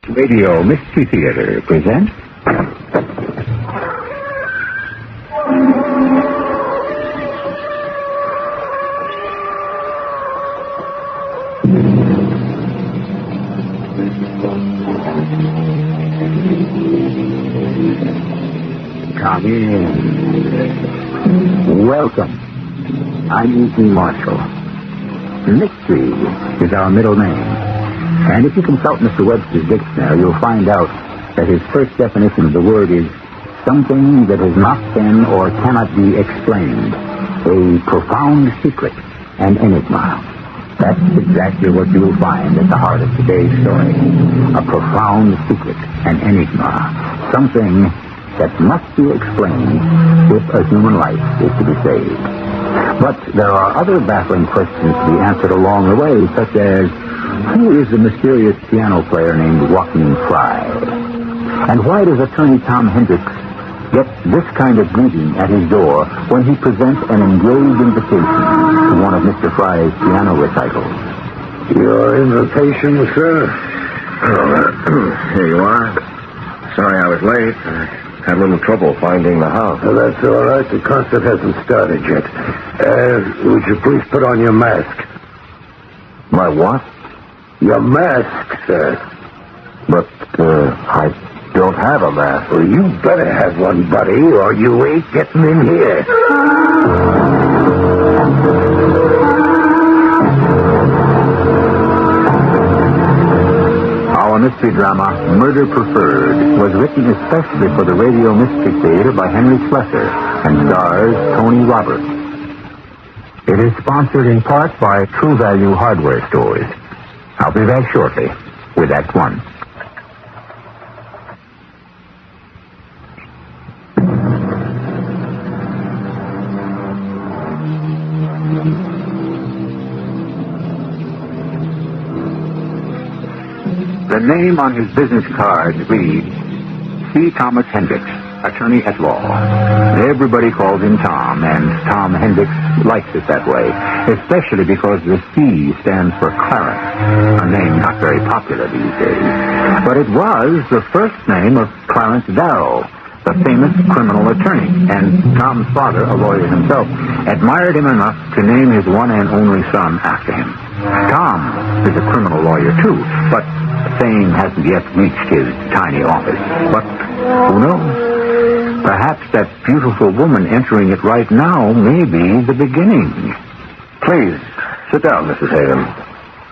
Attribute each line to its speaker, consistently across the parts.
Speaker 1: Radio Mystery Theater presents... Come in. Welcome. I'm E.T. Marshall. Mystery is our middle name. And if you consult Mr. Webster's dictionary, you'll find out that his first definition of the word is something that has not been or cannot be explained. A profound secret, an enigma. That's exactly what you will find at the heart of today's story. A profound secret, an enigma. Something that must be explained if a human life is to be saved. But there are other baffling questions to be answered along the way, such as, who is the mysterious piano player named Joaquin Fry? And why does attorney Tom Hendricks get this kind of greeting at his door when he presents an engraved invitation to one of Mr. Fry's piano recitals?
Speaker 2: Your invitation, sir?
Speaker 3: Here you are. Sorry I was late. I had a little trouble finding the house.
Speaker 2: Well, that's all right. The concert hasn't started yet. Would you please put on your mask?
Speaker 3: My what?
Speaker 2: Your mask, sir.
Speaker 3: But, I don't have a mask.
Speaker 2: Well, you better have one, buddy, or you ain't getting in here.
Speaker 1: Our mystery drama, Murder Preferred, was written especially for the Radio Mystery Theater by Henry Slessor and stars Tony Roberts. It is sponsored in part by True Value Hardware Stores. I'll be back shortly with Act One. The name on his business card reads C. Thomas Hendricks, attorney at law. Everybody calls him Tom, and Tom Hendricks likes it that way, especially because the C stands for Clarence, a name not very popular these days. But it was the first name of Clarence Darrow, the famous criminal attorney, and Tom's father, a lawyer himself, admired him enough to name his one and only son after him. Tom is a criminal lawyer, too, but fame hasn't yet reached his tiny office. But who knows? Perhaps that beautiful woman entering it right now may be the beginning.
Speaker 3: Please, sit down, Mrs. Haven.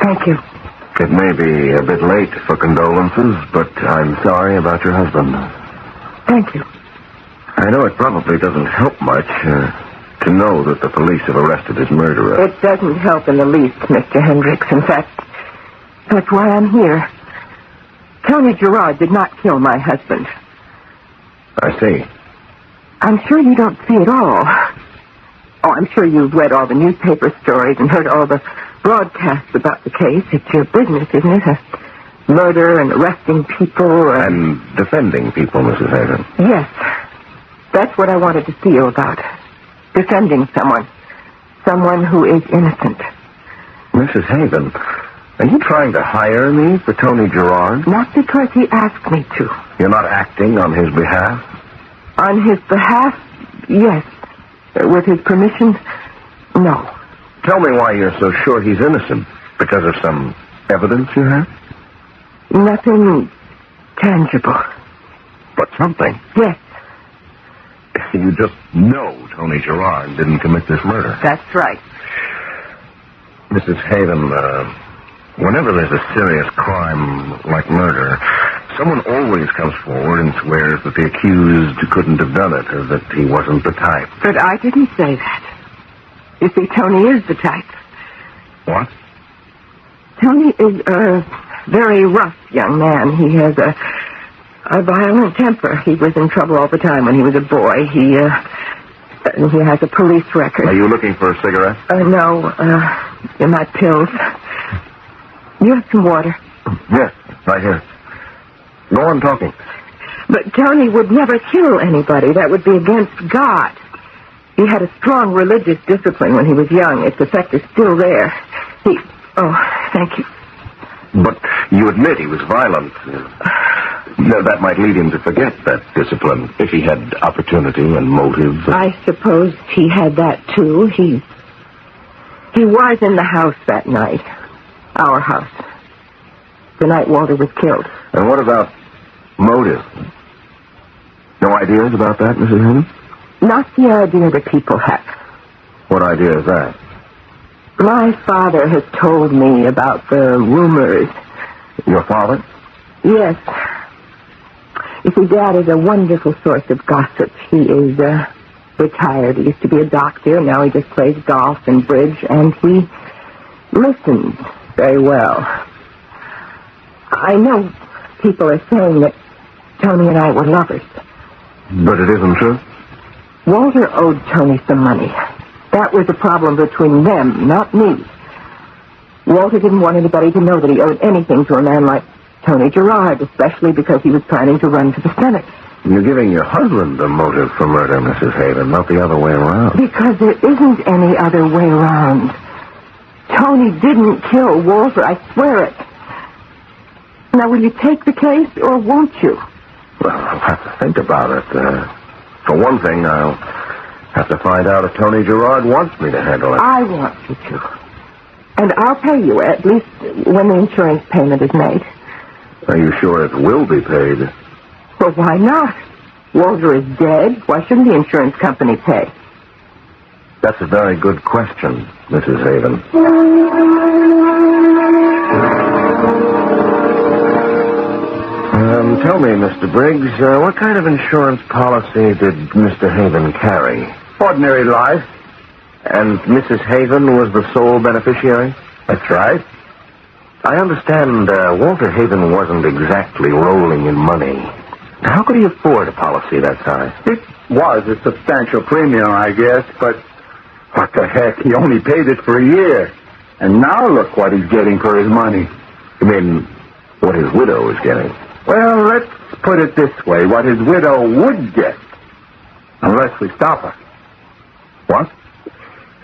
Speaker 4: Thank you.
Speaker 3: It may be a bit late for condolences, but I'm sorry about your husband.
Speaker 4: Thank you.
Speaker 3: I know it probably doesn't help much to know that the police have arrested his murderer.
Speaker 4: It doesn't help in the least, Mr. Hendricks. In fact, that's why I'm here. Tony Gerard did not kill my husband.
Speaker 3: I see.
Speaker 4: I'm sure you don't see it all. Oh, I'm sure you've read all the newspaper stories and heard all the broadcasts about the case. It's your business, isn't it? Murder and arresting people
Speaker 3: and defending people, Mrs. Haven.
Speaker 4: Yes. That's what I wanted to see you about. Defending someone. Someone who is innocent.
Speaker 3: Mrs. Haven, are you trying to hire me for Tony Gerard?
Speaker 4: Not because he asked me to.
Speaker 3: You're not acting on his behalf?
Speaker 4: On his behalf, yes. With his permission, no.
Speaker 3: Tell me why you're so sure he's innocent. Because of some evidence you have?
Speaker 4: Nothing tangible.
Speaker 3: But something?
Speaker 4: Yes.
Speaker 3: You just know Tony Gerard didn't commit this murder.
Speaker 4: That's right.
Speaker 3: Mrs. Haven, whenever there's a serious crime like murder, someone always comes forward and swears that the accused couldn't have done it, or that he wasn't the type.
Speaker 4: But I didn't say that. You see, Tony is the type.
Speaker 3: What?
Speaker 4: Tony is a very rough young man. He has a violent temper. He was in trouble all the time when he was a boy. He has a police record.
Speaker 3: Are you looking for a cigarette?
Speaker 4: No, they're my pills. You have some water?
Speaker 3: Yes, right here. Go on talking.
Speaker 4: But Tony would never kill anybody. That would be against God. He had a strong religious discipline when he was young. Its effect is still there. Oh, thank you.
Speaker 3: But you admit he was violent. That might lead him to forget that discipline if he had opportunity and motive.
Speaker 4: I suppose he had that, too. He was in the house that night. Our house. The night Walter was killed.
Speaker 3: And what about motive? No ideas about that, Mrs. Hayden?
Speaker 4: Not the idea that people have.
Speaker 3: What idea is that?
Speaker 4: My father has told me about the rumors.
Speaker 3: Your father?
Speaker 4: Yes. You see, Dad is a wonderful source of gossip. He is retired. He used to be a doctor. Now he just plays golf and bridge, and he listens very well. I know people are saying that Tony and I were lovers.
Speaker 3: But it isn't true?
Speaker 4: Walter owed Tony some money. That was a problem between them, not me. Walter didn't want anybody to know that he owed anything to a man like Tony Gerard, especially because he was planning to run for the Senate.
Speaker 3: You're giving your husband a motive for murder, Mrs. Hayden, not the other way around.
Speaker 4: Because there isn't any other way around. Tony didn't kill Walter, I swear it. Now, will you take the case, or won't you?
Speaker 3: Well, I'll have to think about it. For one thing, I'll have to find out if Tony Gerard wants me to handle it.
Speaker 4: I want you to. And I'll pay you, at least when the insurance payment is made.
Speaker 3: Are you sure it will be paid?
Speaker 4: Well, why not? Walter is dead. Why shouldn't the insurance company pay?
Speaker 3: That's a very good question, Mrs. Haven. Tell me, Mr. Briggs, what kind of insurance policy did Mr. Haven carry?
Speaker 2: Ordinary life.
Speaker 3: And Mrs. Haven was the sole beneficiary?
Speaker 2: That's right.
Speaker 3: I understand Walter Haven wasn't exactly rolling in money. How could he afford a policy that size?
Speaker 2: It was a substantial premium, I guess, but what the heck? He only paid it for a year. And now look what he's getting for his money.
Speaker 3: You mean what his widow is getting?
Speaker 2: Well, let's put it this way. What his widow would get, unless we stop her.
Speaker 3: What?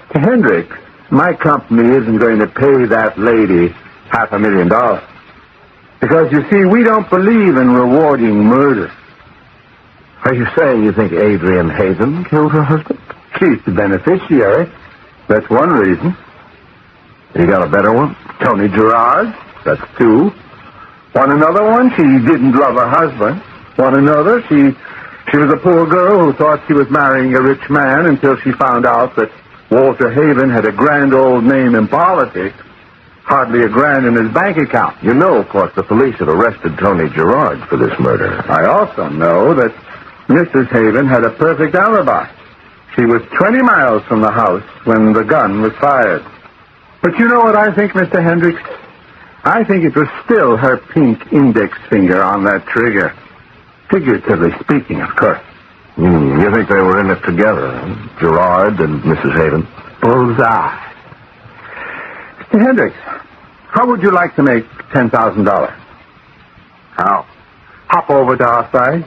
Speaker 2: Mr. Hendricks, my company isn't going to pay that lady $500,000. Because, you see, we don't believe in rewarding murder.
Speaker 3: Are you saying you think Adrian Haven killed her husband?
Speaker 2: She's the beneficiary. That's one reason.
Speaker 3: You got a better one?
Speaker 2: Tony Gerard. That's two. Want another one? She didn't love her husband. Want another? She was a poor girl who thought she was marrying a rich man until she found out that Walter Haven had a grand old name in politics. Hardly a grand in his bank account.
Speaker 3: You know, of course, the police had arrested Tony Gerard for this murder.
Speaker 2: I also know that Mrs. Haven had a perfect alibi. She was 20 miles from the house when the gun was fired. But you know what I think, Mr. Hendricks? I think it was still her pink index finger on that trigger. Figuratively speaking, of course.
Speaker 3: You think they were in it together, huh? Gerard and Mrs. Haven?
Speaker 2: Bullseye. Mr. Hendricks, how would you like to make $10,000? How? Hop over to our side.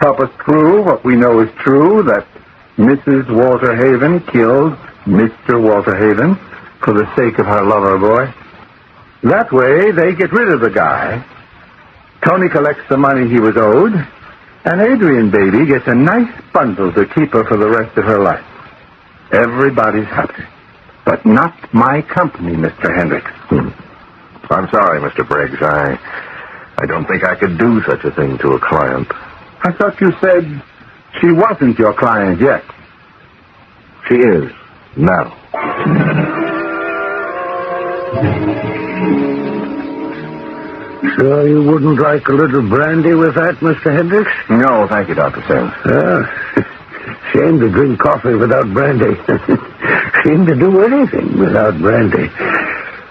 Speaker 2: Help us prove what we know is true, that Mrs. Walter Haven killed Mr. Walter Haven for the sake of her lover boy. That way, they get rid of the guy. Tony collects the money he was owed, and Adrian baby gets a nice bundle to keep her for the rest of her life. Everybody's happy. But not my company, Mr. Hendricks.
Speaker 3: I'm sorry, Mr. Briggs. I don't think I could do such a thing to a client.
Speaker 2: I thought you said she wasn't your client yet.
Speaker 3: She is, now.
Speaker 2: Sure you wouldn't like a little brandy with that, Mr. Hendricks?
Speaker 3: No, thank you, Dr. Sims.
Speaker 2: Shame to drink coffee without brandy. Shame to do anything without brandy.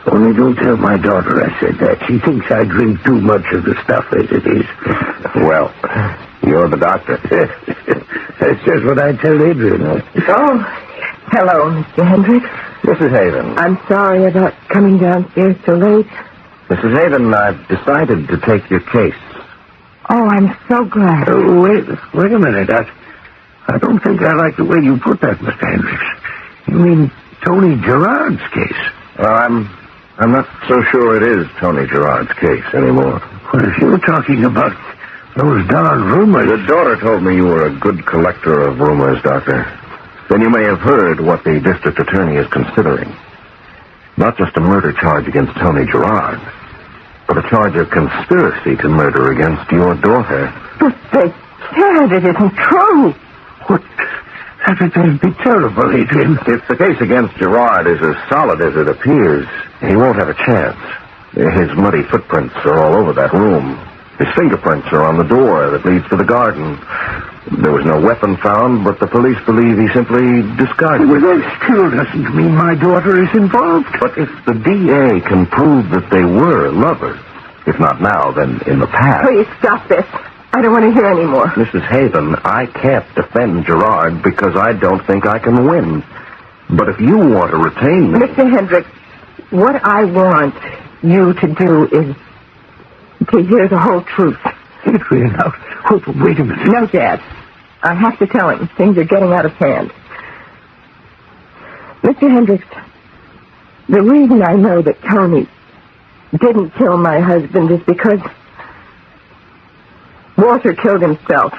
Speaker 2: Only don't tell my daughter I said that. She thinks I drink too much of the stuff as it is.
Speaker 3: Well, you're the doctor.
Speaker 2: That's just what I tell Adrian.
Speaker 4: Oh, hello, Mr. Hendricks.
Speaker 3: Mrs. Haven.
Speaker 4: I'm sorry about coming downstairs so late.
Speaker 3: Mrs. Haven, I've decided to take your case.
Speaker 4: Oh, I'm so glad.
Speaker 2: Wait a minute. I don't think I like the way you put that, Mr. Hendricks. You mean Tony Gerard's case?
Speaker 3: Well, I'm I'm not so sure it is Tony Gerard's case anymore.
Speaker 5: Well, if you're talking about those darn rumors...
Speaker 3: Your daughter told me you were a good collector of rumors, Doctor. Then you may have heard what the district attorney is considering. Not just a murder charge against Tony Gerard, but a charge of conspiracy to murder against your daughter.
Speaker 4: But they said it isn't true.
Speaker 5: What? That would be terrible, Adrian.
Speaker 3: If the case against Gerard is as solid as it appears, he won't have a chance. His muddy footprints are all over that room. His fingerprints are on the door that leads to the garden. There was no weapon found, but the police believe he simply discarded
Speaker 5: Well,
Speaker 3: it.
Speaker 5: that still doesn't mean my daughter is involved.
Speaker 3: But if the DA can prove that they were lovers, if not now, then in the past...
Speaker 4: Please stop this. I don't want to hear any more.
Speaker 3: Mrs. Haven, I can't defend Gerard because I don't think I can win. But if you want to retain me...
Speaker 4: Mr. Hendricks, what I want you to do is to hear the whole truth.
Speaker 5: Adrian, now, wait a minute.
Speaker 4: No, Dad. I have to tell him. Things are getting out of hand. Mr. Hendricks, the reason I know that Tony didn't kill my husband is because Walter killed himself.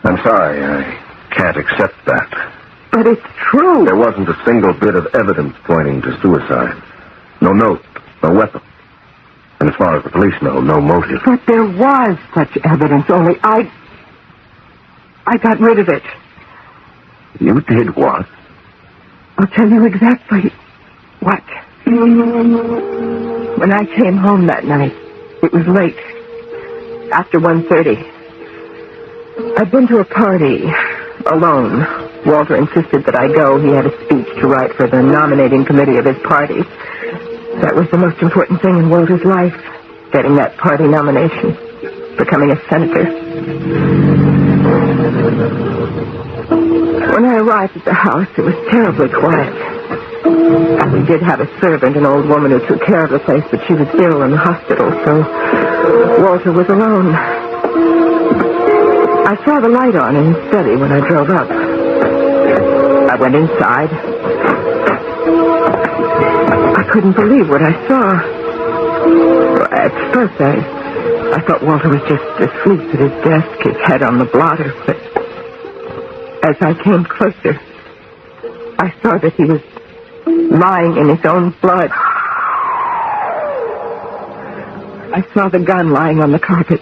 Speaker 3: I'm sorry, I can't accept that.
Speaker 4: But it's true.
Speaker 3: There wasn't a single bit of evidence pointing to suicide. No note, no weapon. And as far as the police know, no motive.
Speaker 4: But there was such evidence, only I got rid of it.
Speaker 3: You did what?
Speaker 4: I'll tell you exactly what. When I came home that night, it was late, after 1:30. I'd been to a party alone. Walter insisted that I go. He had a speech to write for the nominating committee of his party. That was the most important thing in Walter's life, getting that party nomination, becoming a senator. When I arrived at the house, it was terribly quiet. And we did have a servant, an old woman who took care of the place, but she was ill in the hospital, so Walter was alone. I saw the light on in his study when I drove up. I went inside. I couldn't believe what I saw. At first, I thought Walter was just asleep at his desk, his head on the blotter, but as I came closer, I saw that he was lying in his own blood. I saw the gun lying on the carpet.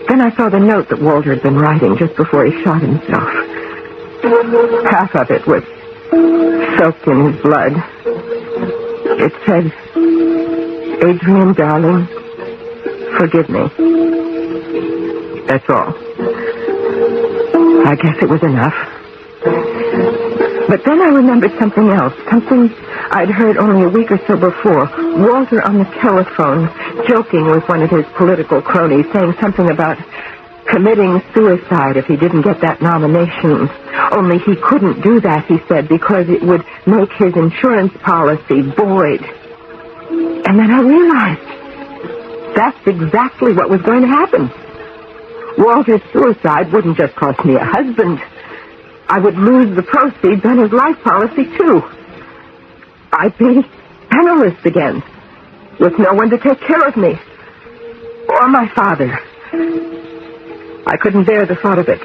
Speaker 4: Then I saw the note that Walter had been writing just before he shot himself. Half of it was soaked in his blood. It said, "Adrian, darling, forgive me." That's all. I guess it was enough. But then I remembered something else, something I'd heard only a week or so before. Walter on the telephone, joking with one of his political cronies, saying something about committing suicide if he didn't get that nomination. Only he couldn't do that, he said, because it would make his insurance policy void. And then I realized that's exactly what was going to happen. Walter's suicide wouldn't just cost me a husband. I would lose the proceeds on his life policy, too. I'd be penniless again, with no one to take care of me. Or my father. I couldn't bear the thought of it.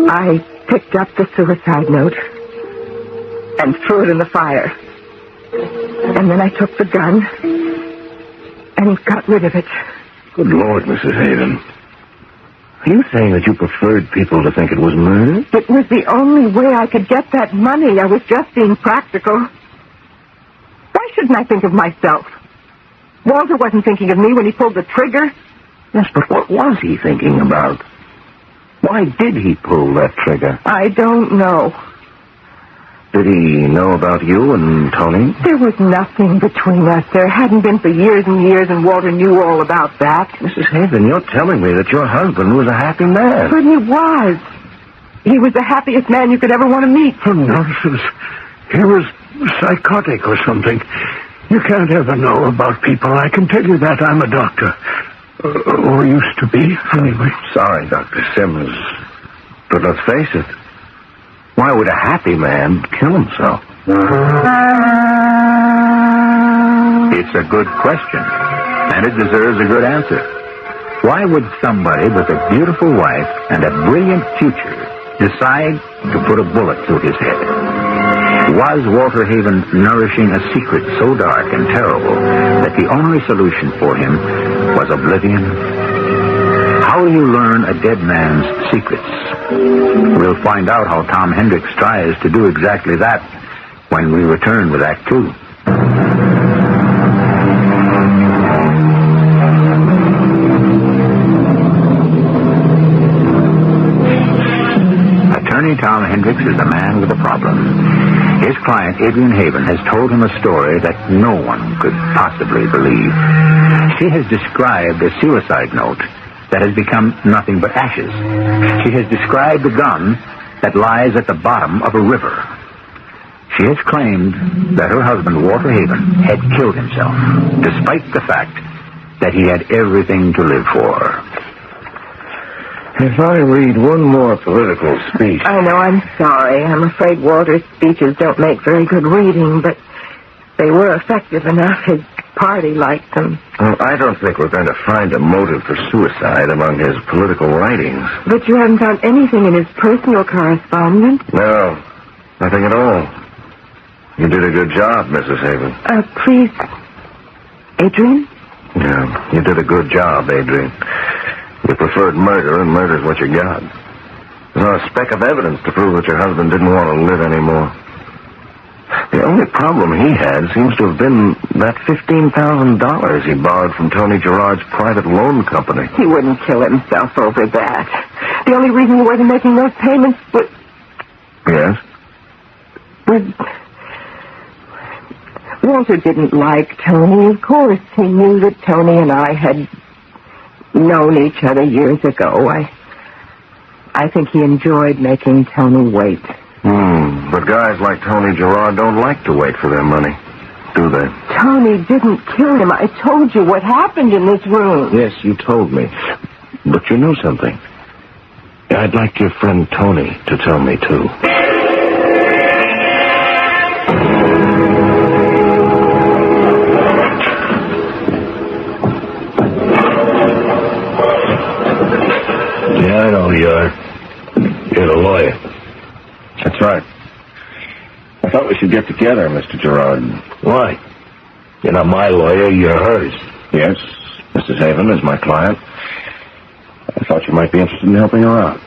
Speaker 4: I picked up the suicide note and threw it in the fire. And then I took the gun and got rid of it.
Speaker 3: Good Lord, Mrs. Haven. Are you saying that you preferred people to think it was murder?
Speaker 4: It was the only way I could get that money. I was just being practical. Why shouldn't I think of myself? Walter wasn't thinking of me when he pulled the trigger.
Speaker 3: Yes, but what was he thinking about? Why did he pull that trigger?
Speaker 4: I don't know.
Speaker 3: Did he know about you and Tony?
Speaker 4: There was nothing between us. There hadn't been for years and years, and Walter knew all about that.
Speaker 3: Mrs. Haven, you're telling me that your husband was a happy man.
Speaker 4: But he was. He was the happiest man you could ever want to meet.
Speaker 5: Oh, nonsense. He was psychotic or something. You can't ever know about people. I can tell you that. I'm a doctor. Or used to be, anyway.
Speaker 3: Sorry, Dr. Sims. But let's face it. Why would a happy man kill himself?
Speaker 1: It's a good question, and it deserves a good answer. Why would somebody with a beautiful wife and a brilliant future decide to put a bullet through his head? Was Walter Haven nourishing a secret so dark and terrible that the only solution for him was oblivion? How do you learn a dead man's secrets? We'll find out how Tom Hendricks tries to do exactly that when we return with Act Two. Attorney Tom Hendricks is the man with the problem. His client, Adrian Haven, has told him a story that no one could possibly believe. She has described a suicide note that has become nothing but ashes. She has described a gun that lies at the bottom of a river. She has claimed that her husband, Walter Haven, had killed himself, despite the fact that he had everything to live for.
Speaker 3: If I read one more political speech...
Speaker 4: I know, I'm sorry. I'm afraid Walter's speeches don't make very good reading, but they were effective enough. His party liked them.
Speaker 3: Well, I don't think we're going to find a motive for suicide among his political writings.
Speaker 4: But you haven't found anything in his personal correspondence?
Speaker 3: No, nothing at all. You did a good job, Mrs. Haven.
Speaker 4: Please, Adrian?
Speaker 3: Yeah, you did a good job, Adrian. You preferred murder, and murder's what you got. There's not a speck of evidence to prove that your husband didn't want to live anymore. The only problem he had seems to have been that $15,000 he borrowed from Tony Gerard's private loan company.
Speaker 4: He wouldn't kill himself over that. The only reason he wasn't making those payments was...
Speaker 3: Yes?
Speaker 4: Walter didn't like Tony. Of course, he knew that Tony and I had known each other years ago. I think he enjoyed making Tony wait.
Speaker 3: But guys like Tony Gerard don't like to wait for their money, do they?
Speaker 4: Tony didn't kill him. I told you what happened in this room.
Speaker 3: Yes, you told me. But you know something. I'd like your friend Tony to tell me, too.
Speaker 5: Yeah, I know you are. You're the lawyer.
Speaker 3: That's right. I thought we should get together, Mr. Gerard.
Speaker 5: Why? You're not my lawyer, you're hers.
Speaker 3: Yes, Mrs. Haven is my client. I thought you might be interested in helping her out.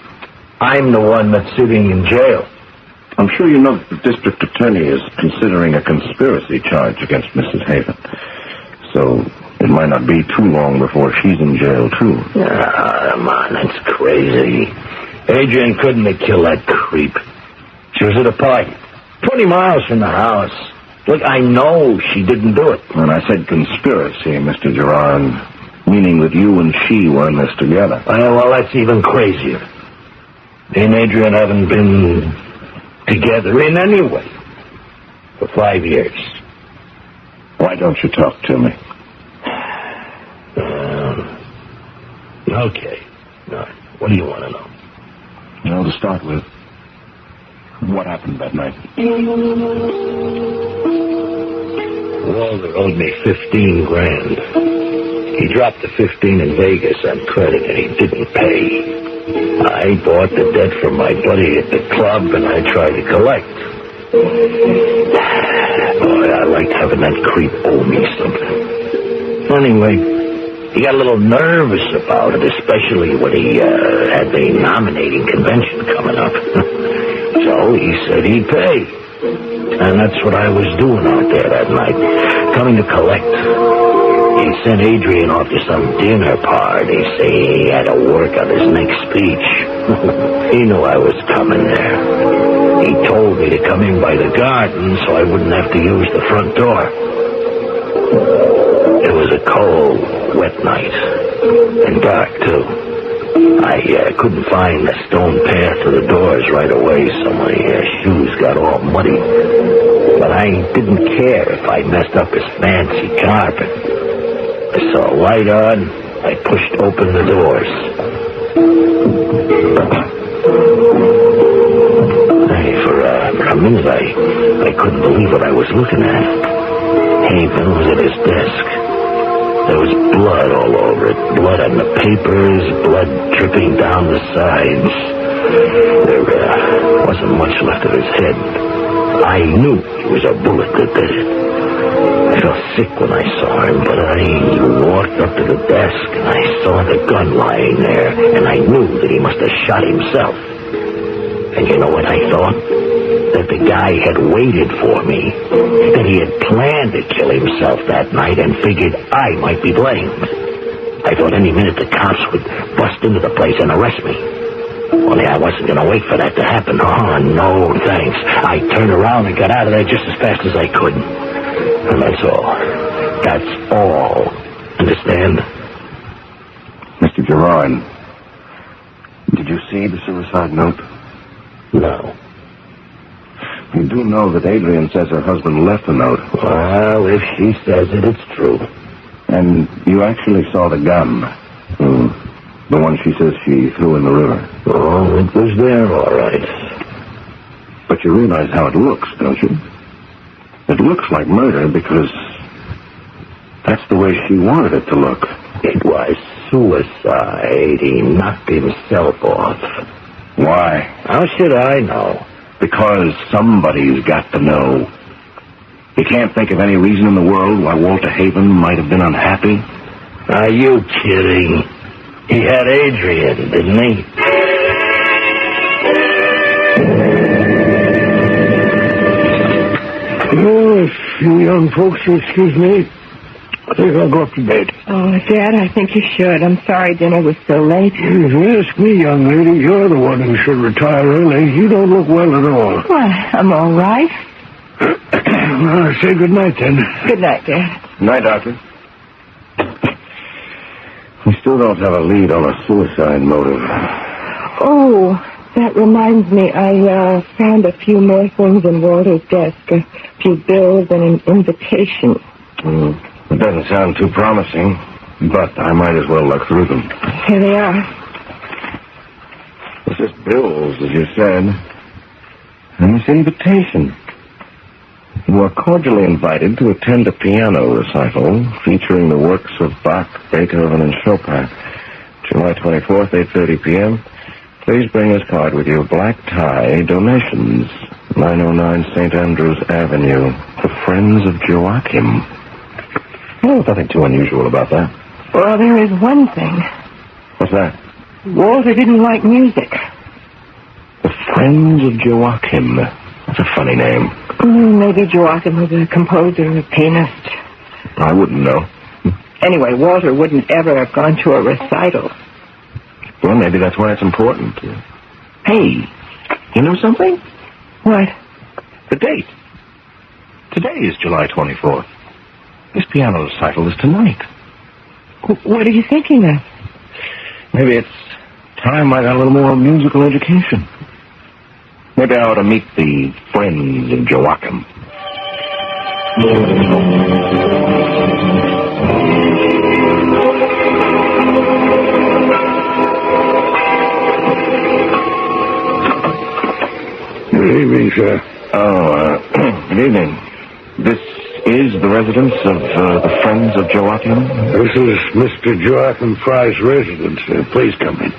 Speaker 5: I'm the one that's sitting in jail.
Speaker 3: I'm sure you know that the district attorney is considering a conspiracy charge against Mrs. Haven. So it might not be too long before she's in jail, too.
Speaker 5: Come on, that's crazy. Adrian couldn't have killed that creep. She was at a party, 20 miles from the house. Look, I know she didn't do it.
Speaker 3: And I said conspiracy, Mr. Gerard, meaning that you and she were in this together.
Speaker 5: Well, that's even crazier. Me and Adrian haven't been together in any way for 5 years.
Speaker 3: Why don't you talk to me?
Speaker 5: Okay. No. What do you want to know?
Speaker 3: Well, to start with, what happened that night?
Speaker 5: Walter owed me $15,000. He dropped the 15 in Vegas on credit, and he didn't pay. I bought the debt from my buddy at the club, and I tried to collect. Boy, I liked having that creep owe me something. Anyway, he got a little nervous about it, especially when he had the nominating convention coming up. So he said he'd pay. And that's what I was doing out there that night, coming to collect. He sent Adrian off to some dinner party, saying he had to work on his next speech. He knew I was coming there. He told me to come in by the garden so I wouldn't have to use the front door. It was a cold, wet night, and dark, too. I couldn't find the stone path to the doors right away, so my shoes got all muddy. But I didn't care if I messed up his fancy carpet. I saw a light on, I pushed open the doors. Hey, for a For a minute, I couldn't believe what I was looking at. Haven was at his desk. There was blood all over it. Blood on the papers, blood dripping down the sides. There wasn't much left of his head. I knew it was a bullet that did it. I felt sick when I saw him, but I walked up to the desk and I saw the gun lying there, and I knew that he must have shot himself. And you know what I thought? That the guy had waited for me. That he had planned to kill himself that night and figured I might be blamed. I thought any minute the cops would bust into the place and arrest me. Only I wasn't going to wait for that to happen. Oh, no, thanks. I turned around and got out of there just as fast as I could. And that's all. That's all. Understand?
Speaker 3: Mr. Gerard, did you see the suicide note?
Speaker 5: No.
Speaker 3: You do know that Adrian says her husband left the note.
Speaker 5: Well, if she says it, it's true.
Speaker 3: And you actually saw the gun. The one she says she threw in the river.
Speaker 5: Oh, it was there, all right.
Speaker 3: But you realize how it looks, don't you? It looks like murder because that's the way she wanted it to look.
Speaker 5: It was suicide. He knocked himself off.
Speaker 3: Why?
Speaker 5: How should I know?
Speaker 3: Because somebody's got to know. You can't think of any reason in the world why Walter Haven might have been unhappy?
Speaker 5: Are you kidding? He had Adrian, didn't he?
Speaker 6: Oh, if you young folks will excuse me, I think I'll go up to bed.
Speaker 4: Oh, Dad, I think you should. I'm sorry dinner was so late.
Speaker 6: If you ask me, young lady, you're the one who should retire early. You don't look well at all.
Speaker 4: Why, I'm all right.
Speaker 6: Well, say good night, then.
Speaker 4: Good night, Dad.
Speaker 3: Night, Doctor. We still don't have a lead on a suicide motive.
Speaker 4: Oh, that reminds me. I found a few more things in Walter's desk. A few bills and an invitation.
Speaker 3: It doesn't sound too promising, but I might as well look through them.
Speaker 4: Here they are.
Speaker 3: This is bills, as you said. And this invitation. You are cordially invited to attend a piano recital featuring the works of Bach, Beethoven, and Chopin. July 24th, 8:30 p.m. Please bring this card with you. Black tie, donations. 909 St. Andrews Avenue. The Friends of Joachim. Oh, nothing too unusual about that.
Speaker 4: Well, there is one thing.
Speaker 3: What's that?
Speaker 4: Walter didn't like music.
Speaker 3: The Friends of Joachim. That's a funny name.
Speaker 4: Maybe Joachim was a composer, a pianist.
Speaker 3: I wouldn't know.
Speaker 4: Anyway, Walter wouldn't ever have gone to a recital.
Speaker 3: Well, maybe that's why it's important. Hey, you know something?
Speaker 4: What?
Speaker 3: The date. Today is July 24th. This piano recital is tonight.
Speaker 4: What are you thinking of?
Speaker 3: Maybe it's time I got a little more musical education. Maybe I ought to meet the Friends of Joachim.
Speaker 6: Good evening, sir.
Speaker 3: Good evening. This is the residence of the Friends of Joachim?
Speaker 6: This is Mr. Joachim Fry's residence. Please come in.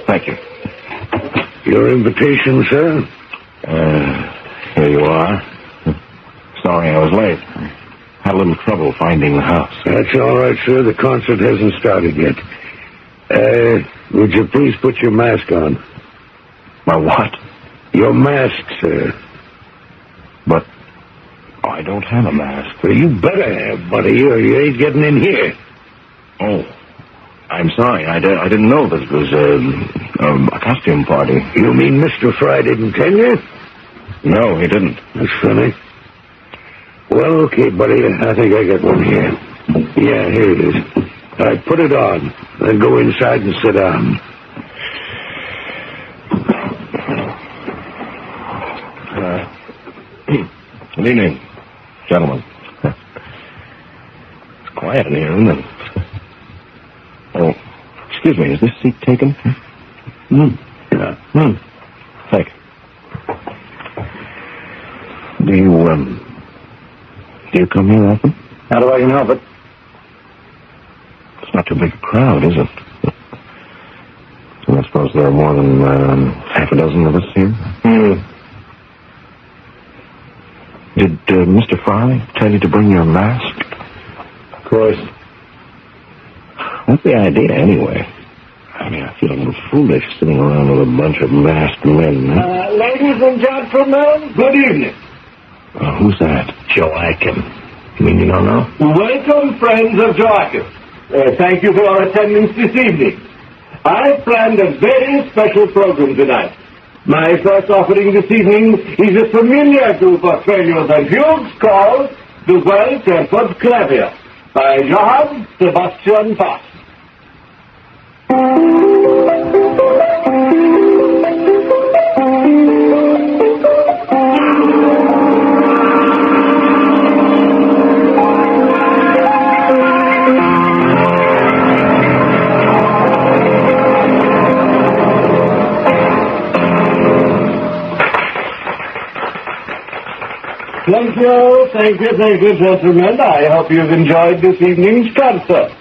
Speaker 3: Thank you.
Speaker 6: Your invitation, sir?
Speaker 3: Here you are. Sorry I was late. Had a little trouble finding the house.
Speaker 6: That's all right, sir. The concert hasn't started yet. Would you please put your mask on?
Speaker 3: My what?
Speaker 6: Your mask, sir.
Speaker 3: But I don't have a mask.
Speaker 6: Well, you better have, buddy, or you ain't getting in here.
Speaker 3: Oh, I'm sorry. I didn't know this was a costume party.
Speaker 6: You mean Mr. Fry didn't tell you?
Speaker 3: No, he didn't.
Speaker 6: That's funny. Well, okay, buddy. I think I got one here. Yeah, here it is. All right, put it on. Then go inside and sit down.
Speaker 3: Good evening, gentlemen. It's quiet in here, isn't it? Oh, excuse me, is this seat taken?
Speaker 6: Yeah.
Speaker 3: Thank you. do you come here often?
Speaker 2: How do I can help it?
Speaker 3: It's not too big a crowd, is it? I suppose there are more than half a dozen of us here. Did Mr. Fry tell you to bring your mask?
Speaker 2: Of course.
Speaker 3: What's the idea, anyway? I mean, I feel a little foolish sitting around with a bunch of masked men.
Speaker 6: Ladies and gentlemen, good evening.
Speaker 3: Who's that?
Speaker 5: Joachim. You mean you don't know?
Speaker 6: Welcome, friends of Joachim. Thank you for your attendance this evening. I've planned a very special program tonight. My first offering this evening is a familiar group of failures and fugues called The Well-Tempered Clavier by Johann Sebastian Bach. Thank you, gentlemen. I hope you've enjoyed this evening's concert.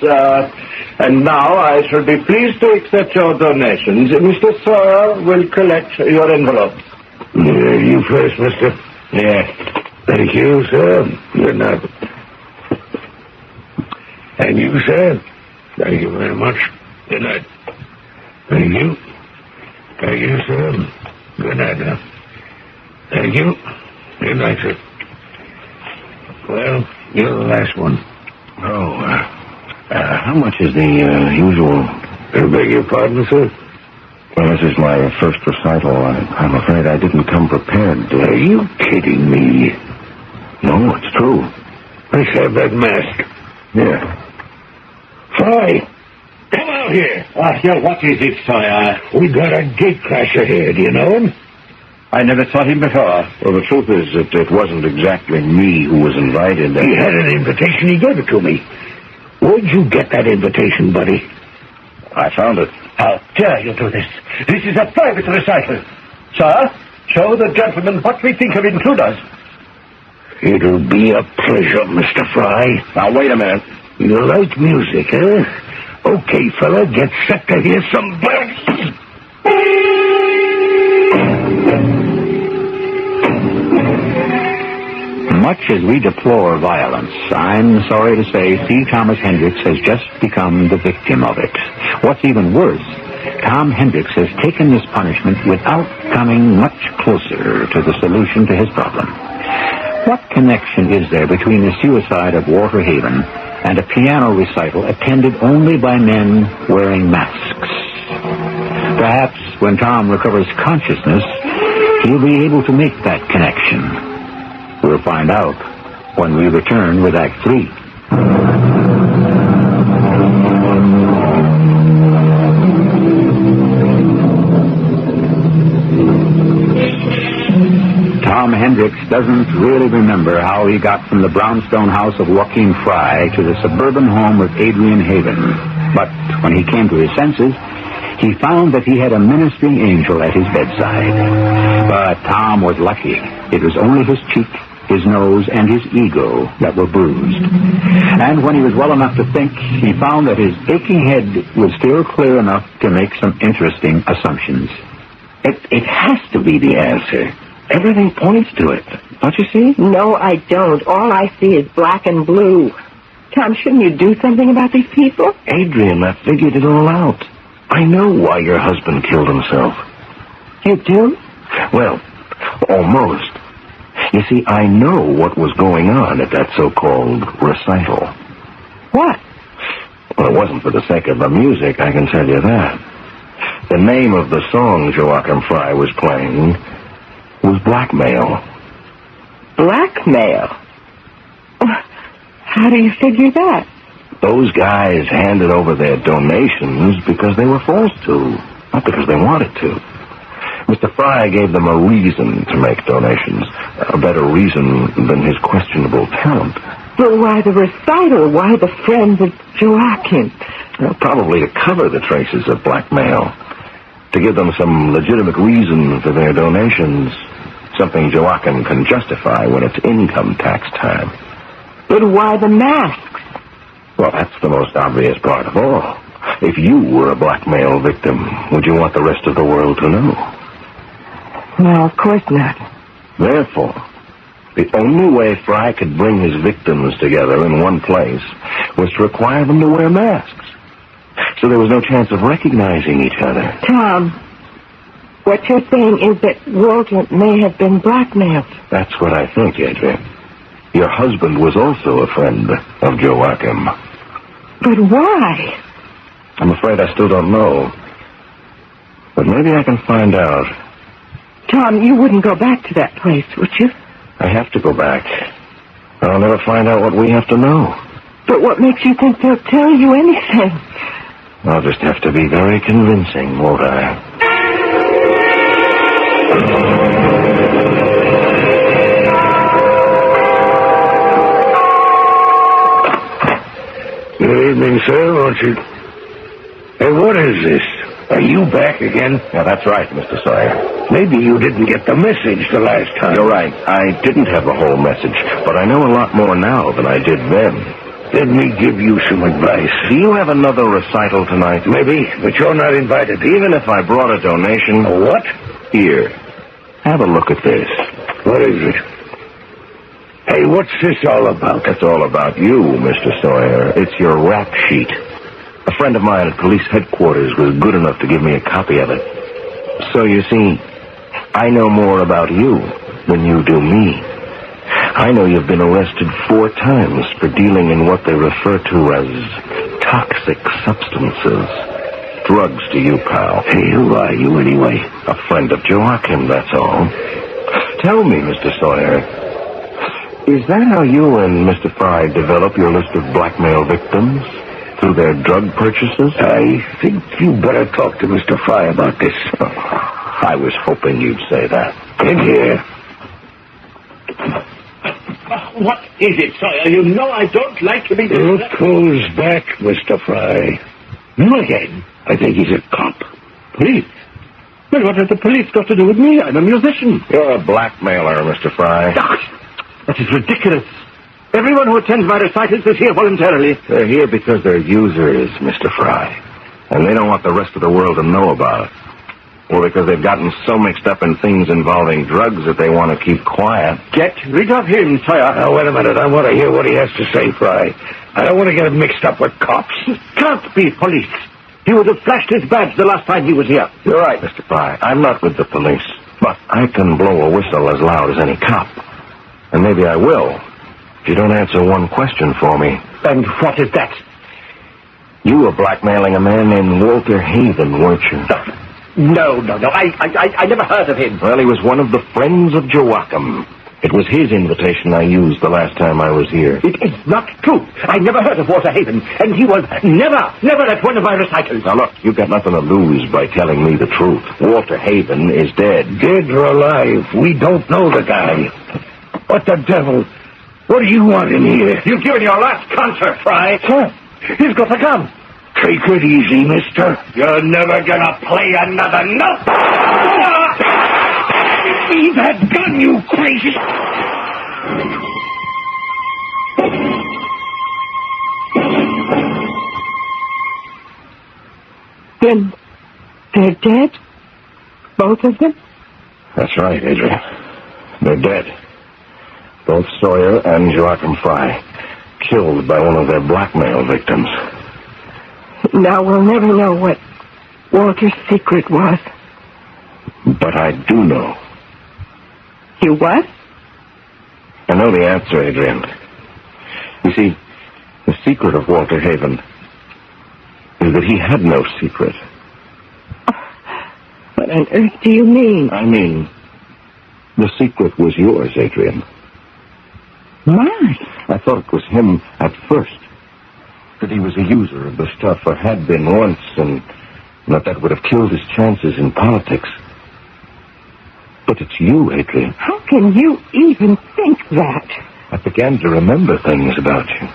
Speaker 6: And now I shall be pleased to accept your donations. Mr. Sawyer will collect your envelopes.
Speaker 3: You first, mister.
Speaker 6: Yes.
Speaker 3: Thank you, sir. Good night. And you, sir. Thank you very much. Good night. Thank you. Thank you, sir. Good night, now. Thank you. Good night, sir. Well, you're the last one.
Speaker 5: How much is the usual?
Speaker 3: I beg your pardon, sir?
Speaker 5: Well, this is my first recital. I'm afraid I didn't come prepared.
Speaker 3: Are you kidding me?
Speaker 5: No, it's true.
Speaker 3: Let's have that mask.
Speaker 5: Here.
Speaker 3: Fry! Come out here!
Speaker 6: What is it, Sawyer?
Speaker 3: We got a gatecrasher here. Do you know him?
Speaker 6: I never saw him before.
Speaker 5: Well, the truth is that it wasn't exactly me who was invited.
Speaker 3: He had an invitation. He gave it to me. Where'd you get that invitation, buddy?
Speaker 5: I found it.
Speaker 6: How dare you do this? This is a private recital. Sir, show the gentleman what we think of intruders.
Speaker 3: It'll be a pleasure, Mr. Fry.
Speaker 5: Now, wait a minute.
Speaker 3: You like music, huh? Okay, fella, get set to hear some bells.
Speaker 1: Much as we deplore violence, I'm sorry to say C. Thomas Hendricks has just become the victim of it. What's even worse, Tom Hendricks has taken this punishment without coming much closer to the solution to his problem. What connection is there between the suicide of Walter Haven and a piano recital attended only by men wearing masks? Perhaps when Tom recovers consciousness, he'll be able to make that connection. We'll find out when we return with Act 3. Tom Hendricks doesn't really remember how he got from the brownstone house of Joachim Fry to the suburban home of Adrian Haven. But when he came to his senses, he found that he had a ministering angel at his bedside. But Tom was lucky. It was only his cheek, his nose, and his ego that were bruised. And when he was well enough to think, he found that his aching head was still clear enough to make some interesting assumptions.
Speaker 3: It has to be the answer. Everything points to it. Don't you see?
Speaker 4: No, I don't. All I see is black and blue. Tom, shouldn't you do something about these people?
Speaker 3: Adrian, I figured it all out. I know why your husband killed himself.
Speaker 4: You do?
Speaker 3: Well, almost. You see, I know what was going on at that so-called recital.
Speaker 4: What?
Speaker 3: Well, it wasn't for the sake of the music, I can tell you that. The name of the song Joachim Fry was playing was Blackmail.
Speaker 4: Blackmail? How do you figure that?
Speaker 3: Those guys handed over their donations because they were forced to, not because they wanted to. Mr. Fry gave them a reason to make donations, a better reason than his questionable talent.
Speaker 4: But why the recital? Why the friends of Joachim?
Speaker 3: Well, probably to cover the traces of blackmail, to give them some legitimate reason for their donations, something Joachim can justify when it's income tax time.
Speaker 4: But why the masks?
Speaker 3: Well, that's the most obvious part of all. If you were a blackmail victim, would you want the rest of the world to know?
Speaker 4: No, of course not.
Speaker 3: Therefore, the only way Fry could bring his victims together in one place was to require them to wear masks. So there was no chance of recognizing each other.
Speaker 4: Tom, what you're saying is that Walter may have been blackmailed.
Speaker 3: That's what I think, Adrian. Your husband was also a friend of Joachim.
Speaker 4: But why?
Speaker 3: I'm afraid I still don't know. But maybe I can find out.
Speaker 4: Tom, you wouldn't go back to that place, would you?
Speaker 3: I have to go back. I'll never find out what we have to know.
Speaker 4: But what makes you think they'll tell you anything?
Speaker 3: I'll just have to be very convincing, won't I?
Speaker 5: Good evening, sir, won't you? Hey, what is this? Are you back again?
Speaker 3: Yeah, that's right, Mr. Sawyer.
Speaker 5: Maybe you didn't get the message the last time.
Speaker 3: You're right. I didn't have the whole message, but I know a lot more now than I did then.
Speaker 5: Let me give you some advice.
Speaker 3: Do you have another recital tonight?
Speaker 5: Maybe, but you're not invited.
Speaker 3: Even if I brought a donation...
Speaker 5: A what?
Speaker 3: Here. Have a look at this.
Speaker 5: What is it? Hey, what's this all about?
Speaker 3: It's all about you, Mr. Sawyer. It's your rap sheet. A friend of mine at police headquarters was good enough to give me a copy of it. So, you see, I know more about you than you do me. I know you've been arrested 4 times for dealing in what they refer to as toxic substances. Drugs to you, pal.
Speaker 5: Hey, who are you anyway?
Speaker 3: A friend of Joachim, that's all. Tell me, Mr. Sawyer, is that how you and Mr. Fry develop your list of blackmail victims? Through their drug purchases?
Speaker 5: I think you better talk to Mr. Fry about this.
Speaker 3: I was hoping you'd say that.
Speaker 5: In here.
Speaker 6: What is it, Sawyer? You know I don't like to be...
Speaker 5: Look who's back, Mr. Fry.
Speaker 6: You again?
Speaker 5: I think he's a cop.
Speaker 6: Police? Well, what have the police got to do with me? I'm a musician.
Speaker 3: You're a blackmailer, Mr. Fry.
Speaker 6: That is ridiculous. Everyone who attends my recitals is here voluntarily.
Speaker 3: They're here because they're users, Mr. Fry. And they don't want the rest of the world to know about it. Or because they've gotten so mixed up in things involving drugs that they want to keep quiet.
Speaker 6: Get rid of him, Sawyer.
Speaker 5: Now, wait a minute. I want to hear what he has to say, Fry. I don't want to get him mixed up with cops.
Speaker 6: He can't be police. He would have flashed his badge the last time he was here.
Speaker 3: You're right, Mr. Fry. I'm not with the police. But I can blow a whistle as loud as any cop. And maybe I will, if you don't answer one question for me.
Speaker 6: And what is that?
Speaker 3: You were blackmailing a man named Walter Haven, weren't you?
Speaker 6: No. I never heard of him.
Speaker 3: Well, he was one of the friends of Joachim. It was his invitation I used the last time I was here.
Speaker 6: It is not true. I never heard of Walter Haven, and he was never at one of my recitals.
Speaker 3: Now, look, you've got nothing to lose by telling me the truth. Walter Haven is dead.
Speaker 5: Dead or alive, we don't know the guy. What the devil? What do you want in here?
Speaker 6: You've given your last concert, Fry.
Speaker 5: Sir,
Speaker 6: He's got a gun.
Speaker 5: take it easy, mister.
Speaker 6: You're never gonna play another note.
Speaker 5: Leave that gun, you crazy...
Speaker 4: Then they're dead? Both of them?
Speaker 3: That's right, Adrian. They're dead. Both Sawyer and Joachim Fry. Killed by one of their blackmail victims.
Speaker 4: Now we'll never know what Walter's secret was.
Speaker 3: But I do know.
Speaker 4: You what?
Speaker 3: I know the answer, Adrian. You see, the secret of Walter Haven is that he had no secret.
Speaker 4: What on earth do you mean?
Speaker 3: I mean, the secret was yours, Adrian.
Speaker 4: Mine?
Speaker 3: I thought it was him at first. That he was a user of the stuff, or had been once, and that would have killed his chances in politics. But it's you, Adrian.
Speaker 4: How can you even think that?
Speaker 3: I began to remember things about you.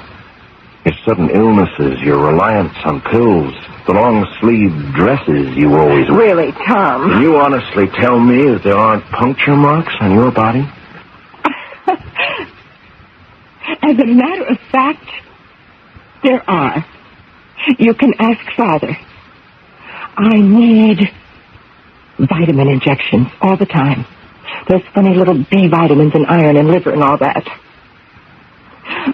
Speaker 3: Your sudden illnesses, your reliance on pills, the long-sleeved dresses you always wear.
Speaker 4: Really, Tom.
Speaker 3: Can you honestly tell me that there aren't puncture marks on your body?
Speaker 4: As a matter of fact, there are. You can ask Father. I need vitamin injections all the time. Those funny little B vitamins and iron and liver and all that.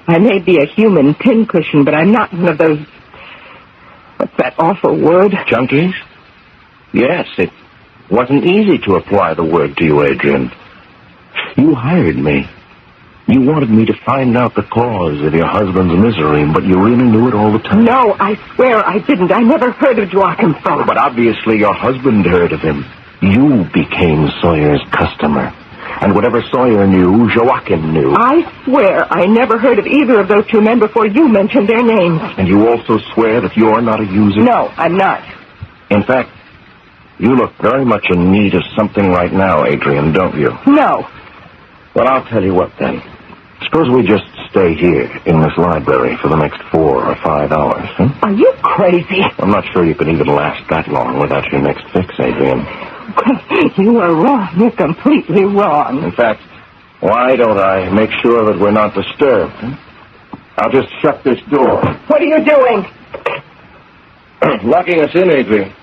Speaker 4: I may be a human pincushion, but I'm not one of those... What's that awful word?
Speaker 3: Junkies? Yes, it wasn't easy to apply the word to you, Adrian. You hired me. You wanted me to find out the cause of your husband's misery, but you really knew it all the time.
Speaker 4: No, I swear I didn't. I never heard of Joachim Foe.
Speaker 3: But obviously your husband heard of him. You became Sawyer's customer. And whatever Sawyer knew, Joachim knew.
Speaker 4: I swear I never heard of either of those two men before you mentioned their names.
Speaker 3: And you also swear that you're not a user?
Speaker 4: No, I'm not.
Speaker 3: In fact, you look very much in need of something right now, Adrian, don't you?
Speaker 4: No.
Speaker 3: Well, I'll tell you what, then. Suppose we just stay here in this library for the next 4 or 5 hours, huh?
Speaker 4: Are you crazy?
Speaker 3: I'm not sure you could even last that long without your next fix, Adrian.
Speaker 4: You are wrong. You're completely wrong.
Speaker 3: In fact, why don't I make sure that we're not disturbed? Huh? I'll just shut this door.
Speaker 4: What are you doing?
Speaker 3: Locking us in, Adrian.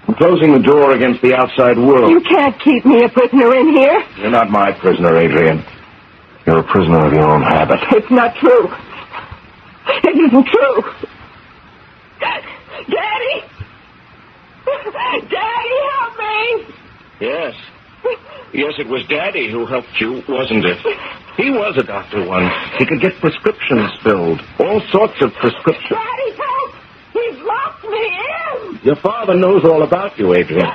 Speaker 3: I'm closing the door against the outside world.
Speaker 4: You can't keep me a prisoner in here.
Speaker 3: You're not my prisoner, Adrian. You're a prisoner of your own habit.
Speaker 4: It's not true. It isn't true. Daddy! Daddy, help me!
Speaker 3: Yes. Yes, it was Daddy who helped you, wasn't it? He was a doctor once. He could get prescriptions filled. All sorts of prescriptions.
Speaker 4: Daddy, help! He's locked me in!
Speaker 3: Your father knows all about you, Adrian.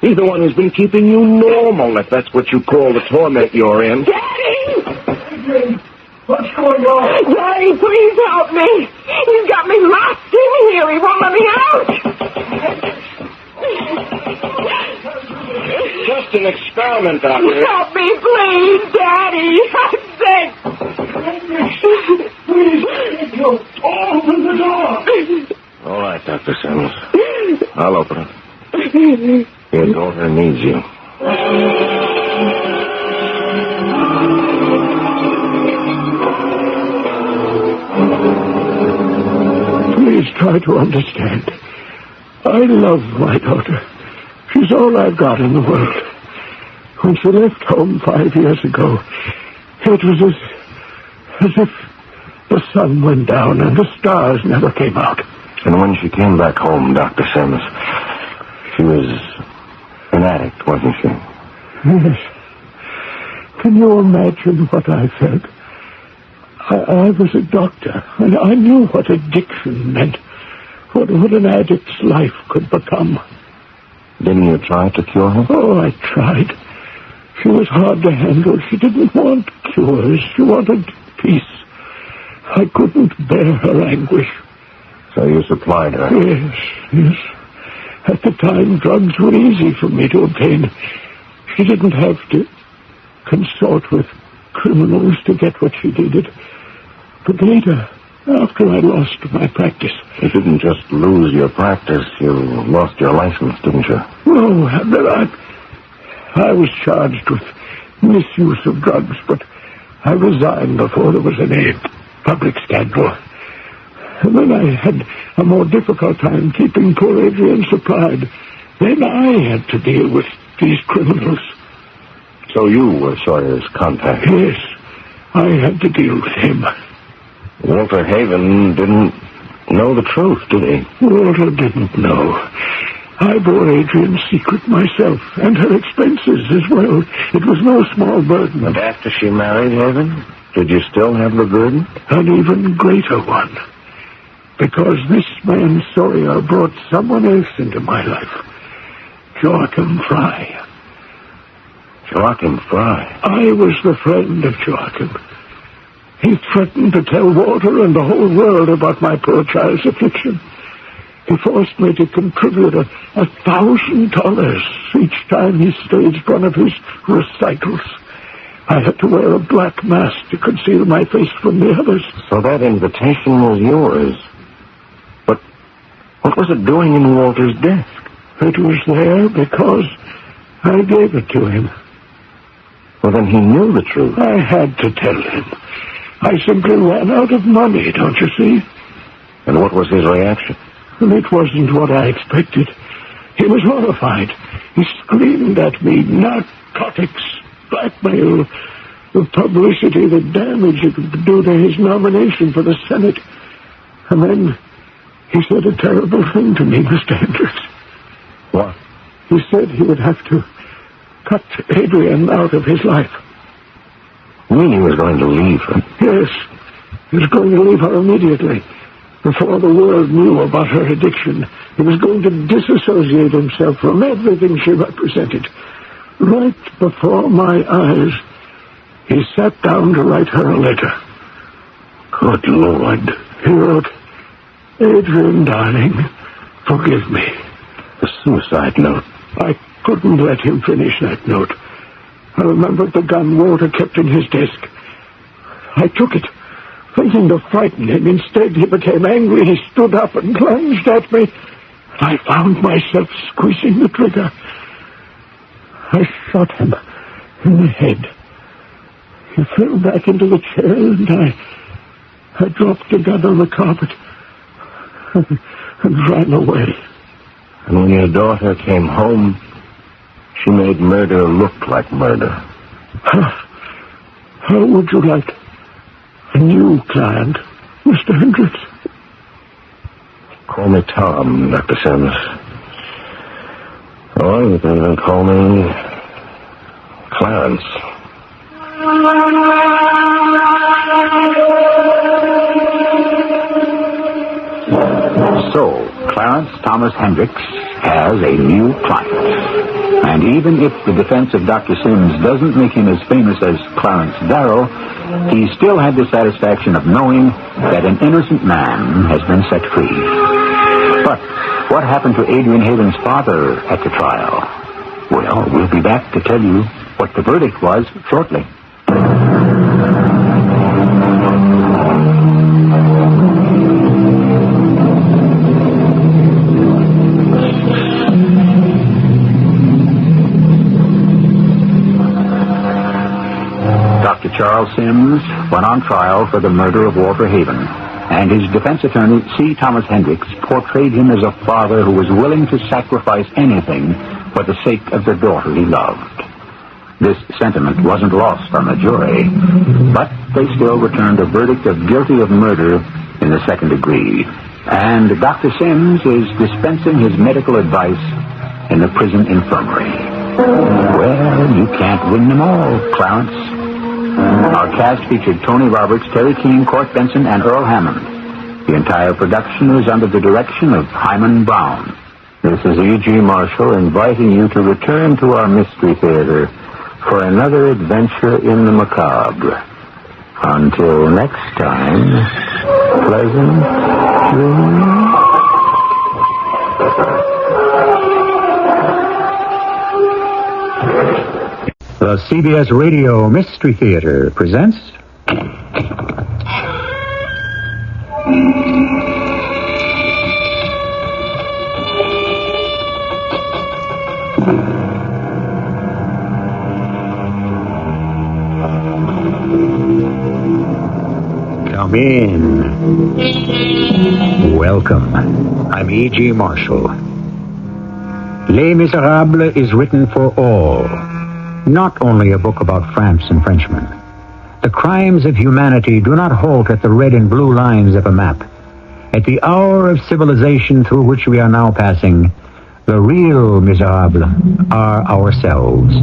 Speaker 3: He's the one who's been keeping you normal, if that's what you call the torment you're in.
Speaker 4: Daddy!
Speaker 6: Adrian, what's going on?
Speaker 4: Daddy, please help me! He's got me locked in here! He won't let me out!
Speaker 3: Just an experiment, Doctor.
Speaker 4: Help me, please, Daddy! I'm sick!
Speaker 6: Please, open the door!
Speaker 3: All right, Dr. Sims. I'll open it. Your daughter needs you.
Speaker 7: Please try to understand. I love my daughter. She's all I've got in the world. When she left home 5 years ago, it was as if the sun went down and the stars never came out.
Speaker 3: And when she came back home, Dr. Sims, she was an addict, wasn't she?
Speaker 7: Yes. Can you imagine what I felt? I was a doctor, and I knew what addiction meant, what an addict's life could become.
Speaker 3: Didn't you try to cure her?
Speaker 7: Oh, I tried. She was hard to handle. She didn't want cures. She wanted peace. I couldn't bear her anguish.
Speaker 3: So you supplied her?
Speaker 7: Yes. At the time, drugs were easy for me to obtain. She didn't have to consort with criminals to get what she needed. But later, after I lost my practice...
Speaker 3: You didn't just lose your practice, you lost your license, didn't you?
Speaker 7: No, I was charged with misuse of drugs, but I resigned before there was any public scandal. And then I had a more difficult time keeping poor Adrian supplied. Then I had to deal with these criminals.
Speaker 3: So you were Sawyer's contact?
Speaker 7: Yes, I had to deal with him.
Speaker 3: Walter Haven didn't know the truth, did he?
Speaker 7: Walter didn't know. I bore Adrian's secret myself, and her expenses as well. It was no small burden.
Speaker 3: And after she married Haven, did you still have the burden?
Speaker 7: An even greater one. Because this man Sawyer brought someone else into my life. Joachim Fry.
Speaker 3: Joachim Fry?
Speaker 7: I was the friend of Joachim. He threatened to tell Walter and the whole world about my poor child's affliction. He forced me to contribute $1,000 each time he staged one of his recitals. I had to wear a black mask to conceal my face from the others.
Speaker 3: So that invitation was yours. But what was it doing in Walter's desk?
Speaker 7: It was there because I gave it to him.
Speaker 3: Well, then he knew the truth.
Speaker 7: I had to tell him. I simply ran out of money, don't you see?
Speaker 3: And what was his reaction?
Speaker 7: And it wasn't what I expected. He was horrified. He screamed at me, narcotics, blackmail, the publicity, the damage it would do to his nomination for the Senate. And then he said a terrible thing to me, Mr. Hendricks.
Speaker 3: What?
Speaker 7: He said he would have to cut Adrian out of his life.
Speaker 3: You mean he was going to leave her?
Speaker 7: Yes. He was going to leave her immediately. Before the world knew about her addiction, he was going to disassociate himself from everything she represented. Right before my eyes, he sat down to write her a letter.
Speaker 3: Good Lord.
Speaker 7: He wrote, Adrian, darling, forgive me.
Speaker 3: A suicide note.
Speaker 7: I couldn't let him finish that note. I remembered the gun Walter kept in his desk. I took it, thinking to frighten him. Instead, he became angry. He stood up and plunged at me. I found myself squeezing the trigger. I shot him in the head. He fell back into the chair, and I dropped the gun on the carpet and ran away.
Speaker 3: And when your daughter came home, she made murder look like murder.
Speaker 7: How would you like a new client, Mr. Hendricks?
Speaker 3: Call me Tom, Dr. Sims. Or you can even call me Clarence.
Speaker 1: So, Clarence Thomas Hendricks has a new client. And even if the defense of Dr. Sims doesn't make him as famous as Clarence Darrow, he still had the satisfaction of knowing that an innocent man has been set free. But what happened to Adrian Haven's father at the trial? Well, we'll be back to tell you what the verdict was shortly. Charles Sims went on trial for the murder of Walter Haven, and his defense attorney, C. Thomas Hendricks, portrayed him as a father who was willing to sacrifice anything for the sake of the daughter he loved. This sentiment wasn't lost on the jury, but they still returned a verdict of guilty of murder in the second degree. And Dr. Sims is dispensing his medical advice in the prison infirmary. Well, you can't win them all, Clarence. Our cast featured Tony Roberts, Terry Keane, Court Benson, and Earl Hammond. The entire production was under the direction of Hyman Brown. This is E.G. Marshall inviting you to return to our Mystery Theater for another adventure in the macabre. Until next time, pleasant dreams. The CBS Radio Mystery Theater presents... Come in. Welcome. I'm E.G. Marshall. Les Miserables is written for all. Not only a book about France and Frenchmen. The crimes of humanity do not halt at the red and blue lines of a map. At the hour of civilization through which we are now passing, the real miserables are ourselves.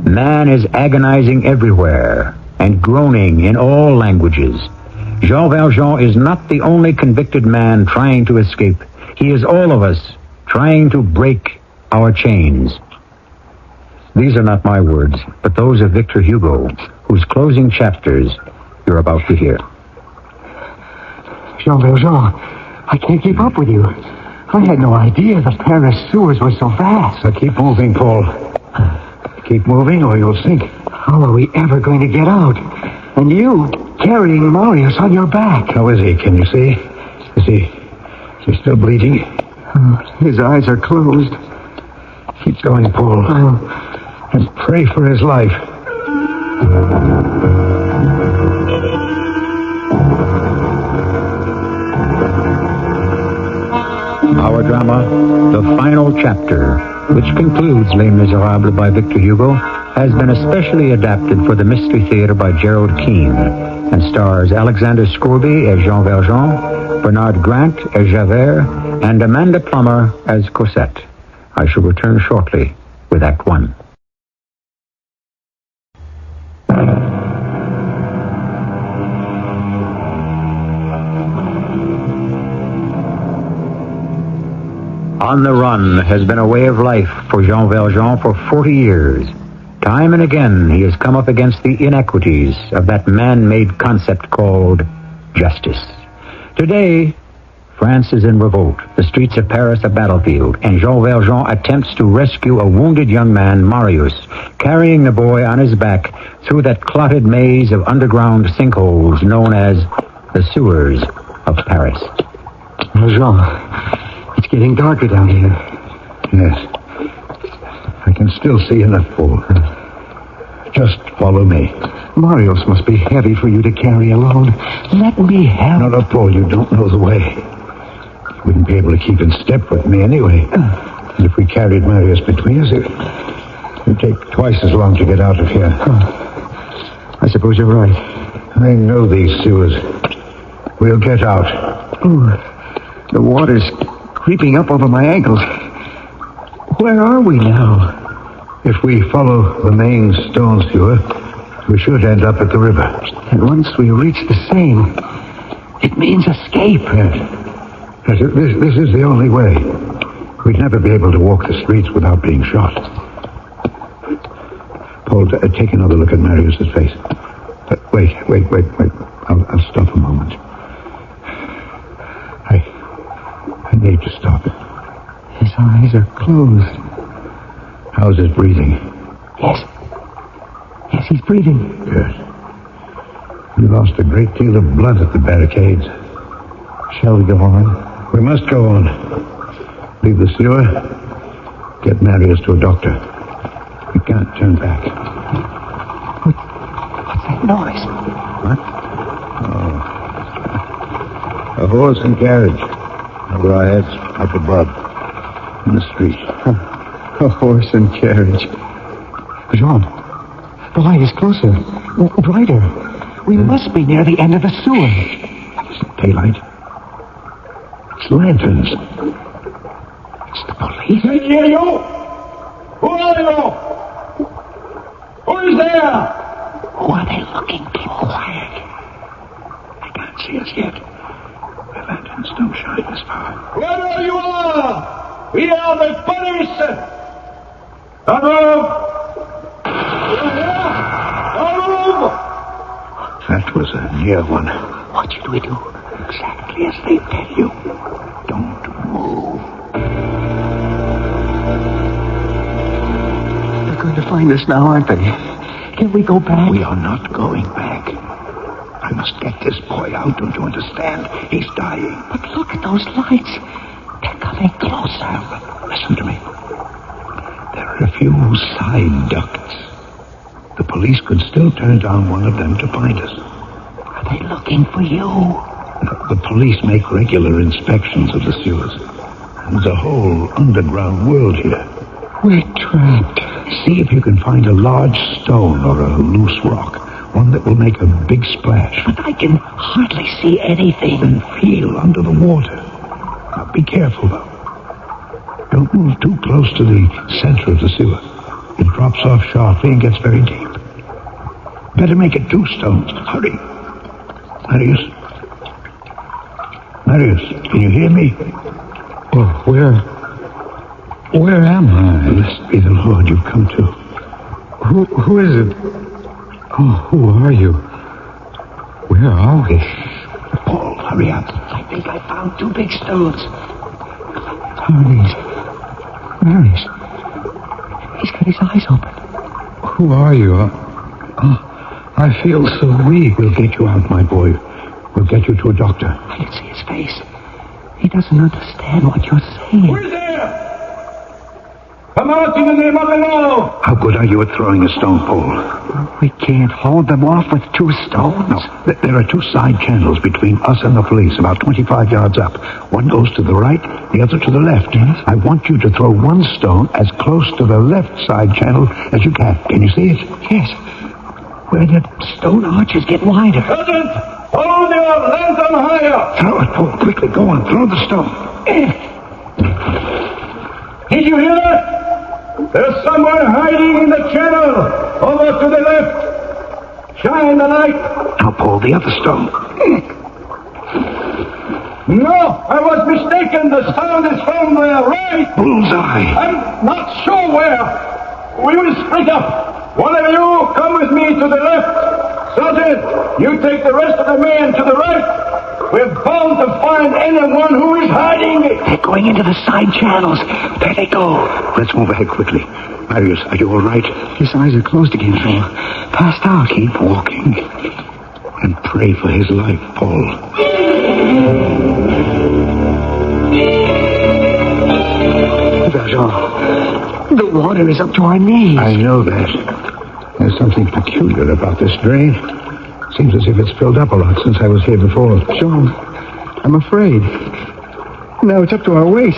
Speaker 1: Man is agonizing everywhere and groaning in all languages. Jean Valjean is not the only convicted man trying to escape. He is all of us trying to break our chains. These are not my words, but those of Victor Hugo, whose closing chapters you're about to hear.
Speaker 8: Jean Valjean, I can't keep up with you. I had no idea the Paris sewers were so vast.
Speaker 7: So keep moving, Paul. Keep moving or you'll sink.
Speaker 8: How are we ever going to get out? And you carrying Marius on your back.
Speaker 7: How is he? Can you see? Is he still bleeding?
Speaker 8: His eyes are closed.
Speaker 7: Keep going, Paul. And pray for his life.
Speaker 9: Our drama, The Final Chapter, which concludes Les Miserables by Victor Hugo, has been especially adapted for the Mystery Theater by Gerald Keane and stars Alexander Scourby as Jean Valjean, Bernard Grant as Javert, and Amanda Plummer as Cosette. I shall return shortly with Act One. On the run has been a way of life for Jean Valjean for 40 years. Time and again he has come up against the inequities of that man-made concept called justice. Today, France is in revolt, the streets of Paris a battlefield, and Jean Valjean attempts to rescue a wounded young man, Marius, carrying the boy on his back through that clotted maze of underground sinkholes known as the sewers of Paris.
Speaker 8: Valjean, it's getting darker down here.
Speaker 7: Yes. I can still see enough, Paul. Just follow me.
Speaker 8: Marius must be heavy for you to carry alone. Let me help.
Speaker 7: No, Paul, you don't know the way. You wouldn't be able to keep in step with me anyway. And if we carried Marius between us, it would take twice as long to get out of here.
Speaker 8: I suppose you're right.
Speaker 7: I know these sewers. We'll get out.
Speaker 8: Oh, the water's creeping up over my ankles. Where are we now?
Speaker 7: If we follow the main stone sewer, we should end up at the river.
Speaker 8: And once we reach the Seine, it means escape.
Speaker 7: Yes. This is the only way. We'd never be able to walk the streets without being shot. Paul, take another look at Marius's face. Wait. I'll stop a moment. I need to stop it.
Speaker 8: His eyes are closed.
Speaker 7: How's his breathing?
Speaker 8: Yes, he's breathing.
Speaker 7: Good. We lost a great deal of blood at the barricades.
Speaker 8: Shall we go on?
Speaker 7: We must go on. Leave the sewer. Get Marius to a doctor. We can't turn back.
Speaker 8: What's that noise?
Speaker 7: What? Oh. A horse and carriage. Over our heads, up above. In the street.
Speaker 8: A horse and carriage. Jean, the light is closer. Brighter. We must be near the end of the sewer.
Speaker 7: It's daylight. It's lanterns. It's the police.
Speaker 6: Can I hear you? Who are you? Who is there?
Speaker 8: Who are they looking for?
Speaker 7: Quiet. They can't see us yet. The lanterns don't shine this far.
Speaker 6: Wherever you are, we are the police.
Speaker 7: That was a near one.
Speaker 8: What should we do?
Speaker 7: Exactly as they tell you. Don't move.
Speaker 8: They're going to find us now, aren't they? Can we go back?
Speaker 7: We are not going back. I must get this boy out, don't you understand? He's dying.
Speaker 8: But look at those lights. They're coming closer.
Speaker 7: Listen to me. There are a few side ducts. The police could still turn down one of them to find us.
Speaker 8: Are they looking for you?
Speaker 7: No, the police make regular inspections of the sewers. There's a whole underground world here.
Speaker 8: We're trapped.
Speaker 7: See if you can find a large stone or a loose rock. One that will make a big splash.
Speaker 8: But I can hardly see anything.
Speaker 7: Then feel under the water. Now be careful, though. Don't move too close to the center of the sewer. It drops off sharply and gets very deep. Better make it 2 stones. Hurry. Marius, can you hear me?
Speaker 8: Oh, where am I?
Speaker 7: Blessed be the Lord you've come to.
Speaker 8: Who is it? Oh, who are you? Where are we?
Speaker 7: Paul, hurry up.
Speaker 8: I think I found 2 big stones. Marius. He's got his eyes open.
Speaker 10: Who are you?
Speaker 7: Oh, I feel so weak. We'll get you out, my boy. We'll get you to a doctor.
Speaker 8: I can see his face. He doesn't understand what you're saying.
Speaker 6: Who's there? Come out in the name of the law!
Speaker 7: How good are you at throwing a stone, Paul?
Speaker 8: We can't hold them off with 2 stones.
Speaker 7: No, there are 2 side channels between us and the police, about 25 yards up. One goes to the right, the other to the left.
Speaker 8: Yes?
Speaker 7: I want you to throw one stone as close to the left side channel as you can. Can you see it?
Speaker 8: Yes. Where the stone arches get wider.
Speaker 6: Sergeant, hold your lantern higher!
Speaker 7: Throw it, Paul. Quickly, go on. Throw the stone.
Speaker 6: Did you hear that? There's someone hiding in the channel, over to the left. Shine the light.
Speaker 7: Now, Paul, the other stone.
Speaker 6: No, I was mistaken. The sound is from the right.
Speaker 7: Bullseye.
Speaker 6: I'm not sure where. We will split up. One of you come with me to the left. Sergeant, you take the rest of the men to the right. We're bound to find anyone who is hiding.
Speaker 8: They're going into the side channels. There they go.
Speaker 7: Let's move ahead quickly. Marius, are you all right?
Speaker 8: His eyes are closed again, Phil. Passed out.
Speaker 7: Keep walking. And pray for his life, Paul.
Speaker 8: Valjean, the water is up to our knees.
Speaker 7: I know that. There's something peculiar about this drain. Seems as if it's filled up a lot since I was here before.
Speaker 8: Jean, I'm afraid. Now it's up to our waist.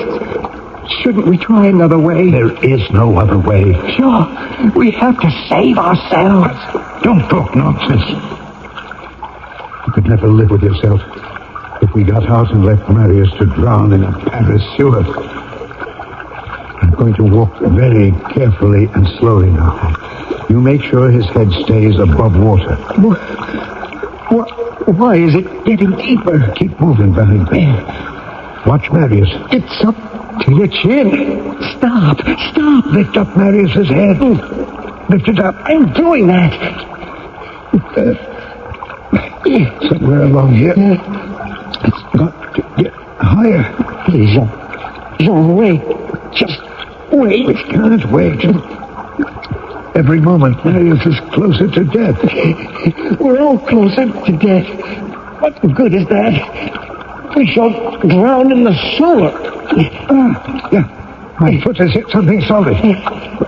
Speaker 8: Shouldn't we try another way?
Speaker 7: There is no other way.
Speaker 8: Jean, we have to save ourselves.
Speaker 7: Don't talk nonsense. You could never live with yourself if we got out and left Marius to drown in a Paris sewer. I'm going to walk very carefully and slowly now. You make sure his head stays above water.
Speaker 8: Why is it getting deeper?
Speaker 7: Keep moving behind me. Watch Marius.
Speaker 8: It's up to your chin. Stop.
Speaker 7: Lift up Marius's head. Lift it up.
Speaker 8: I'm doing that.
Speaker 7: Somewhere along here. It's got to get higher.
Speaker 8: Please, Jean, wait. Just wait.
Speaker 7: We can't wait. Every moment, Marius is closer to death.
Speaker 8: We're all closer to death. What good is that? We shall drown in the sewer.
Speaker 7: Yeah. My foot has hit something solid.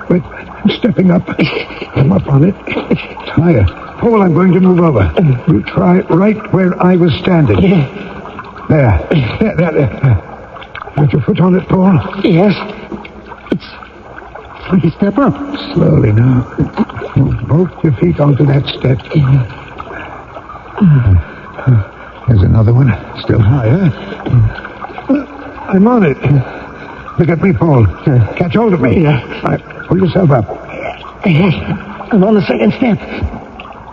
Speaker 7: Wait, I'm stepping up. I'm up on it. It's higher. Paul, I'm going to move over. You try right where I was standing. There. Got your foot on it, Paul?
Speaker 8: Yes. We can step up.
Speaker 7: Slowly now. Move both your feet onto that step. There's another one. Still higher. I'm on it. Look at me, Paul. Catch hold of me. Right, pull yourself up.
Speaker 8: Yes. I'm on the second step.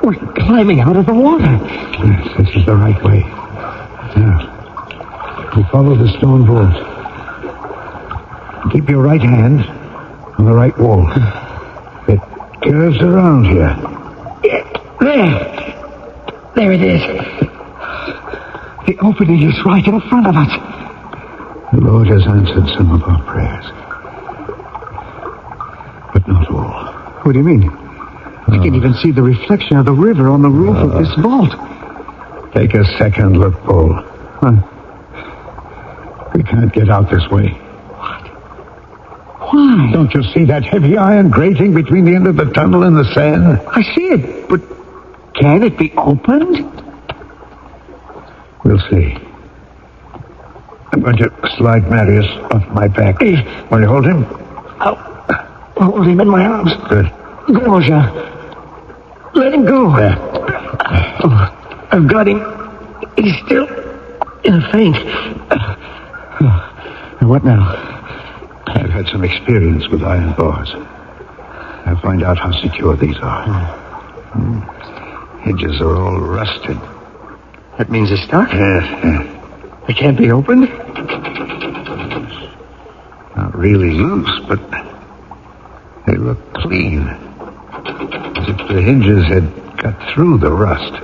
Speaker 8: We're climbing out of the water.
Speaker 7: Yes, this is the right way. Now, you follow the stone vault. Keep your right hand on the right wall. It curves around here.
Speaker 8: There it is. The opening is right in front of us.
Speaker 7: The Lord has answered some of our prayers. But not all.
Speaker 8: What do you mean? We can even see the reflection of the river on the roof of this vault.
Speaker 7: Take a second look, Paul. We can't get out this way.
Speaker 8: Why?
Speaker 7: Don't you see that heavy iron grating between the end of the tunnel and the sand?
Speaker 8: I see it, but can it be opened?
Speaker 7: We'll see. I'm going to slide Marius off my back. Want to hold him?
Speaker 8: I'll hold him in my arms.
Speaker 7: Good.
Speaker 8: Go, Jean. Let him go.
Speaker 7: There.
Speaker 8: Oh, I've got him. He's still in a faint. What now?
Speaker 7: I've had some experience with iron bars. I'll find out how secure these are. Hinges are all rusted.
Speaker 8: That means it's stuck?
Speaker 7: Yes.
Speaker 8: It can't be opened?
Speaker 7: Not really loose, but they look clean. As if the hinges had cut through the rust.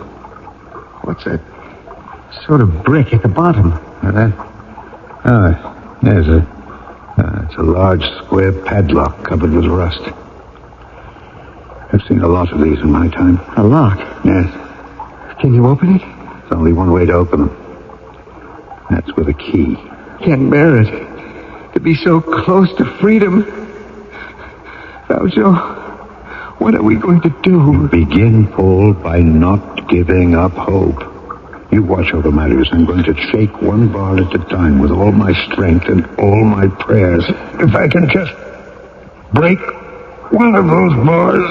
Speaker 8: What's that sort of brick at the bottom?
Speaker 7: There's it's a large square padlock covered with rust.
Speaker 8: I've seen a lot of these in my time.
Speaker 7: A lock?
Speaker 8: Yes.
Speaker 7: Can you open it?
Speaker 8: There's only one way to open them. That's with a key.
Speaker 7: Can't bear it. To be so close to freedom. Valjean, what are we going to do?
Speaker 8: Begin, Paul, by not giving up hope. You watch over matters. I'm going to shake one bar at a time with all my strength and all my prayers. If I can just break one of those bars,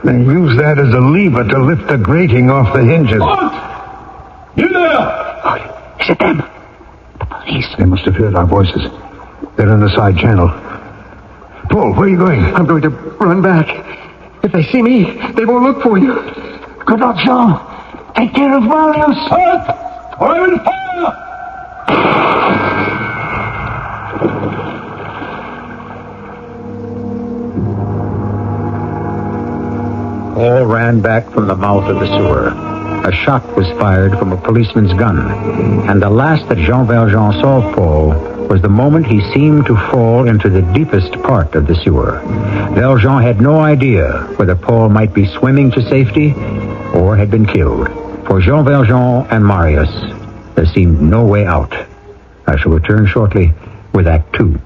Speaker 8: then use that as a lever to lift the grating off the hinges.
Speaker 7: What? You there!
Speaker 8: Oh, is it them? The police. They must have heard our voices. They're in the side channel. Paul, where are you going?
Speaker 7: I'm going to run back. If they see me, they won't look for you.
Speaker 8: Good luck, Jean. Take care of Marius.
Speaker 7: Halt! Or I will fire!
Speaker 9: All ran back from the mouth of the sewer. A shot was fired from a policeman's gun, and the last that Jean Valjean saw of Paul was the moment he seemed to fall into the deepest part of the sewer. Valjean had no idea whether Paul might be swimming to safety or had been killed. For Jean Valjean and Marius, there seemed no way out. I shall return shortly with Act 2.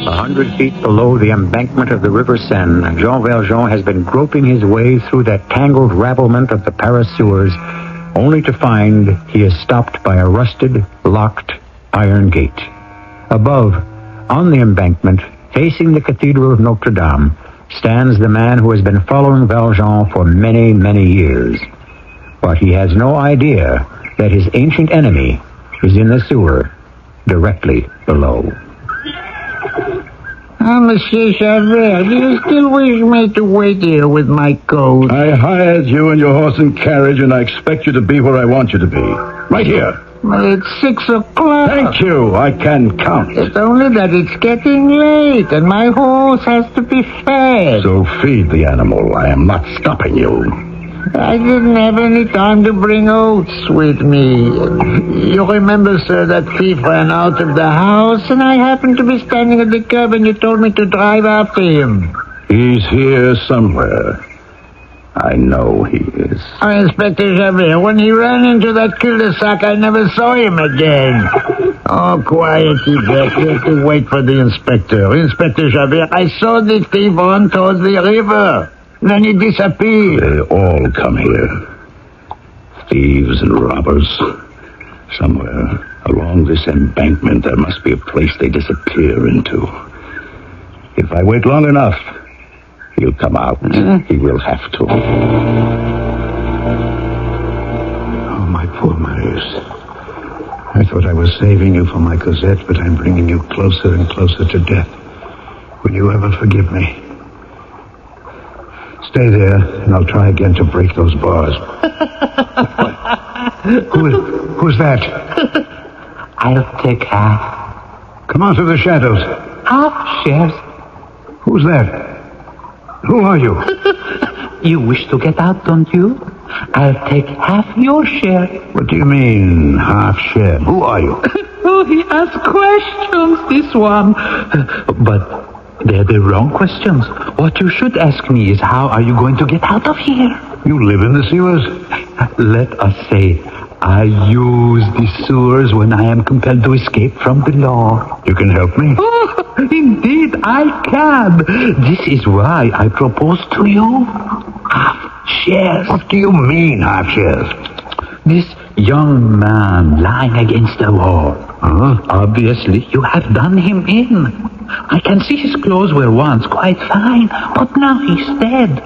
Speaker 9: A 100 feet below the embankment of the River Seine, Jean Valjean has been groping his way through that tangled ravelment of the Paris sewers, only to find he is stopped by a rusted, locked iron gate. Above, on the embankment, facing the Cathedral of Notre Dame, stands the man who has been following Valjean for many, many years. But he has no idea that his ancient enemy is in the sewer directly below.
Speaker 10: Monsieur Javert, do you still wish me to wait here with my coat?
Speaker 7: I hired you and your horse and carriage, and I expect you to be where I want you to be. Right here.
Speaker 10: Well, it's 6 o'clock.
Speaker 7: Thank you. I can count.
Speaker 10: It's only that it's getting late, and my horse has to be fed.
Speaker 7: So feed the animal. I am not stopping you.
Speaker 10: I didn't have any time to bring oats with me. You remember, sir, that thief ran out of the house, and I happened to be standing at the curb, and you told me to drive after him.
Speaker 7: He's here somewhere. I know he is.
Speaker 10: Inspector Javert, when he ran into that cul-de-sac, I never saw him again. Oh, quiet, Yvette. You have to wait for the inspector. Inspector Javert, I saw the thief run towards the river. Then he disappeared.
Speaker 7: They all come here. Thieves and robbers. Somewhere along this embankment there must be a place they disappear into. If I wait long enough, he'll come out. He will have to.
Speaker 8: Oh, my poor Marius. I thought I was saving you from my Cosette, but I'm bringing you closer and closer to death. Will you ever forgive me? Stay there, and I'll try again to break those bars. Who's that?
Speaker 10: I'll take half.
Speaker 8: Come out of the shadows.
Speaker 10: Half shares.
Speaker 8: Who's that? Who are you?
Speaker 10: You wish to get out, don't you? I'll take half your share.
Speaker 8: What do you mean, half share? Who are you?
Speaker 10: Oh, he asks questions, this one. But they're the wrong questions. What you should ask me is, how are you going to get out of here?
Speaker 8: You live in the sewers?
Speaker 10: Let us say, I use the sewers when I am compelled to escape from the law.
Speaker 8: You can help me?
Speaker 10: Oh, indeed, I can. This is why I propose to you half shares.
Speaker 8: What do you mean, half shares?
Speaker 10: This young man lying against the wall. Obviously, you have done him in. I can see his clothes were once quite fine, but now he's dead.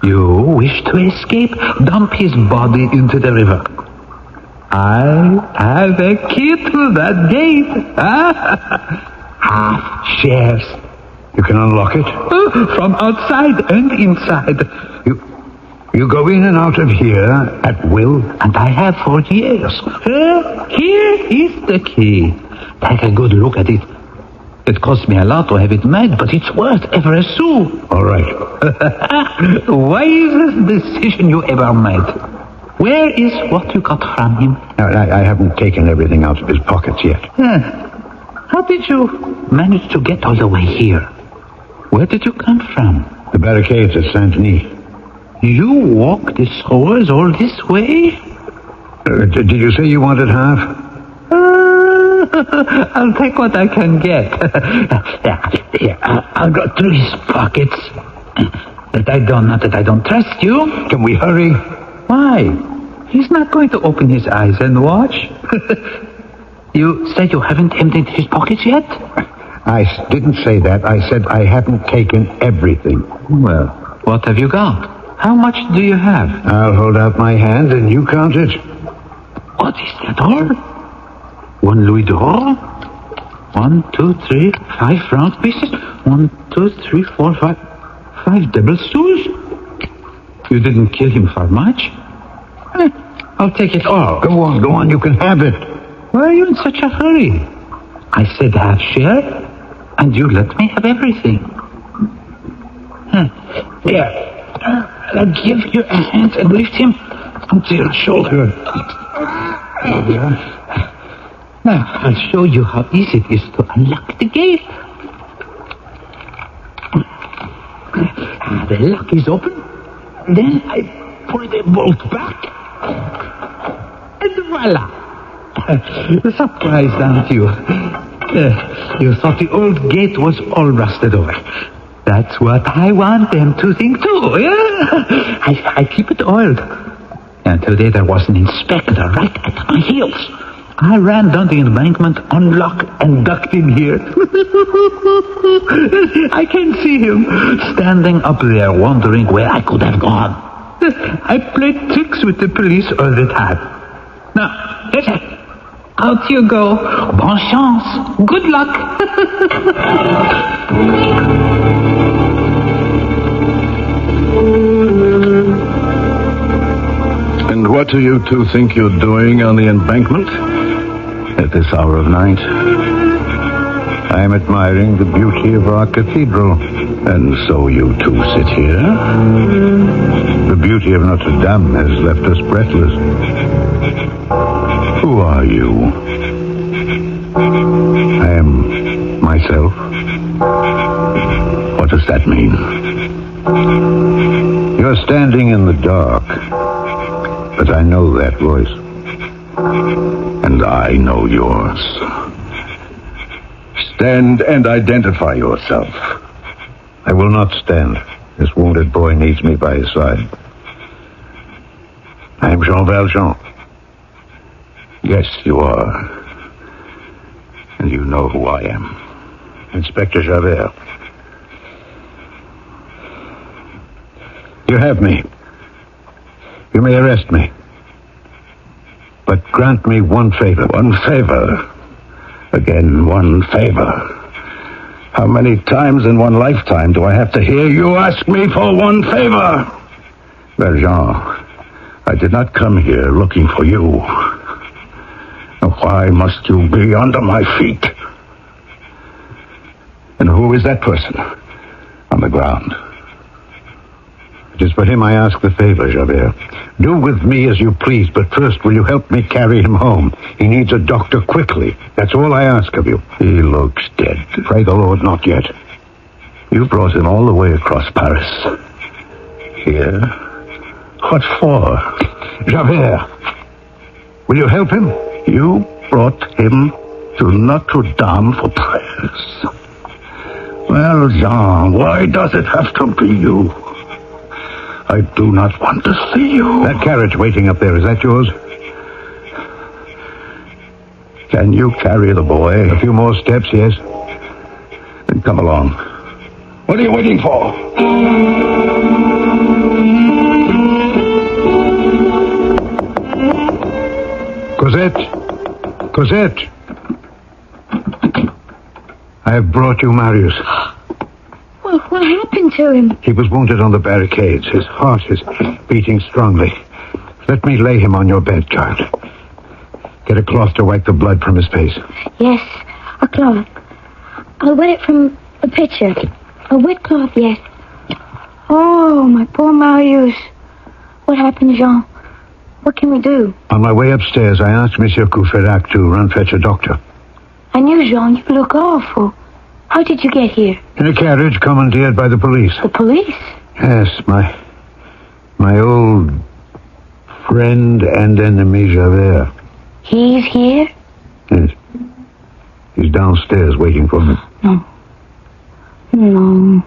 Speaker 10: You wish to escape? Dump his body into the river. I have a key to that gate. Half shares.
Speaker 8: You can unlock it?
Speaker 10: From outside and inside.
Speaker 8: You go in and out of here at will?
Speaker 10: And I have for years. Here is the key. Take a good look at it. It cost me a lot to have it made, but it's worth every sou.
Speaker 8: All right.
Speaker 10: Wisest decision you ever made. Where is what you got from him?
Speaker 8: I haven't taken everything out of his pockets yet.
Speaker 10: How did you manage to get all the way here? Where did you come from?
Speaker 8: The barricades at Saint-Denis.
Speaker 10: You walked this hours all this way?
Speaker 8: Did you say you wanted half?
Speaker 10: I'll take what I can get. Here, I'll go through his pockets. Not that I don't trust you.
Speaker 8: Can we hurry?
Speaker 10: Why? He's not going to open his eyes and watch. You said you haven't emptied his pockets yet?
Speaker 8: I didn't say that. I said I haven't taken everything.
Speaker 10: Well, what have you got? How much do you have?
Speaker 8: I'll hold out my hand and you count it.
Speaker 10: What is that all? 1 louis d'or? 1, 2, 3, 5 franc pieces? 1, 2, 3, 4, 5. 5 double sous? You didn't kill him for much? I'll take it all.
Speaker 8: Go on, you can have it.
Speaker 10: Why are you in such a hurry? I said half share, and you let me have everything. Here, I'll give you a hand and lift him onto your shoulder. Now, I'll show you how easy it is to unlock the gate. The lock is open. Then I pull the bolt back. And voila. Surprised, aren't you? You thought the old gate was all rusted over. That's what I want them to think too, yeah? I keep it oiled. And today there was an inspector right at my heels. I ran down the embankment, unlocked, and ducked in here. I can see him standing up there wondering where I could have gone. I played tricks with the police all the time. Now, out you go. Bonne chance. Good luck.
Speaker 8: And what do you two think you're doing on the embankment at this hour of night? I am admiring the beauty of our cathedral. And so you two sit here? The beauty of Notre Dame has left us breathless. Who are you? I am myself. What does that mean? You're standing in the dark, but I know that voice. And I know yours. Stand and identify yourself. I will not stand. This wounded boy needs me by his side. I am Jean Valjean. Yes, you are. And you know who I am. Inspector Javert. You have me. You may arrest me. But grant me one favor. One favor? Again, one favor. How many times in one lifetime do I have to hear you ask me for one favor? Valjean, I did not come here looking for you. Why must you be under my feet? And who is that person on the ground? It is for him I ask the favor, Javert. Do with me as you please, but first will you help me carry him home? He needs a doctor quickly. That's all I ask of you. He looks dead. Pray the Lord, not yet. You brought him all the way across Paris. Here? What for? Javert, will you help him? You brought him to Notre Dame for prayers. Well, Jean, why does it have to be you? I do not want to see you. That carriage waiting up there, is that yours? Can you carry the boy? A few more steps, yes. Then come along. What are you waiting for? Cosette! Cosette! I have brought you Marius.
Speaker 11: Well, what happened to him?
Speaker 8: He was wounded on the barricades. His heart is beating strongly. Let me lay him on your bed, child. Get a cloth to wipe the blood from his face.
Speaker 11: Yes, a cloth. I'll wet it from the pitcher. A wet cloth, yes. Oh, my poor Marius. What happened, Jean? What can we do?
Speaker 8: On my way upstairs, I asked Monsieur Courfeyrac to run fetch a doctor.
Speaker 11: I knew, Jean, you look awful. How did you get here?
Speaker 8: In a carriage commandeered by the police.
Speaker 11: The police?
Speaker 8: Yes, my old friend and enemy, Javert.
Speaker 11: He's here?
Speaker 8: Yes. He's downstairs waiting for me.
Speaker 11: No,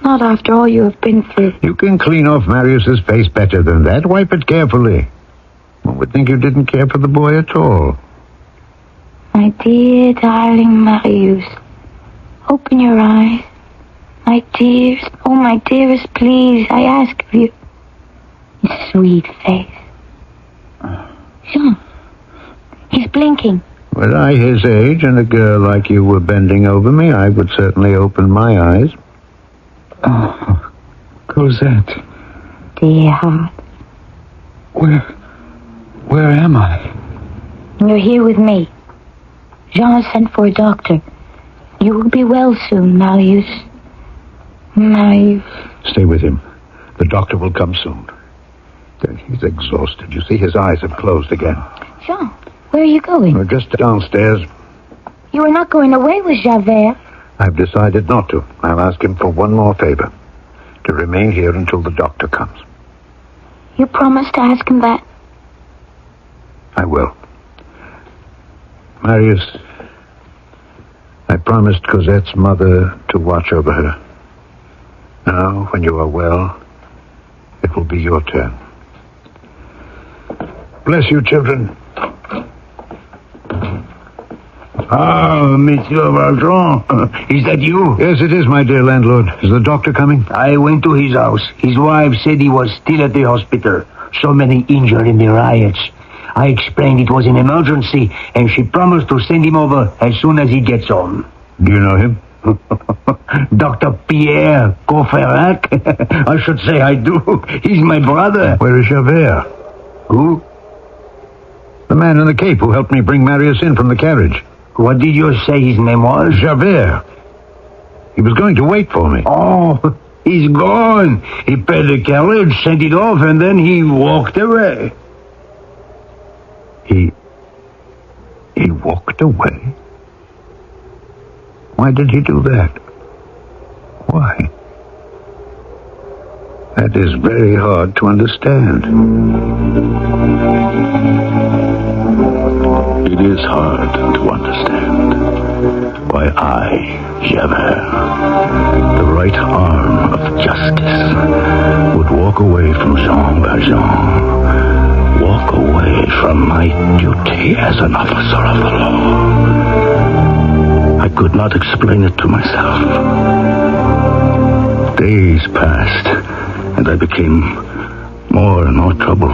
Speaker 11: not after all you have been through.
Speaker 8: You can clean off Marius's face better than that. Wipe it carefully. One would think you didn't care for the boy at all.
Speaker 11: My dear, darling Marius, open your eyes. My dears, oh, my dearest, please, I ask of you. His sweet face. Jean, he's blinking.
Speaker 8: Were I his age and a girl like you were bending over me, I would certainly open my eyes.
Speaker 7: Oh, Cosette.
Speaker 11: Dear heart.
Speaker 7: Where am I?
Speaker 11: You're here with me. Jean has sent for a doctor. You will be well soon, Marius. Marius.
Speaker 8: Stay with him. The doctor will come soon. He's exhausted. You see, his eyes have closed again.
Speaker 11: Jean, where are you going?
Speaker 8: We're just downstairs.
Speaker 11: You are not going away with Javert.
Speaker 8: I've decided not to. I'll ask him for one more favor. To remain here until the doctor comes.
Speaker 11: You promised to ask him that?
Speaker 8: I will. Marius, I promised Cosette's mother to watch over her. Now, when you are well, it will be your turn. Bless you, children.
Speaker 12: Ah, Monsieur Valjean, is that you?
Speaker 8: Yes, it is, my dear landlord. Is the doctor coming?
Speaker 12: I went to his house. His wife said he was still at the hospital. So many injured in the riots. I explained it was an emergency, and she promised to send him over as soon as he gets home.
Speaker 8: Do you know him?
Speaker 12: Dr. Pierre Courfeyrac? I should say I do. He's my brother.
Speaker 8: Where is Javert?
Speaker 12: Who?
Speaker 8: The man in the cape who helped me bring Marius in from the carriage.
Speaker 12: What did you say his name was?
Speaker 8: Javert. He was going to wait for me.
Speaker 12: Oh, he's gone. He paid the carriage, sent it off, and then he walked away.
Speaker 8: He walked away? Why did he do that? Why? That is very hard to understand.
Speaker 7: It is hard to understand why I, Javert, the right arm of justice, would walk away from Jean Valjean, walk away from my duty as an officer of the law. I could not explain it to myself. Days passed, and I became more and more troubled.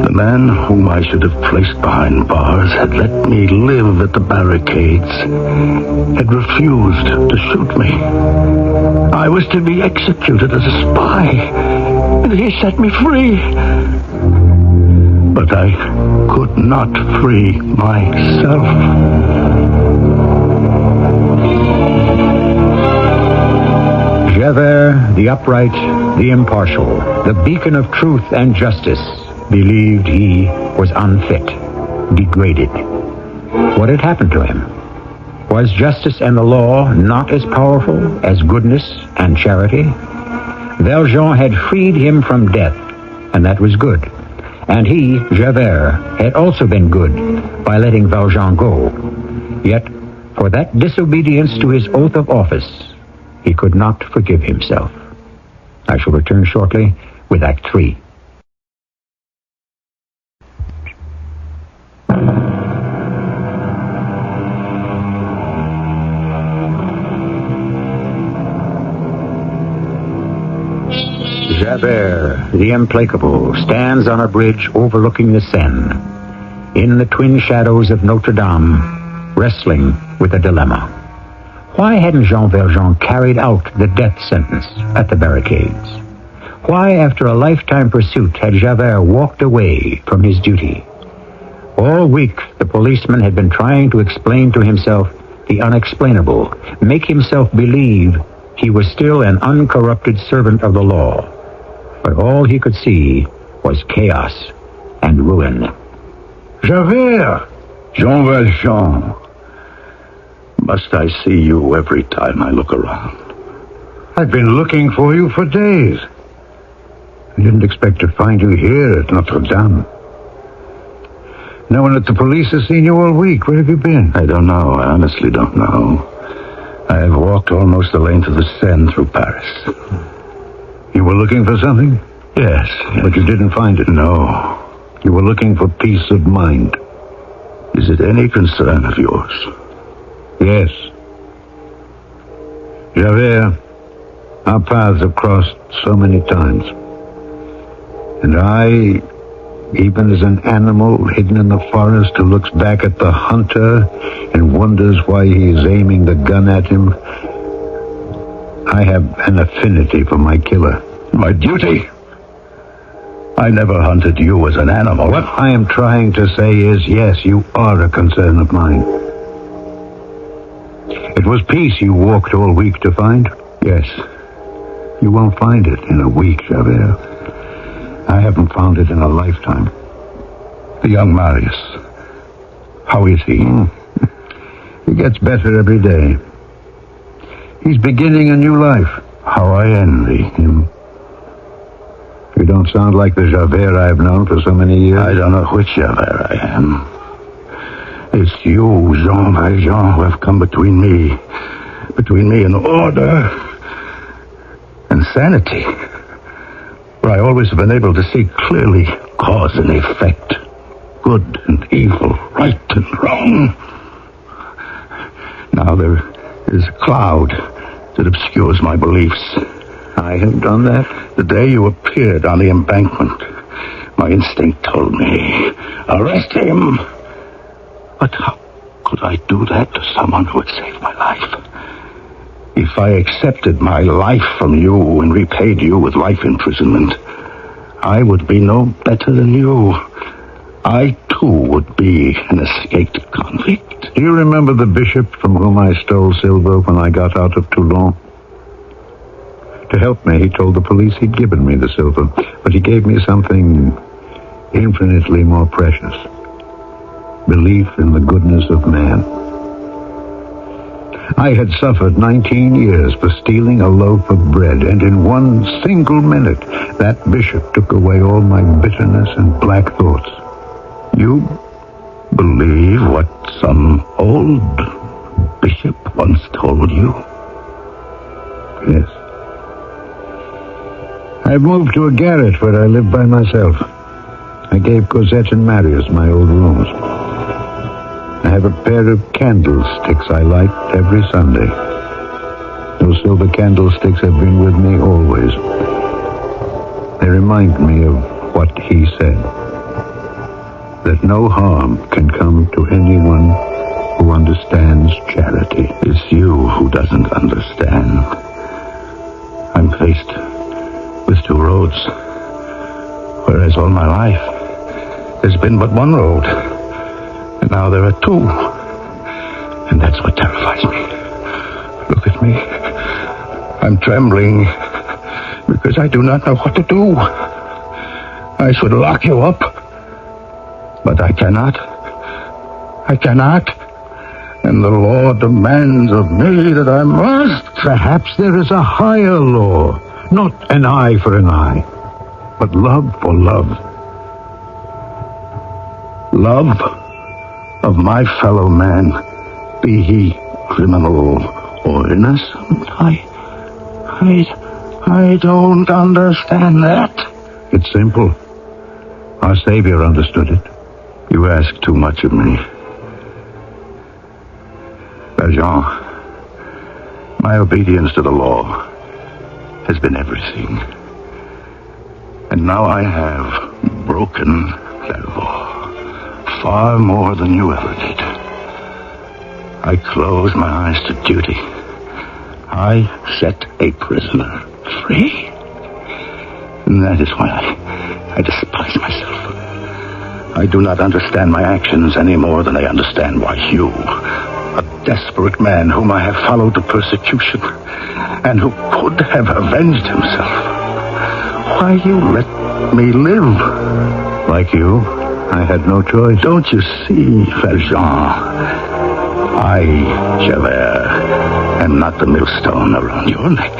Speaker 7: The man whom I should have placed behind bars had let me live at the barricades, had refused to shoot me. I was to be executed as a spy, and he set me free. But I could not free myself.
Speaker 9: Javert, the upright, the impartial, the beacon of truth and justice, believed he was unfit, degraded. What had happened to him? Was justice and the law not as powerful as goodness and charity? Valjean had freed him from death, and that was good. And he, Javert, had also been good by letting Valjean go. Yet, for that disobedience to his oath of office, he could not forgive himself. I shall return shortly with Act 3. Javert, the implacable, stands on a bridge overlooking the Seine, in the twin shadows of Notre Dame, wrestling with a dilemma. Why hadn't Jean Valjean carried out the death sentence at the barricades? Why, after a lifetime pursuit, had Javert walked away from his duty? All week, the policeman had been trying to explain to himself the unexplainable, make himself believe he was still an uncorrupted servant of the law. But all he could see was chaos and ruin.
Speaker 8: Javert! Jean Valjean. Must I see you every time I look around? I've been looking for you for days. I didn't expect to find you here at Notre Dame. No one at the police has seen you all week. Where have you been? I don't know. I honestly don't know. I have walked almost the length of the Seine through Paris. You were looking for something? Yes. But you didn't find it? No. You were looking for peace of mind. Is it any concern of yours? Yes. Javert, our paths have crossed so many times. And I, even as an animal hidden in the forest who looks back at the hunter and wonders why he is aiming the gun at him, I have an affinity for my killer. My duty? I never hunted you as an animal. What I am trying to say is, yes, you are a concern of mine. It was peace you walked all week to find? Yes. You won't find it in a week, Javert. I haven't found it in a lifetime. The young Marius. How is he? He gets better every day. He's beginning a new life. How I envy him. You don't sound like the Javert I've known for so many years. I don't know which Javert I am. It's you, Jean Valjean, who have come between me and order and sanity. For I always have been able to see clearly cause and effect, good and evil, right and wrong. Now there is a cloud that obscures my beliefs. I have done that. The day you appeared on the embankment, my instinct told me, arrest him. But how could I do that to someone who had saved my life? If I accepted my life from you and repaid you with life imprisonment, I would be no better than you. I, too, would be an escaped convict. Do you remember the bishop from whom I stole silver when I got out of Toulon? To help me, he told the police he'd given me the silver, but he gave me something infinitely more precious. Belief in the goodness of man. I had suffered 19 years for stealing a loaf of bread, and in one single minute, that bishop took away all my bitterness and black thoughts. You believe what some old bishop once told you? Yes. I've moved to a garret where I live by myself. I gave Cosette and Marius my old rooms. I have a pair of candlesticks I light every Sunday. Those silver candlesticks have been with me always. They remind me of what he said. That no harm can come to anyone who understands charity. It's you who doesn't understand. I'm faced with two roads, whereas all my life there's been but one road, and now there are two, and that's what terrifies me. Look at me. I'm trembling because I do not know what to do. I should lock you up, but I cannot. And the law demands of me that I must. Perhaps there is a higher law. Not an eye for an eye, but love for love. Love of my fellow man, be he criminal or innocent. I don't understand that. It's simple. Our Savior understood it. You ask too much of me. Valjean, my obedience to the law has been everything. And now I have broken that law far more than you ever did. I close my eyes to duty. I set a prisoner free. And that is why I despise myself. I do not understand my actions any more than I understand why you A desperate man whom I have followed to persecution, and who could have avenged himself. Why you let me live?
Speaker 9: Like you, I had no choice.
Speaker 8: Don't you see, Valjean? I, Javert, am not the millstone around your neck.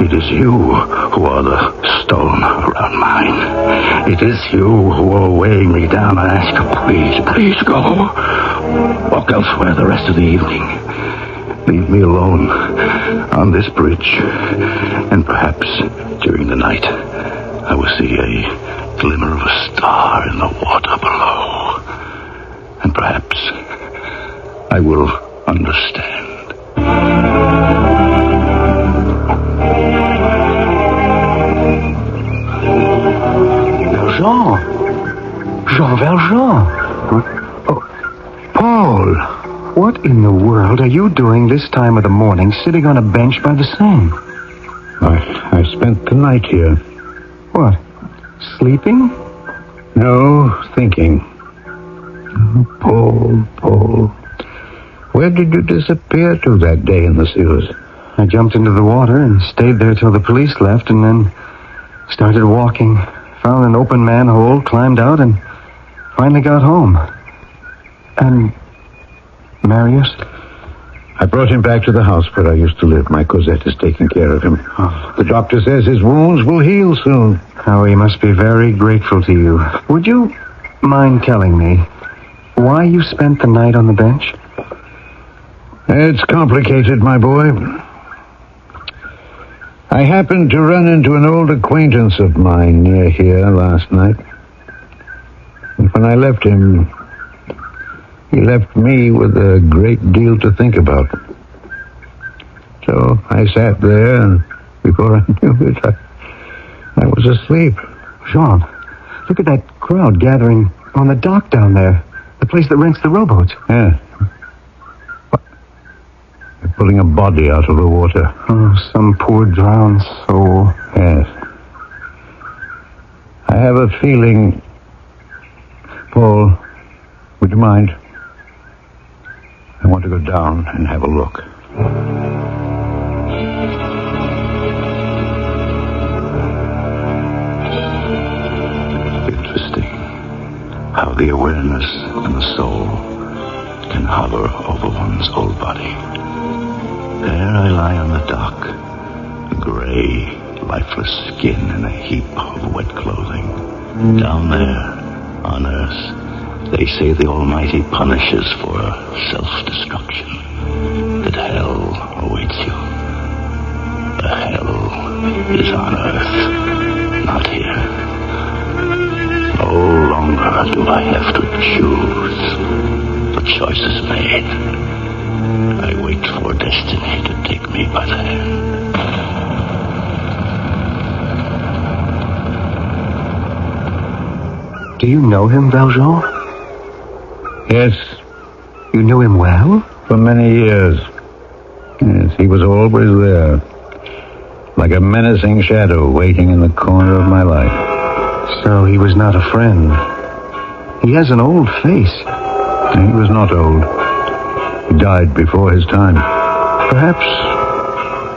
Speaker 8: It is you who are the stone around mine. It is you who are weighing me down. I ask you, please go. Walk elsewhere the rest of the evening. Leave me alone on this bridge. And perhaps during the night, I will see a glimmer of a star in the water below. And perhaps I will understand.
Speaker 12: Jean Valjean. Huh? Oh, Paul, what in the world are you doing this time of the morning sitting on a bench by the Seine?
Speaker 8: I spent the night here.
Speaker 12: What? Sleeping?
Speaker 8: No, thinking. Paul. Where did you disappear to that day in the sewers?
Speaker 12: I jumped into the water and stayed there till the police left, and then started walking. Found an open manhole, climbed out, and finally got home. And Marius?
Speaker 8: I brought him back to the house where I used to live. My Cosette is taking care of him. Oh. The doctor says his wounds will heal soon.
Speaker 12: Oh, he must be very grateful to you. Would you mind telling me why you spent the night on the bench?
Speaker 8: It's complicated, my boy. I happened to run into an old acquaintance of mine near here last night. And when I left him, he left me with a great deal to think about. So I sat there, and before I knew it, I was asleep.
Speaker 12: Jean, look at that crowd gathering on the dock down there. The place that rents the rowboats.
Speaker 8: Yeah. They're pulling a body out of the water.
Speaker 12: Oh, some poor drowned soul.
Speaker 8: Yes. I have a feeling... Paul, would you mind? I want to go down and have a look. Interesting how the awareness and the soul can hover over one's whole body. There I lie on the dock, a gray, lifeless skin in a heap of wet clothing. Down there, on earth, they say the Almighty punishes for self-destruction, that hell awaits you. The hell is on earth, not here. No longer do I have to choose. The choice is made. I wait for destiny to take me by the hand.
Speaker 12: Do you know him, Valjean?
Speaker 8: Yes.
Speaker 12: You knew him well?
Speaker 8: For many years. Yes, he was always there. Like a menacing shadow waiting in the corner of my life.
Speaker 12: So he was not a friend. He has an old face.
Speaker 8: He was not old. He died before his time.
Speaker 12: Perhaps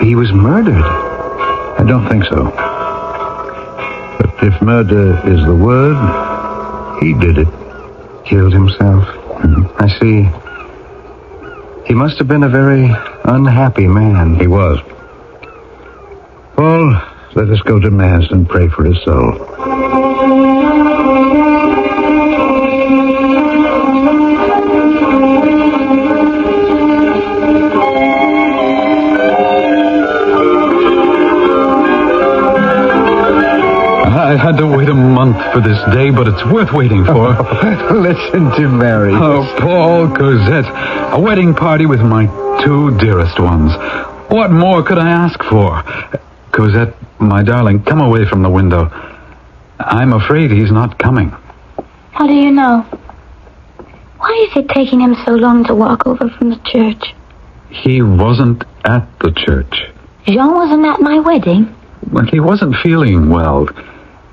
Speaker 12: he was murdered.
Speaker 8: I don't think so. But if murder is the word, he did it.
Speaker 12: Killed himself. I see. He must have been a very unhappy man.
Speaker 8: He was. Paul, let us go to Mass and pray for his soul.
Speaker 13: I had to wait a month for this day, but it's worth waiting for.
Speaker 12: Listen to Mary.
Speaker 13: Oh, Paul, Cosette. A wedding party with my two dearest ones. What more could I ask for? Cosette, my darling, come away from the window. I'm afraid he's not coming.
Speaker 11: How do you know? Why is it taking him so long to walk over from the church?
Speaker 13: He wasn't at the church.
Speaker 11: Jean wasn't at my wedding?
Speaker 13: Well, he wasn't feeling well.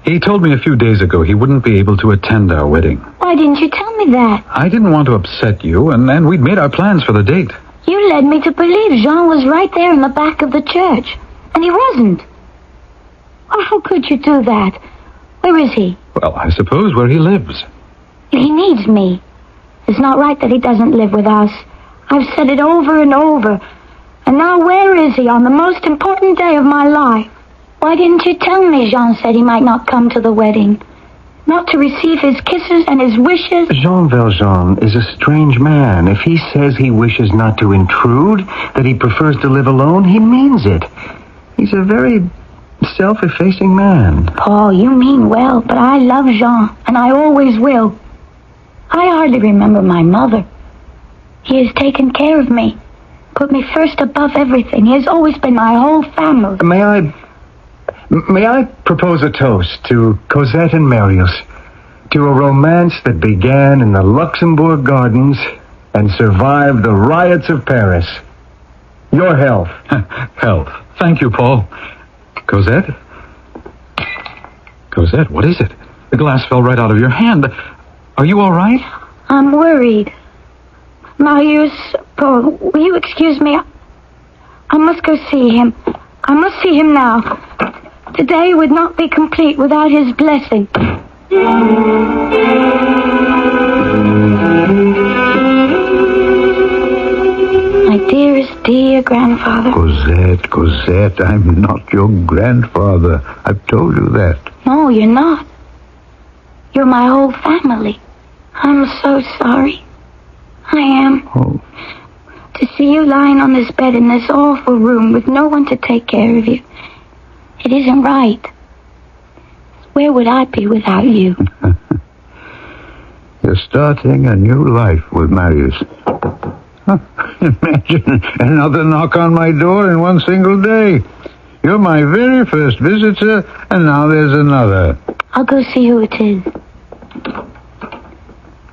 Speaker 13: He told me a few days ago he wouldn't be able to attend our wedding.
Speaker 11: Why didn't you tell me that?
Speaker 13: I didn't want to upset you, and we'd made our plans for the date.
Speaker 11: You led me to believe Jean was right there in the back of the church, and he wasn't. Oh, how could you do that? Where is he?
Speaker 13: Well, I suppose where he lives.
Speaker 11: He needs me. It's not right that he doesn't live with us. I've said it over and over. And now where is he on the most important day of my life? Why didn't you tell me Jean said he might not come to the wedding? Not to receive his kisses and his wishes?
Speaker 12: Jean Valjean is a strange man. If he says he wishes not to intrude, that he prefers to live alone, he means it. He's a very self-effacing man.
Speaker 11: Paul, you mean well, but I love Jean, and I always will. I hardly remember my mother. He has taken care of me, put me first above everything. He has always been my whole family.
Speaker 12: May I propose a toast to Cosette and Marius, to a romance that began in the Luxembourg Gardens and survived the riots of Paris. Your health.
Speaker 13: Health. Thank you, Paul. Cosette? Cosette, what is it? The glass fell right out of your hand. Are you all right?
Speaker 11: I'm worried. Marius, Paul, will you excuse me? I must go see him. I must see him now. Today would not be complete without his blessing. My dearest, dear grandfather.
Speaker 8: Cosette, I'm not your grandfather. I've told you that.
Speaker 11: No, you're not. You're my whole family. I'm so sorry. I am.
Speaker 8: Oh.
Speaker 11: To see you lying on this bed in this awful room with no one to take care of you. It isn't right. Where would I be without you?
Speaker 8: You're starting a new life with Marius. Imagine another knock on my door in one single day. You're my very first visitor, and now there's another.
Speaker 11: I'll go see who it is.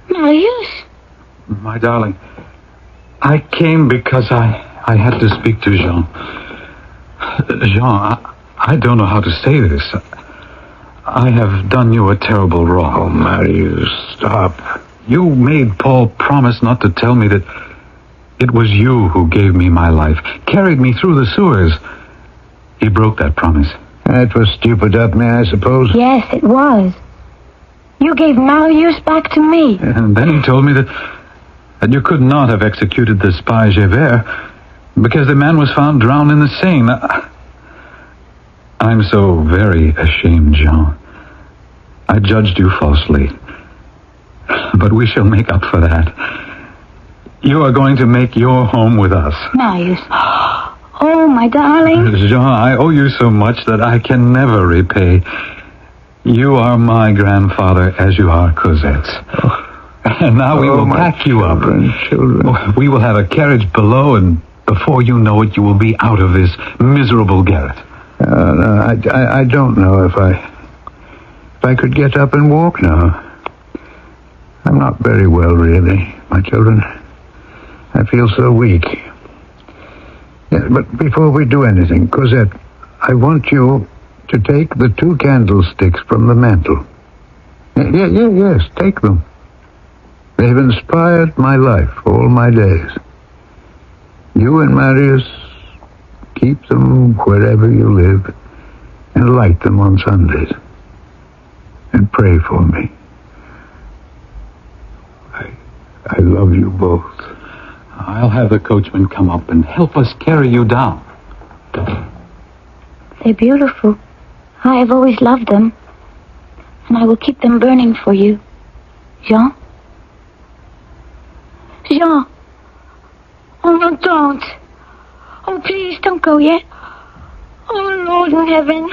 Speaker 11: Marius?
Speaker 13: My darling, I came because I had to speak to Jean. Jean, I don't know how to say this. I have done you a terrible wrong.
Speaker 8: Oh, Marius, stop.
Speaker 13: You made Paul promise not to tell me that it was you who gave me my life, carried me through the sewers. He broke that promise.
Speaker 8: That was stupid of me, I suppose.
Speaker 11: Yes, it was. You gave Marius back to me.
Speaker 13: And then he told me that you could not have executed the spy Javert because the man was found drowned in the Seine. I'm so very ashamed, Jean. I judged you falsely. But we shall make up for that. You are going to make your home with us.
Speaker 11: Marius. Oh, my darling.
Speaker 13: Jean, I owe you so much that I can never repay. You are my grandfather as you are Cosette's. Oh. And now we will pack you up.
Speaker 8: Children.
Speaker 13: We will have a carriage below, and before you know it, you will be out of this miserable garret.
Speaker 8: No, I don't know if I could get up and walk now. I'm not very well, really, my children. I feel so weak. Yeah, but before we do anything, Cosette, I want you to take the 2 candlesticks from the mantel. Yes, take them. They've inspired my life all my days. You and Marius, keep them wherever you live and light them on Sundays. And pray for me. I love you both.
Speaker 13: I'll have the coachman come up and help us carry you down.
Speaker 11: They're beautiful. I have always loved them. And I will keep them burning for you. Jean? Jean! Oh, no, don't. Oh, please, don't go yet. Oh, Lord in heaven.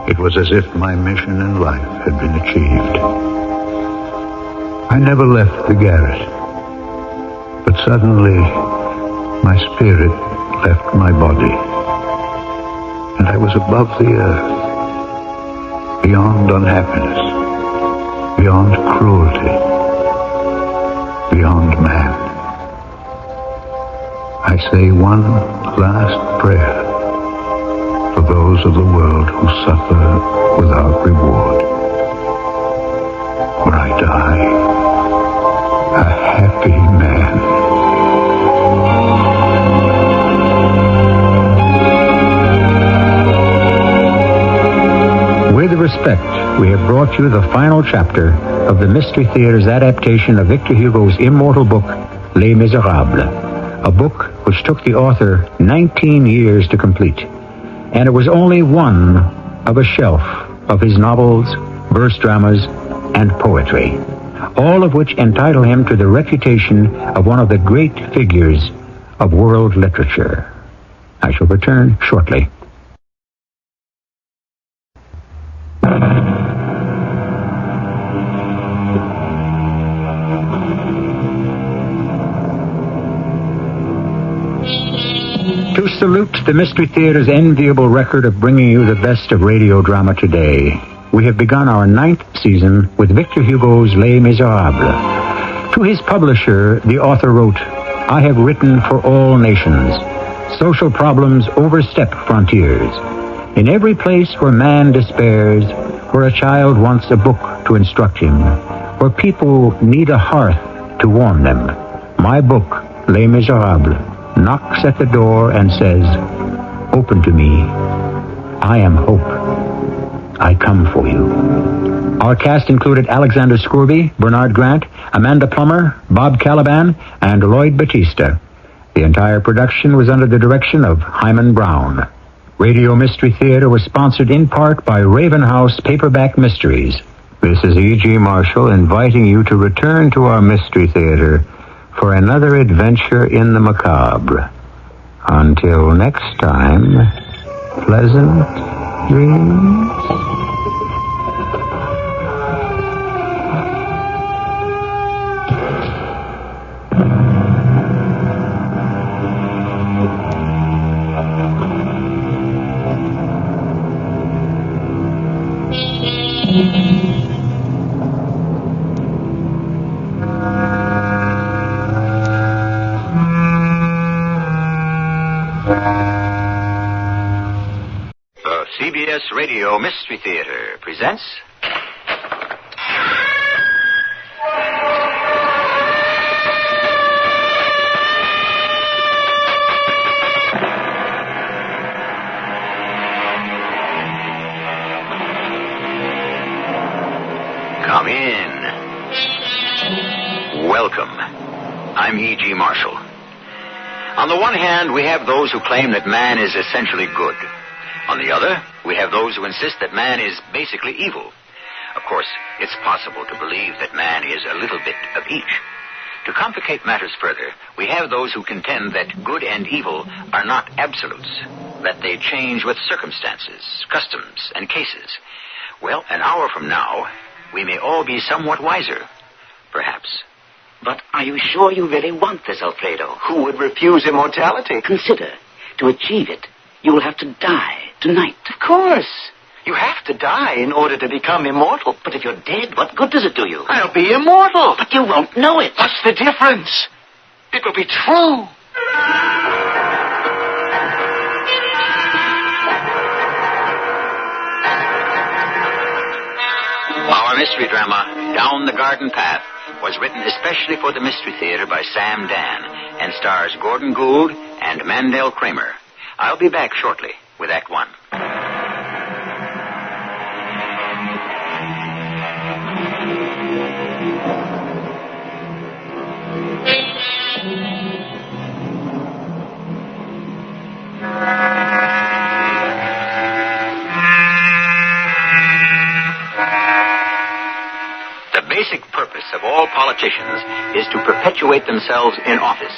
Speaker 8: It was as if my mission in life had been achieved. I never left the garret. But suddenly, my spirit left my body. And I was above the earth, beyond unhappiness, beyond cruelty, beyond man. I say one last prayer for those of the world who suffer without reward. When I die, a happy man.
Speaker 9: With respect, we have brought you the final chapter of the Mystery Theater's adaptation of Victor Hugo's immortal book, Les Miserables, a book which took the author 19 years to complete. And it was only one of a shelf of his novels, verse dramas, and poetry, all of which entitle him to the reputation of one of the great figures of world literature. I shall return shortly. To salute the Mystery Theater's enviable record of bringing you the best of radio drama today, we have begun our 9th season with Victor Hugo's Les Miserables. To his publisher, the author wrote, "I have written for all nations. Social problems overstep frontiers. In every place where man despairs, where a child wants a book to instruct him, where people need a hearth to warm them, my book, Les Miserables, knocks at the door and says, 'Open to me. I am hope. I come for you.'" Our cast included Alexander Scourby, Bernard Grant, Amanda Plummer, Bob Caliban, and Lloyd Batista. The entire production was under the direction of Hyman Brown. Radio Mystery Theater was sponsored in part by Raven House Paperback Mysteries. This is E.G. Marshall inviting you to return to our Mystery Theater for another adventure in the macabre. Until next time, pleasant dreams.
Speaker 14: CBS Radio Mystery Theater presents... Come in. Welcome. I'm E.G. Marshall. On the one hand, we have those who claim that man is essentially good. On the other, we have those who insist that man is basically evil. Of course, it's possible to believe that man is a little bit of each. To complicate matters further, we have those who contend that good and evil are not absolutes, that they change with circumstances, customs, and cases. Well, an hour from now, we may all be somewhat wiser, perhaps.
Speaker 15: But are you sure you really want this, Alfredo?
Speaker 14: Who would refuse immortality?
Speaker 15: Consider, to achieve it, you will have to die tonight.
Speaker 14: Of course. You have to die in order to become immortal.
Speaker 15: But if you're dead, what good does it do you?
Speaker 14: I'll be immortal.
Speaker 15: But you won't know it.
Speaker 14: What's the difference? It will be true. Our mystery drama, Down the Garden Path, was written especially for the Mystery Theater by Sam Dan and stars Gordon Gould and Mandel Kramer. I'll be back shortly with Act One. The basic purpose of all politicians is to perpetuate themselves in office.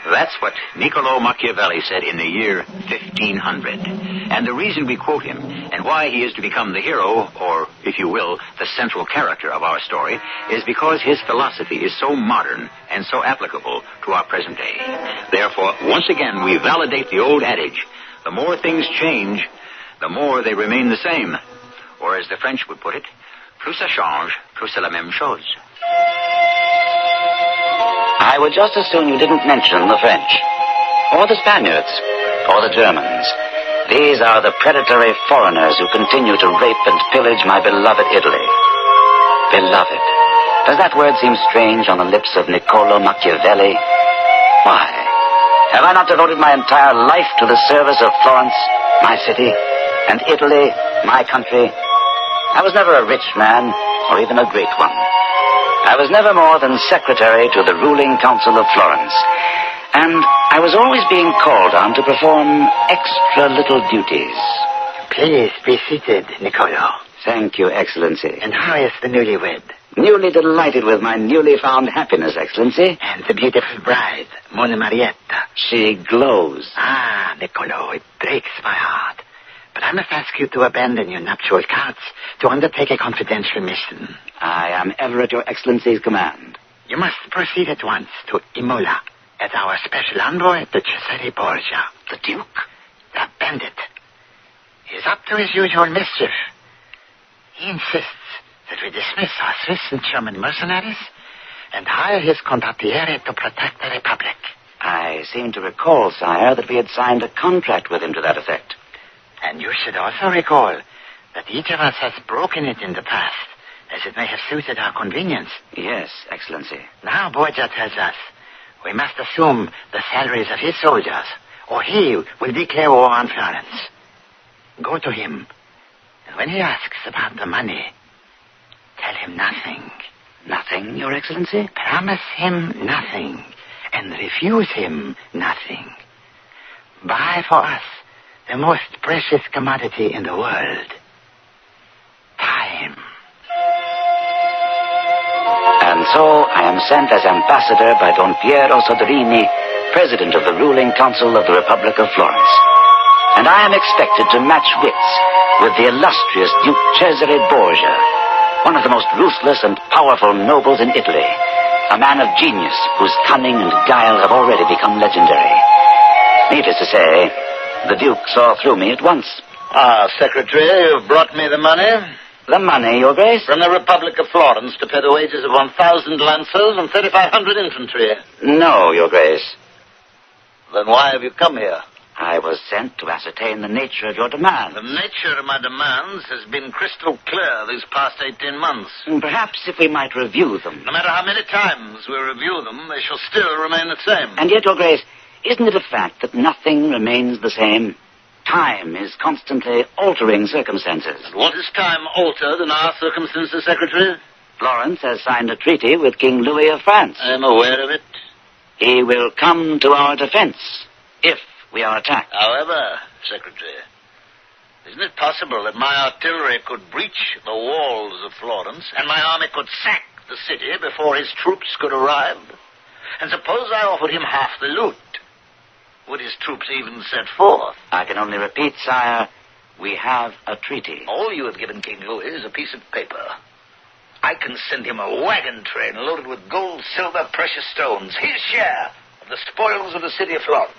Speaker 14: That's what Niccolo Machiavelli said in the year 1500. And the reason we quote him, and why he is to become the hero, or, if you will, the central character of our story, is because his philosophy is so modern and so applicable to our present day. Therefore, once again, we validate the old adage, the more things change, the more they remain the same. Or as the French would put it, plus ça change, plus c'est la même chose.
Speaker 15: I would just as soon you didn't mention the French. or the Spaniards, or the Germans. These are the predatory foreigners who continue to rape and pillage my beloved Italy. Beloved. Does that word seem strange on the lips of Niccolo Machiavelli? Why? Have I not devoted my entire life to the service of Florence, my city, and Italy, my country? I was never a rich man, or even a great one. I was never more than secretary to the ruling council of Florence. And I was always being called on to perform extra little duties.
Speaker 16: Please be seated, Niccolo.
Speaker 15: Thank you, Excellency.
Speaker 16: And how is the newlywed?
Speaker 15: Newly delighted with my newly found happiness, Excellency.
Speaker 16: And the beautiful bride, Monna Marietta.
Speaker 15: She glows.
Speaker 16: Ah, Niccolo, it breaks my heart. But I must ask you to abandon your nuptial cards to undertake a confidential mission.
Speaker 15: I am ever at your Excellency's command.
Speaker 16: You must proceed at once to Imola as our special envoy, the Cesare Borgia.
Speaker 15: The Duke?
Speaker 16: That bandit. He is up to his usual mischief. He insists that we dismiss our Swiss and German mercenaries and hire his condottieri to protect the Republic.
Speaker 15: I seem to recall, sire, that we had signed a contract with him to that effect.
Speaker 16: And you should also recall that each of us has broken it in the past, as it may have suited our convenience.
Speaker 15: Yes, Excellency.
Speaker 16: Now Borgia tells us we must assume the salaries of his soldiers, or he will declare war on Florence. Go to him, and when he asks about the money, tell him nothing.
Speaker 15: Nothing, Your Excellency?
Speaker 16: Promise him nothing, and refuse him nothing. Buy for us the most precious commodity in the world. Time.
Speaker 15: And so I am sent as ambassador by Don Piero Soderini, president of the ruling council of the Republic of Florence. And I am expected to match wits with the illustrious Duke Cesare Borgia, one of the most ruthless and powerful nobles in Italy, a man of genius whose cunning and guile have already become legendary. Needless to say, the Duke saw through me at once.
Speaker 17: Secretary, you've brought me the money.
Speaker 15: The money, Your Grace?
Speaker 17: From the Republic of Florence to pay the wages of 1,000 lancers and 3,500 infantry.
Speaker 15: No, Your Grace.
Speaker 17: Then why have you come here?
Speaker 15: I was sent to ascertain the nature of your demand.
Speaker 17: The nature of my demands has been crystal clear these past 18 months.
Speaker 15: Perhaps if we might review them.
Speaker 17: No matter how many times we review them, they shall still remain the same.
Speaker 15: And yet, Your Grace, isn't it a fact that nothing remains the same? Time is constantly altering circumstances.
Speaker 17: And what is time altered in our circumstances, Secretary?
Speaker 15: Florence has signed a treaty with King Louis of France.
Speaker 17: I am aware of it.
Speaker 15: He will come to our defense if we are attacked.
Speaker 17: However, Secretary, isn't it possible that my artillery could breach the walls of Florence and my army could sack the city before his troops could arrive? And suppose I offered him half the loot. Would his troops even set forth?
Speaker 15: I can only repeat, sire, we have a treaty.
Speaker 17: All you have given King Louis is a piece of paper. I can send him a wagon train loaded with gold, silver, precious stones, his share of the spoils of the city of Florence.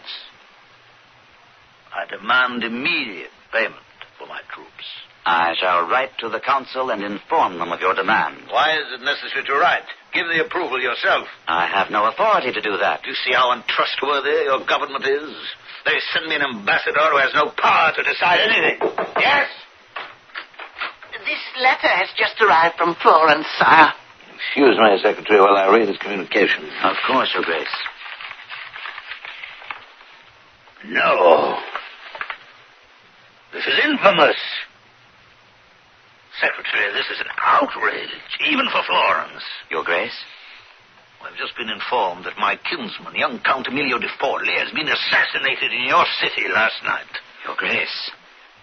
Speaker 17: I demand immediate payment for my troops.
Speaker 15: I shall write to the council and inform them of your demand.
Speaker 17: Why is it necessary to write? Give the approval yourself.
Speaker 15: I have no authority to do that.
Speaker 17: Do you see how untrustworthy your government is? They send me an ambassador who has no power to decide anything. Yes?
Speaker 16: This letter has just arrived from Florence, sire.
Speaker 17: Excuse me, Secretary, while I read his communication.
Speaker 15: Of course, Your Grace.
Speaker 17: No. This is infamous. Secretary, this is an outrage, even for Florence.
Speaker 15: Your Grace?
Speaker 17: I've just been informed that my kinsman, young Count Emilio de Forli, has been assassinated in your city last night.
Speaker 15: Your Grace,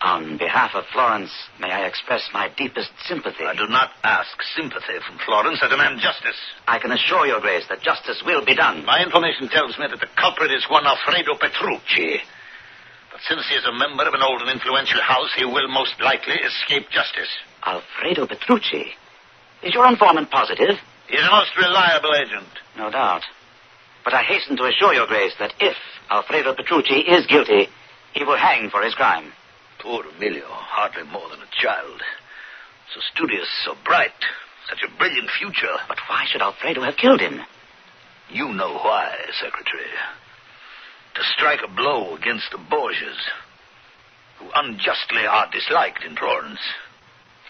Speaker 15: on behalf of Florence, may I express my deepest sympathy?
Speaker 17: I do not ask sympathy from Florence. I demand justice.
Speaker 15: I can assure Your Grace that justice will be done.
Speaker 17: My information tells me that the culprit is one Alfredo Petrucci. But since he is a member of an old and influential house, he will most likely escape justice.
Speaker 15: Alfredo Petrucci? Is your informant positive?
Speaker 17: He is a most reliable agent.
Speaker 15: No doubt. But I hasten to assure Your Grace that if Alfredo Petrucci is guilty, he will hang for his crime.
Speaker 17: Poor Emilio, hardly more than a child. So studious, so bright, such a brilliant future.
Speaker 15: But why should Alfredo have killed him?
Speaker 17: You know why, Secretary. to strike a blow against the Borgias, who unjustly are disliked in Florence.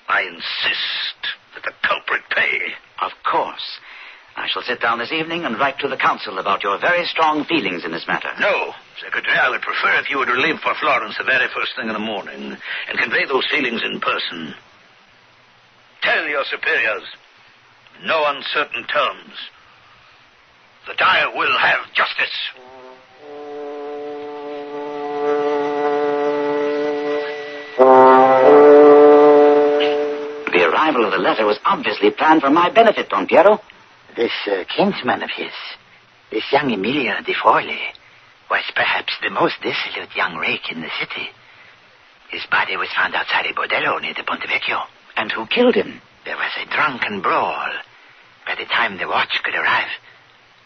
Speaker 17: I insist that the culprit pay.
Speaker 15: Of course. I shall sit down this evening and write to the council about your very strong feelings in this matter.
Speaker 17: No, Secretary, I would prefer if you would leave for Florence the very first thing in the morning and convey those feelings in person. Tell your superiors, in no uncertain terms, that I will have justice.
Speaker 15: The arrival of the letter was obviously planned for my benefit, Don Piero.
Speaker 16: This kinsman of his, this young Emilio de Forli, was perhaps the most dissolute young rake in the city. His body was found outside a bordello near the Ponte Vecchio.
Speaker 15: And who killed him?
Speaker 16: There was a drunken brawl. By the time the watch could arrive,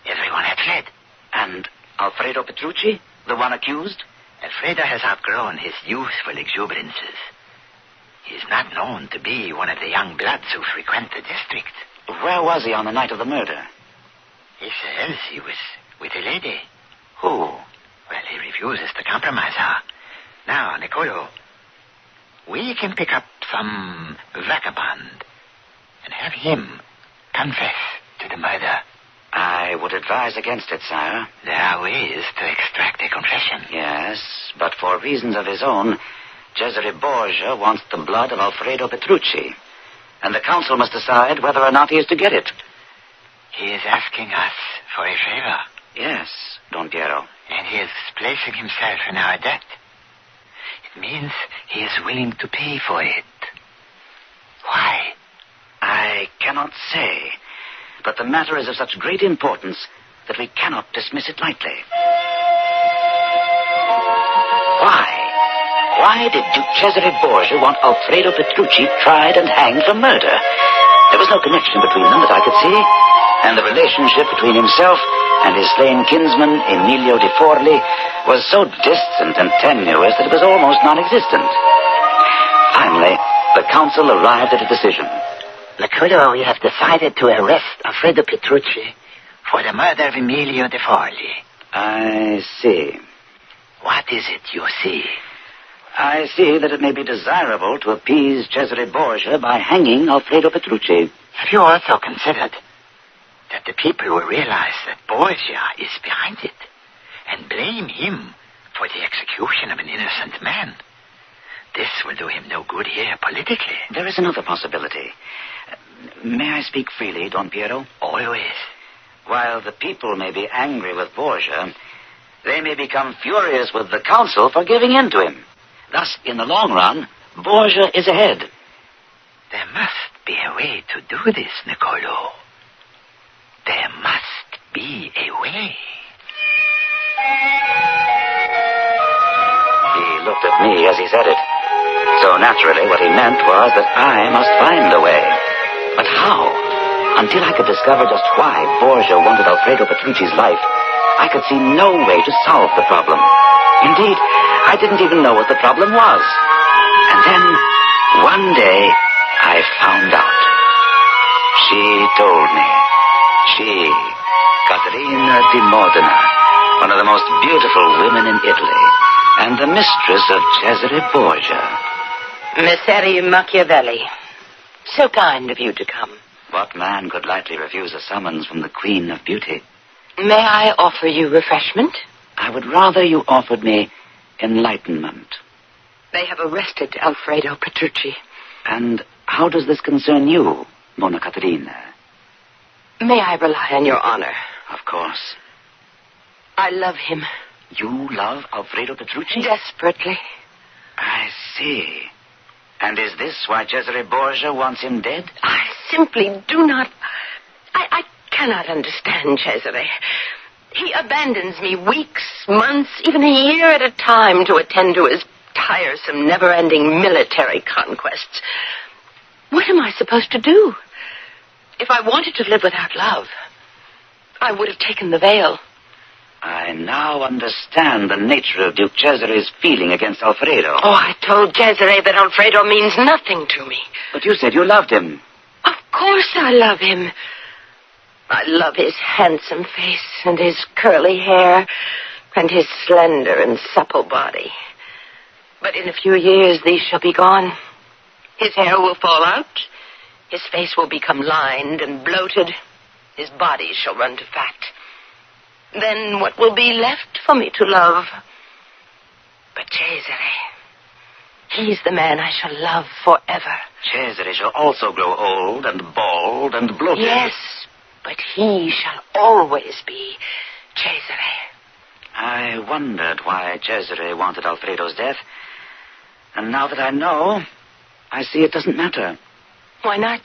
Speaker 16: everyone had fled.
Speaker 15: And Alfredo Petrucci, the one accused?
Speaker 16: Alfredo has outgrown his youthful exuberances. He is not known to be one of the young bloods who frequent the district.
Speaker 15: Where was he on the night of the murder?
Speaker 16: He says he was with a lady.
Speaker 15: Who?
Speaker 16: Well, he refuses to compromise her. Now, Nicolo, we can pick up some vagabond and have him confess to the murder.
Speaker 15: I would advise against it, sire.
Speaker 16: There are ways to extract a confession.
Speaker 15: Yes, but for reasons of his own, Cesare Borgia wants the blood of Alfredo Petrucci, and the council must decide whether or not he is to get it.
Speaker 16: He is asking us for a favor.
Speaker 15: Yes, Don Piero.
Speaker 16: And he is placing himself in our debt. It means he is willing to pay for it. Why?
Speaker 15: I cannot say, but the matter is of such great importance that we cannot dismiss it lightly. Why did Duke Cesare Borgia want Alfredo Petrucci tried and hanged for murder? There was no connection between them that I could see, and the relationship between himself and his slain kinsman, Emilio de Forli, was so distant and tenuous that it was almost non-existent. Finally, the council arrived at a decision.
Speaker 16: Nicolo, we have decided to arrest Alfredo Petrucci for the murder of Emilio de Forli.
Speaker 15: I see.
Speaker 16: What is it you see?
Speaker 15: I see that it may be desirable to appease Cesare Borgia by hanging Alfredo Petrucci.
Speaker 16: Have you also considered that the people will realize that Borgia is behind it and blame him for the execution of an innocent man? This will do him no good here politically.
Speaker 15: There is another possibility. May I speak freely, Don Piero?
Speaker 16: Always.
Speaker 15: While the people may be angry with Borgia, they may become furious with the council for giving in to him. Thus, in the long run, Borgia is ahead.
Speaker 16: There must be a way to do this, Nicolo. There must be a way.
Speaker 15: He looked at me as he said it. So naturally, what he meant was that I must find a way. But how? Until I could discover just why Borgia wanted Alfredo Petrucci's life, I could see no way to solve the problem. Indeed, I didn't even know what the problem was. And then, one day, I found out. She told me. She, Caterina di Modena, one of the most beautiful women in Italy, and the mistress of Cesare Borgia.
Speaker 4: Messere Machiavelli. So kind of you to come.
Speaker 15: What man could lightly refuse a summons from the Queen of Beauty?
Speaker 4: May I offer you refreshment?
Speaker 15: I would rather you offered me enlightenment.
Speaker 4: They have arrested Alfredo Petrucci.
Speaker 15: And how does this concern you, Monna Caterina?
Speaker 4: May I rely on your honor?
Speaker 15: Of course.
Speaker 4: I love him.
Speaker 15: You love Alfredo Petrucci?
Speaker 4: Desperately.
Speaker 15: I see. And is this why Cesare Borgia wants him dead?
Speaker 4: I simply do not... I cannot understand Cesare. He abandons me weeks, months, even a year at a time to attend to his tiresome, never-ending military conquests. What am I supposed to do? If I wanted to live without love, I would have taken the veil.
Speaker 15: I now understand the nature of Duke Cesare's feeling against Alfredo.
Speaker 4: Oh, I told Cesare that Alfredo means nothing to me.
Speaker 15: But you said you loved him.
Speaker 4: Of course I love him. I love his handsome face and his curly hair, and his slender and supple body. But in a few years, these shall be gone. His hair will fall out. His face will become lined and bloated. His body shall run to fat. Then what will be left for me to love? But Cesare, he's the man I shall love forever.
Speaker 15: Cesare shall also grow old and bald and bloated.
Speaker 4: Yes, but he shall always be Cesare.
Speaker 15: I wondered why Cesare wanted Alfredo's death. And now that I know, I see it doesn't matter.
Speaker 4: Why not?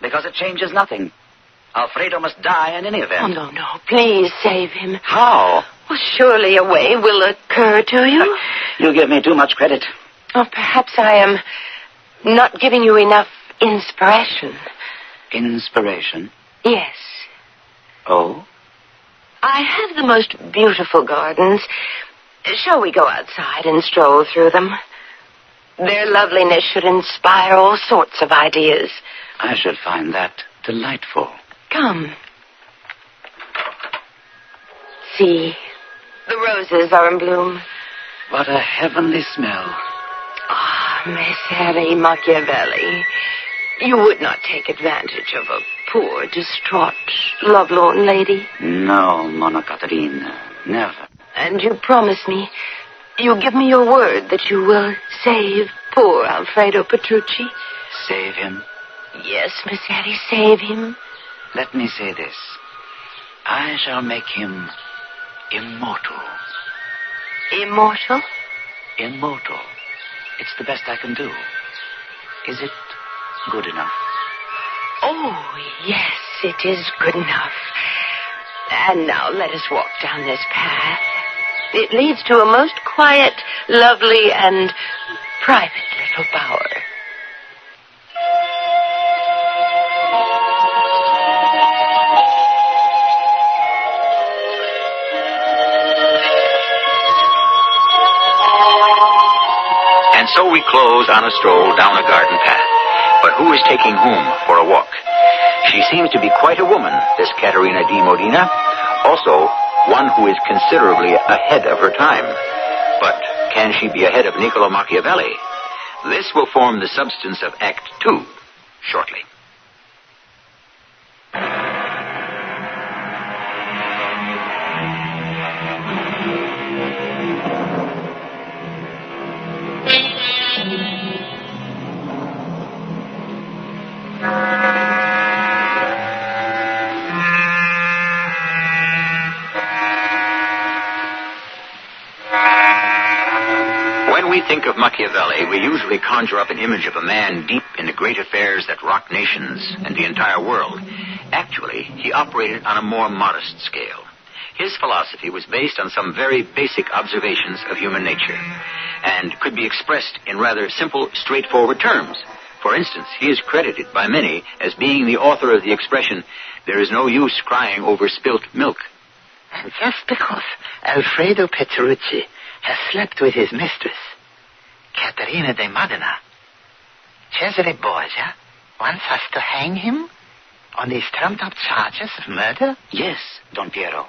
Speaker 15: Because it changes nothing. Alfredo must die in any event.
Speaker 4: Oh, no. Please save him.
Speaker 15: How?
Speaker 4: Well, surely a way will occur to you.
Speaker 15: You give me too much credit.
Speaker 4: Oh, perhaps I am not giving you enough inspiration.
Speaker 15: Inspiration?
Speaker 4: Yes.
Speaker 15: Oh?
Speaker 4: I have the most beautiful gardens. Shall we go outside and stroll through them? Their loveliness should inspire all sorts of ideas.
Speaker 15: I should find that delightful.
Speaker 4: Come. See, the roses are in bloom.
Speaker 15: What a heavenly smell.
Speaker 4: Ah, Messere Machiavelli. You would not take advantage of a poor, distraught, lovelorn lady?
Speaker 15: No, Monna Caterina, never.
Speaker 4: And you promise me, you give me your word that you will save poor Alfredo Petrucci?
Speaker 15: Save him?
Speaker 4: Yes, Messere, save him.
Speaker 15: Let me say this. I shall make him immortal.
Speaker 4: Immortal?
Speaker 15: Immortal. It's the best I can do. Is it good enough?
Speaker 4: Oh, yes, it is good enough. And now let us walk down this path. It leads to a most quiet, lovely, and private little bower.
Speaker 14: And so we close on a stroll down a garden path. But who is taking whom for a walk? She seems to be quite a woman, this Caterina di Modena. Also, one who is considerably ahead of her time. But can she be ahead of Niccolo Machiavelli? This will form the substance of Act 2 shortly. When we think of Machiavelli, we usually conjure up an image of a man deep in the great affairs that rock nations and the entire world. Actually, he operated on a more modest scale. His philosophy was based on some very basic observations of human nature and could be expressed in rather simple, straightforward terms. For instance, he is credited by many as being the author of the expression, "There is no use crying over spilt milk."
Speaker 16: And just because Alfredo Petrucci has slept with his mistress, Caterina de Modena, Cesare Borgia wants us to hang him on these trumped-up charges of murder?
Speaker 15: Yes, Don Piero.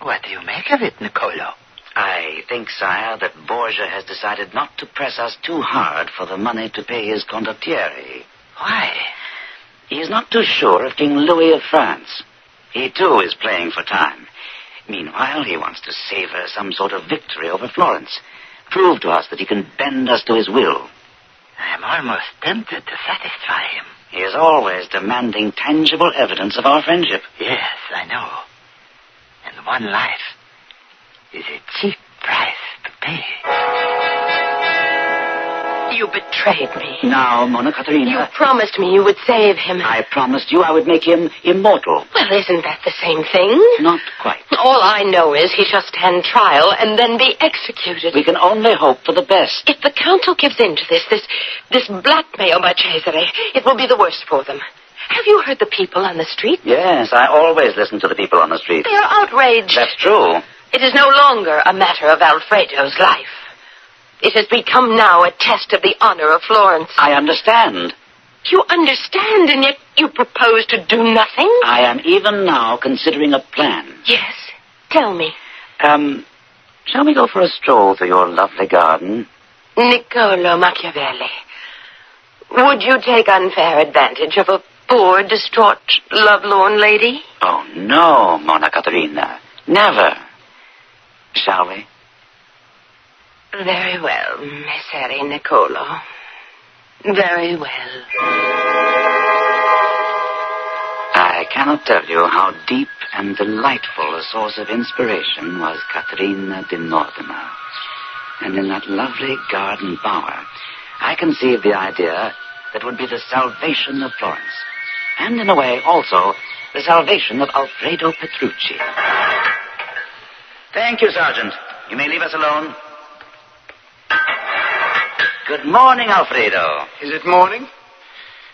Speaker 16: What do you make of it, Niccolo?
Speaker 15: I think, sire, that Borgia has decided not to press us too hard for the money to pay his condottieri.
Speaker 16: Why?
Speaker 15: He is not too sure of King Louis of France. He, too, is playing for time. Meanwhile, he wants to savor some sort of victory over Florence. Prove to us that he can bend us to his will.
Speaker 16: I am almost tempted to satisfy him.
Speaker 15: He is always demanding tangible evidence of our friendship.
Speaker 16: Yes, I know. And one life is a cheap price to pay.
Speaker 4: You betrayed me.
Speaker 15: Now, Monna Caterina.
Speaker 4: You promised me you would save him.
Speaker 15: I promised you I would make him immortal.
Speaker 4: Well, isn't that the same thing?
Speaker 15: Not quite.
Speaker 4: All I know is he shall stand trial and then be executed.
Speaker 15: We can only hope for the best.
Speaker 4: If the council gives in to this blackmail by Cesare, it will be the worse for them. Have you heard the people on the street?
Speaker 15: Yes, I always listen to the people on the street.
Speaker 4: They are outraged.
Speaker 15: That's true.
Speaker 4: It is no longer a matter of Alfredo's life. It has become now a test of the honor of Florence.
Speaker 15: I understand.
Speaker 4: You understand, and yet you propose to do nothing?
Speaker 15: I am even now considering a plan.
Speaker 4: Yes. Tell me.
Speaker 15: Shall we go for a stroll through your lovely garden?
Speaker 4: Niccolo Machiavelli, would you take unfair advantage of a poor, distraught, lovelorn lady?
Speaker 15: Oh, no, Monna Caterina. Never. Shall we?
Speaker 4: Very well, Messere Niccolo. Very well.
Speaker 15: I cannot tell you how deep and delightful a source of inspiration was Caterina di Mortimer. And in that lovely garden bower, I conceived the idea that would be the salvation of Florence. And in a way, also, the salvation of Alfredo Petrucci. Thank you, Sergeant. You may leave us alone. Good morning, Alfredo.
Speaker 18: Is it morning?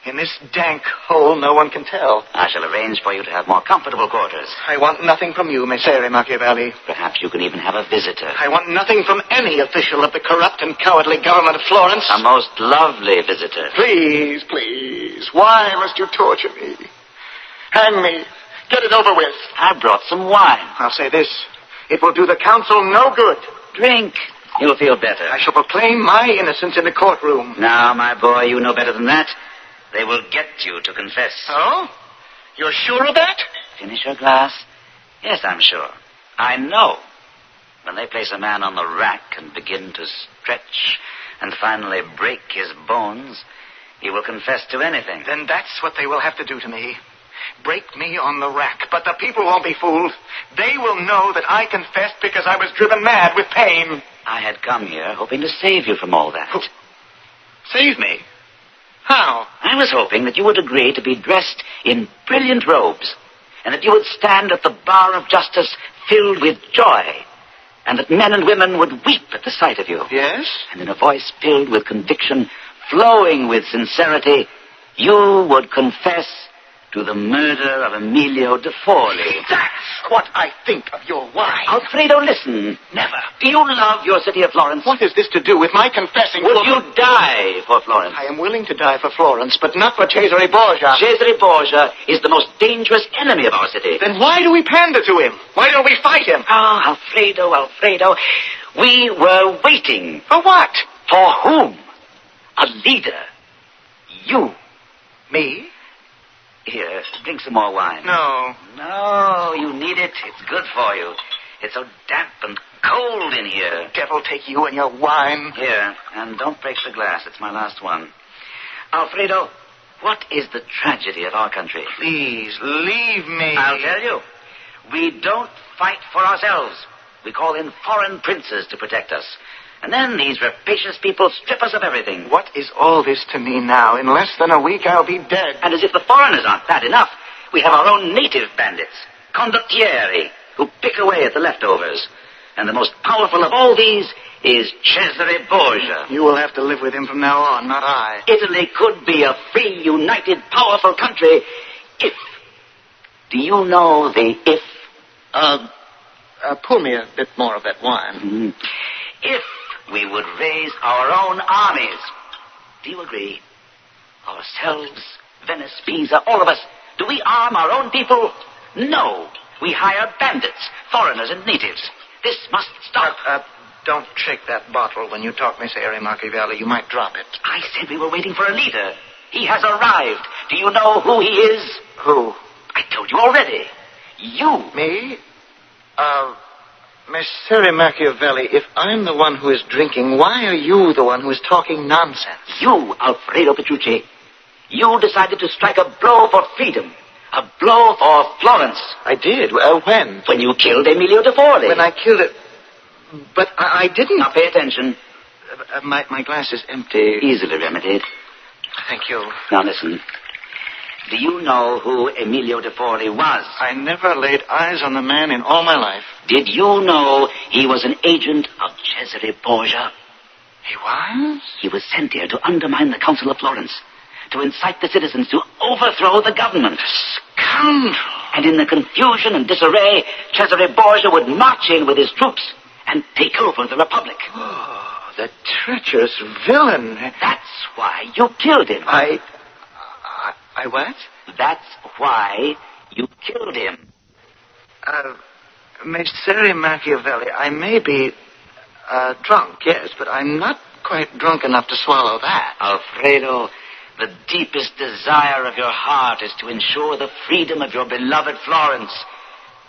Speaker 18: In this dank hole, no one can tell.
Speaker 15: I shall arrange for you to have more comfortable quarters.
Speaker 18: I want nothing from you, Messere Machiavelli.
Speaker 15: Perhaps you can even have a visitor.
Speaker 18: I want nothing from any official of the corrupt and cowardly government of Florence.
Speaker 15: A most lovely visitor.
Speaker 18: Please, please. Why must you torture me? Hang me. Get it over with.
Speaker 15: I brought some wine.
Speaker 18: I'll say this. It will do the council no good.
Speaker 15: Drink. You'll feel better.
Speaker 18: I shall proclaim my innocence in the courtroom.
Speaker 15: Now, my boy, you know better than that. They will get you to confess.
Speaker 18: Oh? You're sure of that?
Speaker 15: Finish your glass? Yes, I'm sure. I know. When they place a man on the rack and begin to stretch and finally break his bones, he will confess to anything.
Speaker 18: Then that's what they will have to do to me. Break me on the rack. But the people won't be fooled. They will know that I confessed because I was driven mad with pain.
Speaker 15: I had come here hoping to save you from all that.
Speaker 18: Save me? How?
Speaker 15: I was hoping that you would agree to be dressed in brilliant robes, and that you would stand at the bar of justice filled with joy, and that men and women would weep at the sight of you.
Speaker 18: Yes?
Speaker 15: And in a voice filled with conviction, flowing with sincerity, you would confess to the murder of Emilio de Forli.
Speaker 18: That's what I think of your wife.
Speaker 15: Alfredo, listen.
Speaker 18: Never.
Speaker 15: Do you love your city of Florence?
Speaker 18: What has this to do with my confessing?
Speaker 15: Would you die for Florence?
Speaker 18: I am willing to die for Florence, but not for Cesare Borgia.
Speaker 15: Cesare Borgia is the most dangerous enemy of our city.
Speaker 18: Then why do we pander to him? Why don't we fight him?
Speaker 15: Ah, Alfredo. We were waiting.
Speaker 18: For what?
Speaker 15: For whom? A leader. You.
Speaker 18: Me?
Speaker 15: Here, drink some more wine.
Speaker 18: No,
Speaker 15: you need it. It's good for you. It's so damp and cold in here.
Speaker 18: Devil take you and your wine.
Speaker 15: Here, and don't break the glass. It's my last one. Alfredo, what is the tragedy of our country?
Speaker 18: Please, leave me.
Speaker 15: I'll tell you. We don't fight for ourselves. We call in foreign princes to protect us. And then these rapacious people strip us of everything.
Speaker 18: What is all this to me now? In less than a week, I'll be dead.
Speaker 15: And as if the foreigners aren't bad enough, we have our own native bandits, condottieri, who pick away at the leftovers. And the most powerful of all these is Cesare Borgia.
Speaker 18: You will have to live with him from now on, not I.
Speaker 15: Italy could be a free, united, powerful country if... Do you know the if?
Speaker 18: Pour me a bit more of that wine.
Speaker 15: Mm-hmm. If we would raise our own armies. Do you agree? Ourselves, Venice, Pisa, all of us. Do we arm our own people? No. We hire bandits, foreigners and natives. This must stop.
Speaker 18: Don't shake that bottle when you talk, Messere Machiavelli. You might drop it.
Speaker 15: I said we were waiting for a leader. He has arrived. Do you know who he is?
Speaker 18: Who?
Speaker 15: I told you already. You.
Speaker 18: Me? Messere Machiavelli, if I'm the one who is drinking, why are you the one who is talking nonsense?
Speaker 15: You, Alfredo Petrucci. You decided to strike a blow for freedom. A blow for Florence.
Speaker 18: I did. When?
Speaker 15: When you killed Emilio de Forli.
Speaker 18: When I killed it. But I didn't.
Speaker 15: Now pay attention.
Speaker 18: My glass is empty.
Speaker 15: Easily remedied.
Speaker 18: Thank you.
Speaker 15: Now listen. Do you know who Emilio de Forli was?
Speaker 18: I never laid eyes on the man in all my life.
Speaker 15: Did you know he was an agent of Cesare Borgia?
Speaker 18: He was?
Speaker 15: He was sent here to undermine the Council of Florence, to incite the citizens to overthrow the government.
Speaker 18: Scoundrel!
Speaker 15: And in the confusion and disarray, Cesare Borgia would march in with his troops and take over the Republic.
Speaker 18: Oh, the treacherous villain.
Speaker 15: That's why you killed him.
Speaker 18: I what?
Speaker 15: That's why you killed him.
Speaker 18: Messere Machiavelli, I may be drunk, yes, but I'm not quite drunk enough to swallow that.
Speaker 15: Alfredo, the deepest desire of your heart is to ensure the freedom of your beloved Florence.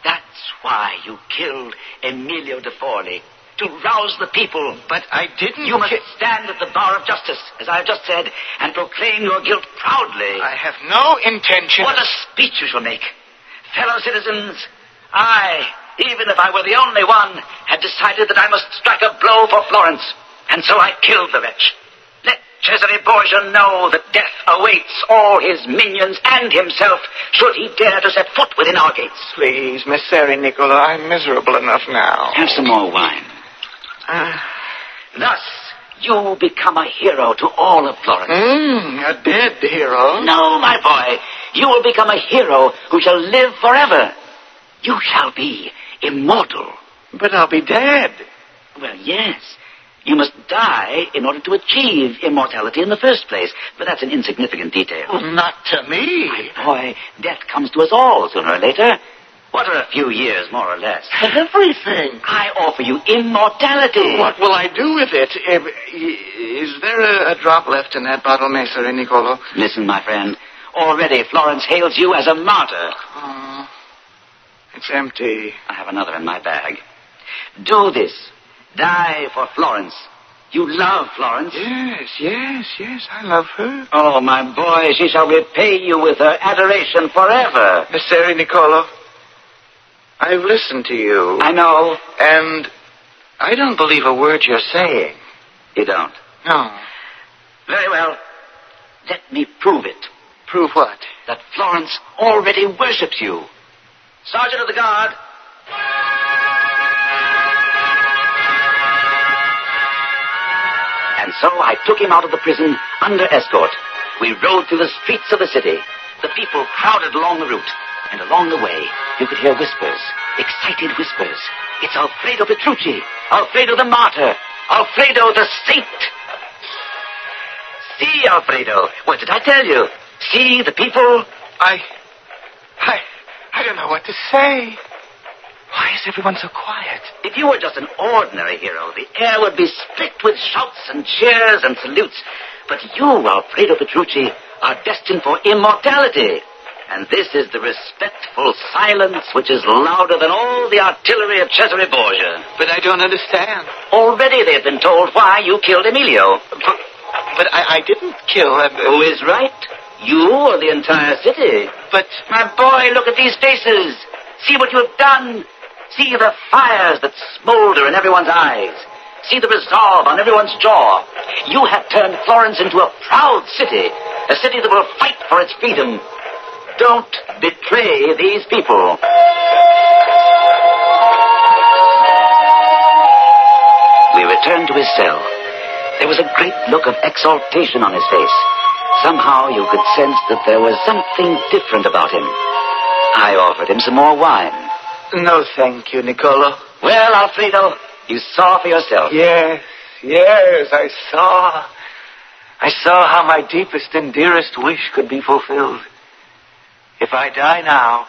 Speaker 15: That's why you killed Emilio de Forli, to rouse the people.
Speaker 18: But I didn't...
Speaker 15: You must stand at the bar of justice, as I have just said, and proclaim your guilt proudly.
Speaker 18: I have no intention...
Speaker 15: What a speech you shall make. Fellow citizens, I, even if I were the only one, had decided that I must strike a blow for Florence, and so I killed the wretch. Let Cesare Borgia know that death awaits all his minions and himself should he dare to set foot within our gates.
Speaker 18: Please, Messere Niccolo, I'm miserable enough now.
Speaker 15: Have some more wine. Thus, you become a hero to all of Florence.
Speaker 18: A dead hero?
Speaker 15: No, my boy. You will become a hero who shall live forever. You shall be immortal.
Speaker 18: But I'll be dead.
Speaker 15: Well, yes. You must die in order to achieve immortality in the first place. But that's an insignificant detail.
Speaker 18: Well, not to me.
Speaker 15: My boy, death comes to us all sooner or later. What are a few years, more or less?
Speaker 18: Everything.
Speaker 15: I offer you immortality.
Speaker 18: What will I do with it? Is there a drop left in that bottle, Messere Niccolo?
Speaker 15: Listen, my friend. Already Florence hails you as a martyr.
Speaker 18: Oh, it's empty.
Speaker 15: I have another in my bag. Do this. Die for Florence. You love Florence?
Speaker 18: Yes, I love her.
Speaker 15: Oh, my boy, she shall repay you with her adoration forever.
Speaker 18: Messere Niccolo, I've listened to you.
Speaker 15: I know.
Speaker 18: And I don't believe a word you're saying.
Speaker 15: You don't?
Speaker 18: No.
Speaker 15: Very well. Let me prove it.
Speaker 18: Prove what?
Speaker 15: That Florence already worships you. Sergeant of the Guard. And so I took him out of the prison under escort. We rode through the streets of the city. The people crowded along the route. And along the way, you could hear whispers, excited whispers. It's Alfredo Petrucci, Alfredo the martyr, Alfredo the saint. See, Alfredo, what did I tell you? See the people?
Speaker 18: I don't know what to say. Why is everyone so quiet?
Speaker 15: If you were just an ordinary hero, the air would be split with shouts and cheers and salutes. But you, Alfredo Petrucci, are destined for immortality. And this is the respectful silence which is louder than all the artillery of Cesare Borgia.
Speaker 18: But I don't understand.
Speaker 15: Already they've been told why you killed Emilio.
Speaker 18: But I didn't kill him.
Speaker 15: Who is right? You or the entire city?
Speaker 18: But...
Speaker 15: My boy, look at these faces. See what you have done. See the fires that smolder in everyone's eyes. See the resolve on everyone's jaw. You have turned Florence into a proud city. A city that will fight for its freedom. Don't betray these people. We returned to his cell. There was a great look of exaltation on his face. Somehow you could sense that there was something different about him. I offered him some more wine.
Speaker 18: No, thank you, Niccolo.
Speaker 15: Well, Alfredo, you saw for yourself.
Speaker 18: Yes, I saw. I saw how my deepest and dearest wish could be fulfilled. If I die now,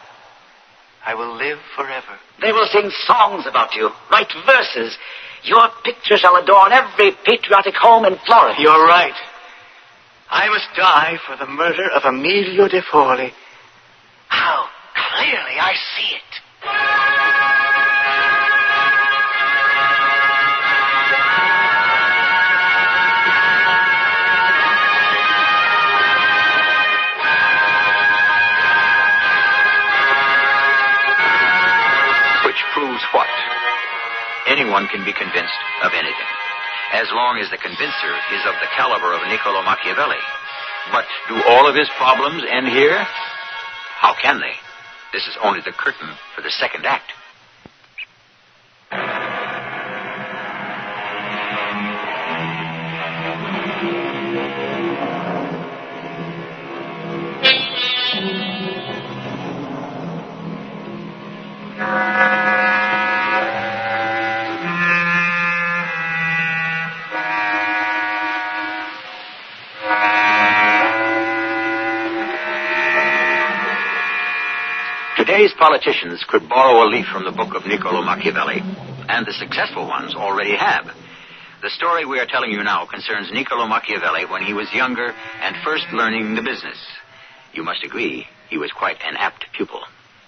Speaker 18: I will live forever.
Speaker 15: They will sing songs about you, write verses. Your picture shall adorn every patriotic home in Florence.
Speaker 18: You're right. I must die for the murder of Emilio de Forli. How clearly I see it.
Speaker 14: Which proves what? Anyone can be convinced of anything, as long as the convincer is of the caliber of Niccolo Machiavelli. But do all of his problems end here? How can they? This is only the curtain for the second act. Today's politicians could borrow a leaf from the book of Niccolo Machiavelli, and the successful ones already have. The story we are telling you now concerns Niccolo Machiavelli when he was younger and first learning the business. You must agree, he was quite an apt pupil.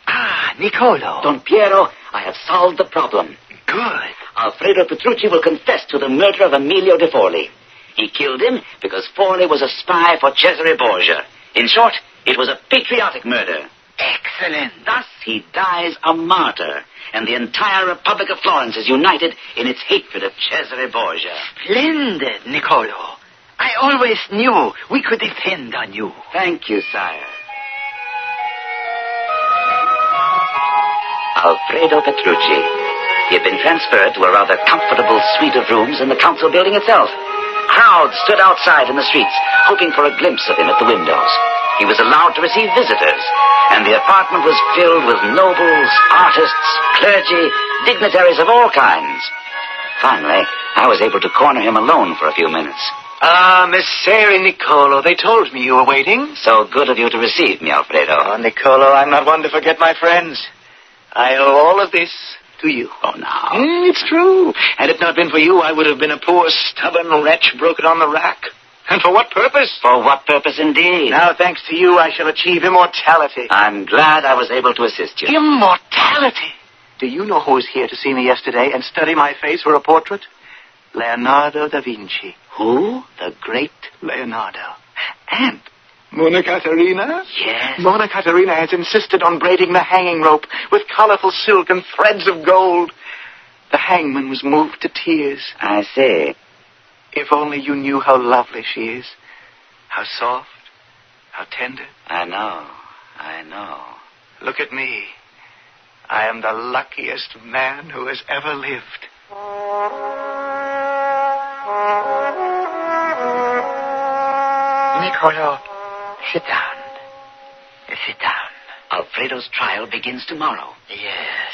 Speaker 15: Ah, Niccolo. Don Piero, I have solved the problem. Good. Alfredo Petrucci will confess to the murder of Emilio de Forli. He killed him because Forli was a spy for Cesare Borgia. In short, it was a patriotic murder. Excellent. Thus, he dies a martyr, and the entire Republic of Florence is united in its hatred of Cesare Borgia.
Speaker 16: Splendid, Niccolo. I always knew we could depend on you.
Speaker 15: Thank you, sire. Alfredo Petrucci. He had been transferred to a rather comfortable suite of rooms in the council building itself. Crowds stood outside in the streets, hoping for a glimpse of him at the windows. He was allowed to receive visitors, and the apartment was filled with nobles, artists, clergy, dignitaries of all kinds. Finally, I was able to corner him alone for a few minutes.
Speaker 18: Ah, Messere Niccolo, they told me you were waiting.
Speaker 15: So good of you to receive me, Alfredo.
Speaker 18: Oh, Niccolo, I'm not one to forget my friends. I owe all of this to you.
Speaker 15: Oh, now.
Speaker 18: It's true. Had it not been for you, I would have been a poor, stubborn wretch broken on the rack. And for what purpose?
Speaker 15: For what purpose, indeed?
Speaker 18: Now, thanks to you, I shall achieve immortality.
Speaker 15: I'm glad I was able to assist you.
Speaker 18: Immortality? Do you know who was here to see me yesterday and study my face for a portrait? Leonardo da Vinci.
Speaker 15: Who?
Speaker 18: The great Leonardo. And Monna Caterina?
Speaker 15: Yes.
Speaker 18: Monna Caterina has insisted on braiding the hanging rope with colorful silk and threads of gold. The hangman was moved to tears.
Speaker 15: I see.
Speaker 18: If only you knew how lovely she is. How soft. How tender.
Speaker 15: I know.
Speaker 18: Look at me. I am the luckiest man who has ever lived.
Speaker 16: Niccolo, sit down. Sit down.
Speaker 15: Alfredo's trial begins tomorrow.
Speaker 16: Yes.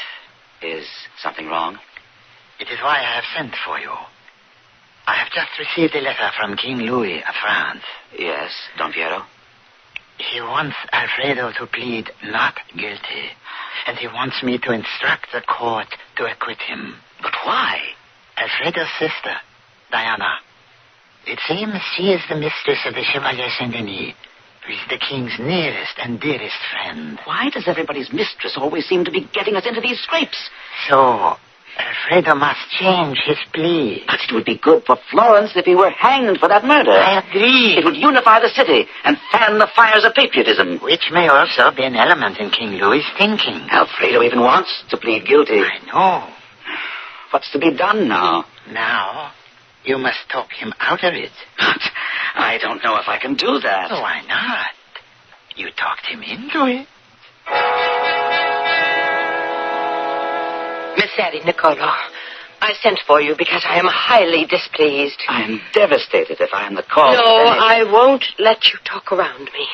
Speaker 15: Is something wrong?
Speaker 16: It is why I have sent for you. I have just received a letter from King Louis of France.
Speaker 15: Yes, Don Piero.
Speaker 16: He wants Alfredo to plead not guilty, and he wants me to instruct the court to acquit him.
Speaker 15: But why?
Speaker 16: Alfredo's sister, Diana. It seems she is the mistress of the Chevalier Saint-Denis, who is the king's nearest and dearest friend.
Speaker 15: Why does everybody's mistress always seem to be getting us into these scrapes?
Speaker 16: So, Alfredo must change his plea.
Speaker 15: But it would be good for Florence if he were hanged for that murder.
Speaker 16: I agree.
Speaker 15: It would unify the city and fan the fires of patriotism.
Speaker 16: Which may also be an element in King Louis's thinking.
Speaker 15: Alfredo even wants to plead guilty.
Speaker 16: I know.
Speaker 15: What's to be done now?
Speaker 16: Now, you must talk him out of it.
Speaker 15: But I don't know if I can do that.
Speaker 16: Why not? You talked him into it.
Speaker 4: Messere Niccolo, I sent for you because I am highly displeased.
Speaker 15: I am devastated if I am the cause
Speaker 4: No,
Speaker 15: of any...
Speaker 4: I won't let you talk around me.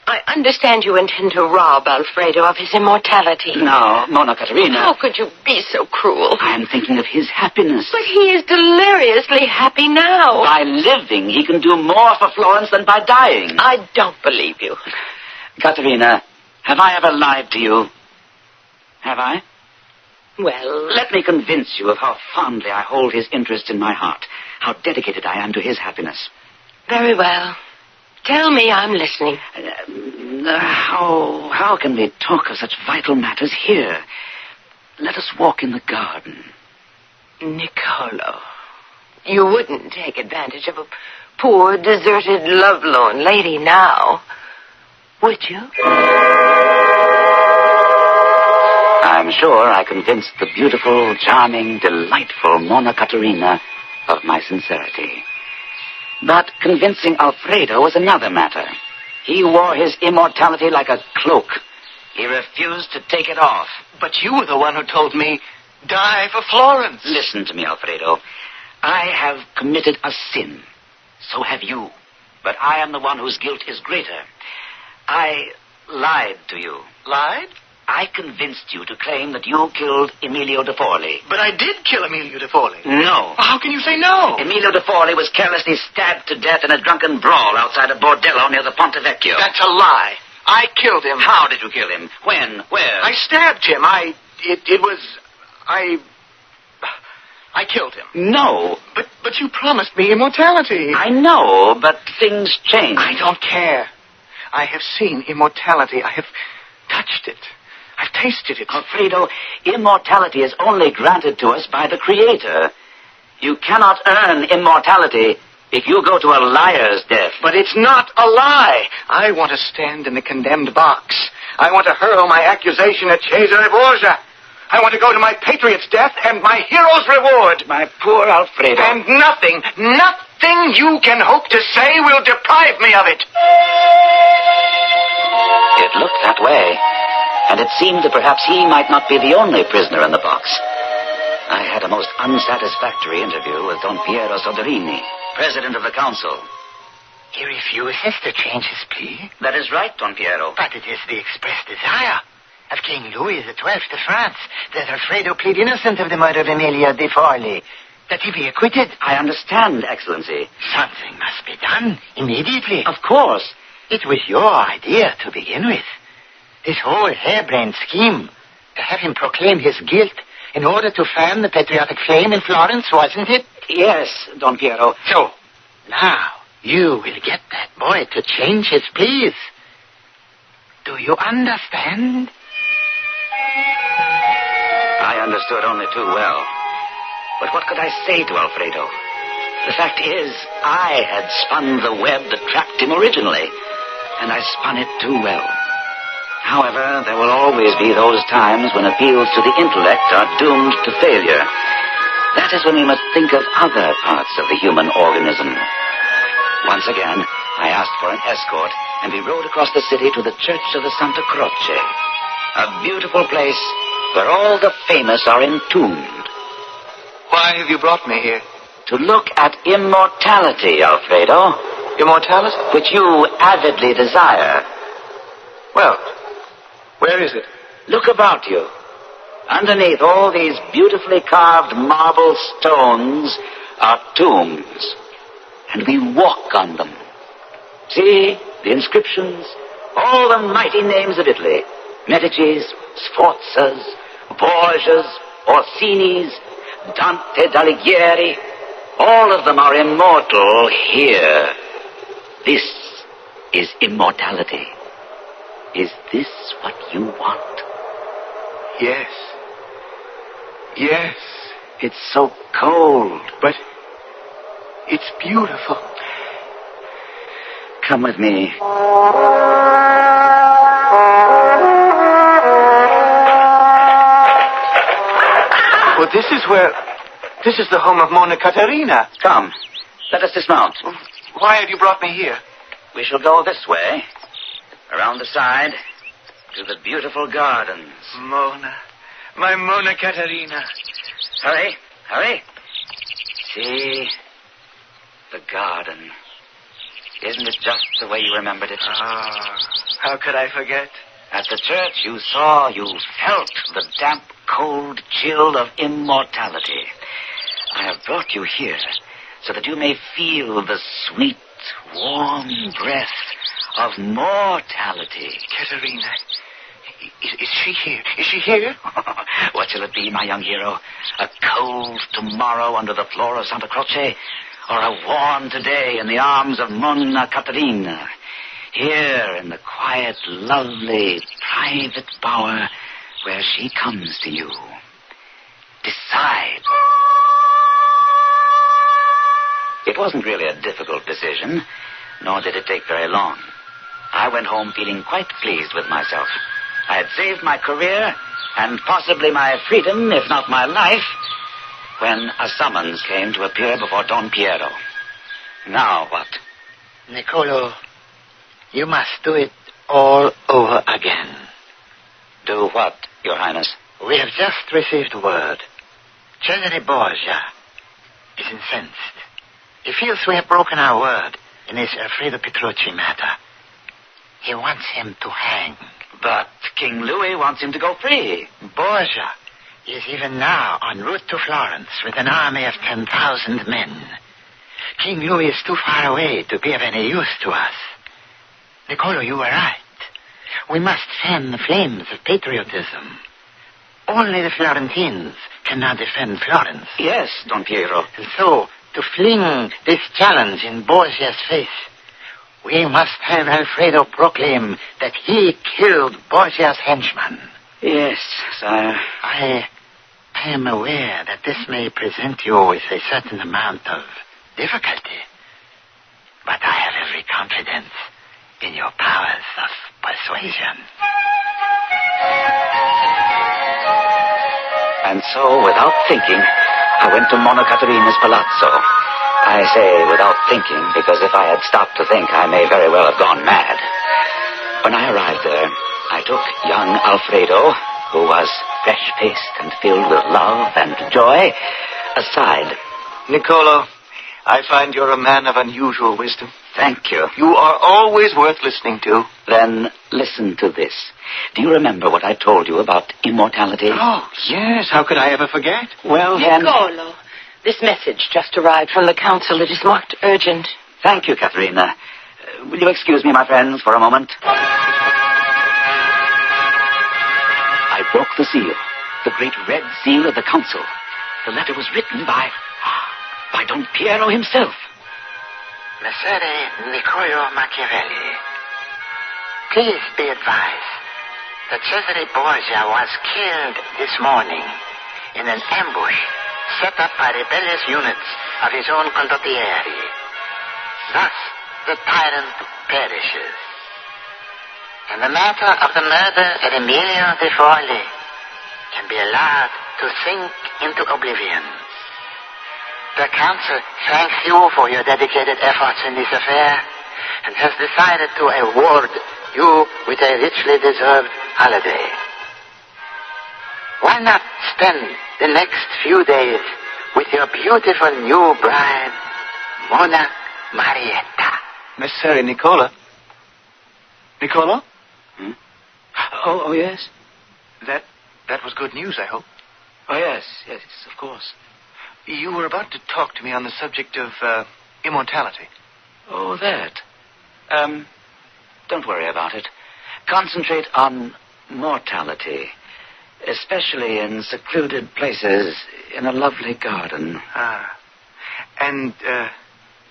Speaker 4: I understand you intend to rob Alfredo of his immortality.
Speaker 15: No, Monna Caterina.
Speaker 4: How could you be so cruel?
Speaker 15: I am thinking of his happiness.
Speaker 4: But he is deliriously happy now.
Speaker 15: By living, he can do more for Florence than by dying.
Speaker 4: I don't believe you.
Speaker 15: Caterina, have I ever lied to you? Have I?
Speaker 4: Well...
Speaker 15: Let me convince you of how fondly I hold his interest in my heart, how dedicated I am to his happiness.
Speaker 4: Very well. Tell me, I'm listening.
Speaker 15: How can we talk of such vital matters here? Let us walk in the garden.
Speaker 4: Niccolo, you wouldn't take advantage of a poor, deserted, lovelorn lady now, would you?
Speaker 15: I'm sure I convinced the beautiful, charming, delightful Monna Caterina of my sincerity. But convincing Alfredo was another matter. He wore his immortality like a cloak. He refused to take it off.
Speaker 18: But you were the one who told me, die for Florence.
Speaker 15: Listen to me, Alfredo. I have committed a sin. So have you. But I am the one whose guilt is greater. I lied to you.
Speaker 18: Lied?
Speaker 15: I convinced you to claim that you killed Emilio de Forli.
Speaker 18: But I did kill Emilio de Forli.
Speaker 15: No.
Speaker 18: How can you say no?
Speaker 15: Emilio de Forli was carelessly stabbed to death in a drunken brawl outside a bordello near the Ponte Vecchio.
Speaker 18: That's a lie. I killed him.
Speaker 15: How did you kill him? When? Where?
Speaker 18: I stabbed him. I killed him.
Speaker 15: No.
Speaker 18: But you promised me immortality.
Speaker 15: I know, but things change.
Speaker 18: I don't care. I have seen immortality. I have touched it. I've tasted it.
Speaker 15: Alfredo, immortality is only granted to us by the Creator. You cannot earn immortality if you go to a liar's death.
Speaker 18: But it's not a lie. I want to stand in the condemned box. I want to hurl my accusation at Cesare Borgia. I want to go to my patriot's death and my hero's reward.
Speaker 15: My poor Alfredo.
Speaker 18: And nothing you can hope to say will deprive me of it.
Speaker 15: It looked that way, and it seemed that perhaps he might not be the only prisoner in the box. I had a most unsatisfactory interview with Don Piero Soderini, president of the council.
Speaker 16: He refuses to change his plea.
Speaker 15: That is right, Don Piero.
Speaker 16: But it is the express desire of King Louis XII of France that Alfredo plead innocent of the murder of Emilia de Forli, that he be acquitted.
Speaker 15: I understand, Excellency.
Speaker 16: Something must be done immediately.
Speaker 15: Of course.
Speaker 16: It was your idea to begin with. This whole harebrained scheme to have him proclaim his guilt in order to fan the patriotic flame in Florence, wasn't it?
Speaker 15: Yes, Don Piero.
Speaker 16: So, now, you will get that boy to change his pleas. Do you understand?
Speaker 15: I understood only too well. But what could I say to Alfredo? The fact is, I had spun the web that trapped him originally, and I spun it too well. However, there will always be those times when appeals to the intellect are doomed to failure. That is when we must think of other parts of the human organism. Once again, I asked for an escort, and we rode across the city to the Church of the Santa Croce, a beautiful place where all the famous are entombed.
Speaker 18: Why have you brought me here?
Speaker 15: To look at immortality, Alfredo.
Speaker 18: Immortality?
Speaker 15: Which you avidly desire.
Speaker 18: Well, where is it?
Speaker 15: Look about you. Underneath all these beautifully carved marble stones are tombs. And we walk on them. See, the inscriptions, all the mighty names of Italy. Medicis, Sforzas, Borgias, Orsinis, Dante d'Alighieri. All of them are immortal here. This is immortality. Is this what you want?
Speaker 18: Yes. Yes.
Speaker 15: It's so cold.
Speaker 18: But it's beautiful.
Speaker 15: Come with me.
Speaker 18: Well, this is the home of Monna Caterina.
Speaker 15: Come, let us dismount.
Speaker 18: Why have you brought me here?
Speaker 15: We shall go this way, around the side, to the beautiful gardens.
Speaker 18: Monna. My Monna Caterina.
Speaker 15: Hurry, hurry. See, the garden. Isn't it just the way you remembered it?
Speaker 18: Ah, how could I forget?
Speaker 15: At the church you saw, you felt the damp, cold chill of immortality. I have brought you here so that you may feel the sweet, warm breath of mortality.
Speaker 18: Caterina, is she here? Is she here?
Speaker 15: What shall it be, my young hero? A cold tomorrow under the floor of Santa Croce? Or a warm today in the arms of Monna Caterina? Here in the quiet, lovely, private bower where she comes to you. Decide. It wasn't really a difficult decision, nor did it take very long. I went home feeling quite pleased with myself. I had saved my career and possibly my freedom, if not my life, when a summons came to appear before Don Piero. Now what?
Speaker 16: Niccolo, you must do it all over again.
Speaker 15: Do what, Your Highness?
Speaker 16: We have just received word. Cesare Borgia is incensed. He feels we have broken our word in this Alfredo Petrucci matter. He wants him to hang.
Speaker 15: But King Louis wants him to go free.
Speaker 16: Borgia is even now en route to Florence with an army of 10,000 men. King Louis is too far away to be of any use to us. Niccolo, you were right. We must fan the flames of patriotism. Only the Florentines can now defend Florence.
Speaker 15: Yes, Don Piero.
Speaker 16: And so, to fling this challenge in Borgia's face, we must have Alfredo proclaim that he killed Borgia's henchman.
Speaker 15: Yes, sire.
Speaker 16: I am aware that this may present you with a certain amount of difficulty, but I have every confidence in your powers of persuasion.
Speaker 15: And so, without thinking, I went to Monna Caterina's palazzo. I say without thinking, because if I had stopped to think, I may very well have gone mad. When I arrived there, I took young Alfredo, who was fresh-faced and filled with love and joy, aside.
Speaker 18: Niccolo, I find you're a man of unusual wisdom.
Speaker 15: Thank you.
Speaker 18: You are always worth listening to.
Speaker 15: Then listen to this. Do you remember what I told you about immortality?
Speaker 18: Oh, yes. How could I ever forget?
Speaker 15: Well, then...
Speaker 4: Niccolo, this message just arrived from the council. It is marked urgent.
Speaker 15: Thank you, Caterina. Will you excuse me, my friends, for a moment? I broke the seal, the great red seal of the council. The letter was written by Don Piero himself.
Speaker 16: Messere Niccolo Machiavelli, please be advised that Cesare Borgia was killed this morning in an ambush set up by rebellious units of his own condottieri. Thus, the tyrant perishes. And the matter of the murder of Emilio de Forli can be allowed to sink into oblivion. The council thanks you for your dedicated efforts in this affair and has decided to award you with a richly deserved holiday. Why not spend the next few days with your beautiful new bride, Monna Marietta?
Speaker 18: Messere Nicola. Niccolo?
Speaker 15: Hmm?
Speaker 18: Oh, yes. That was good news, I hope.
Speaker 15: Oh, yes, of course.
Speaker 18: You were about to talk to me on the subject of immortality.
Speaker 15: Oh, that. Don't worry about it. Concentrate on mortality, especially in secluded places in a lovely garden.
Speaker 18: And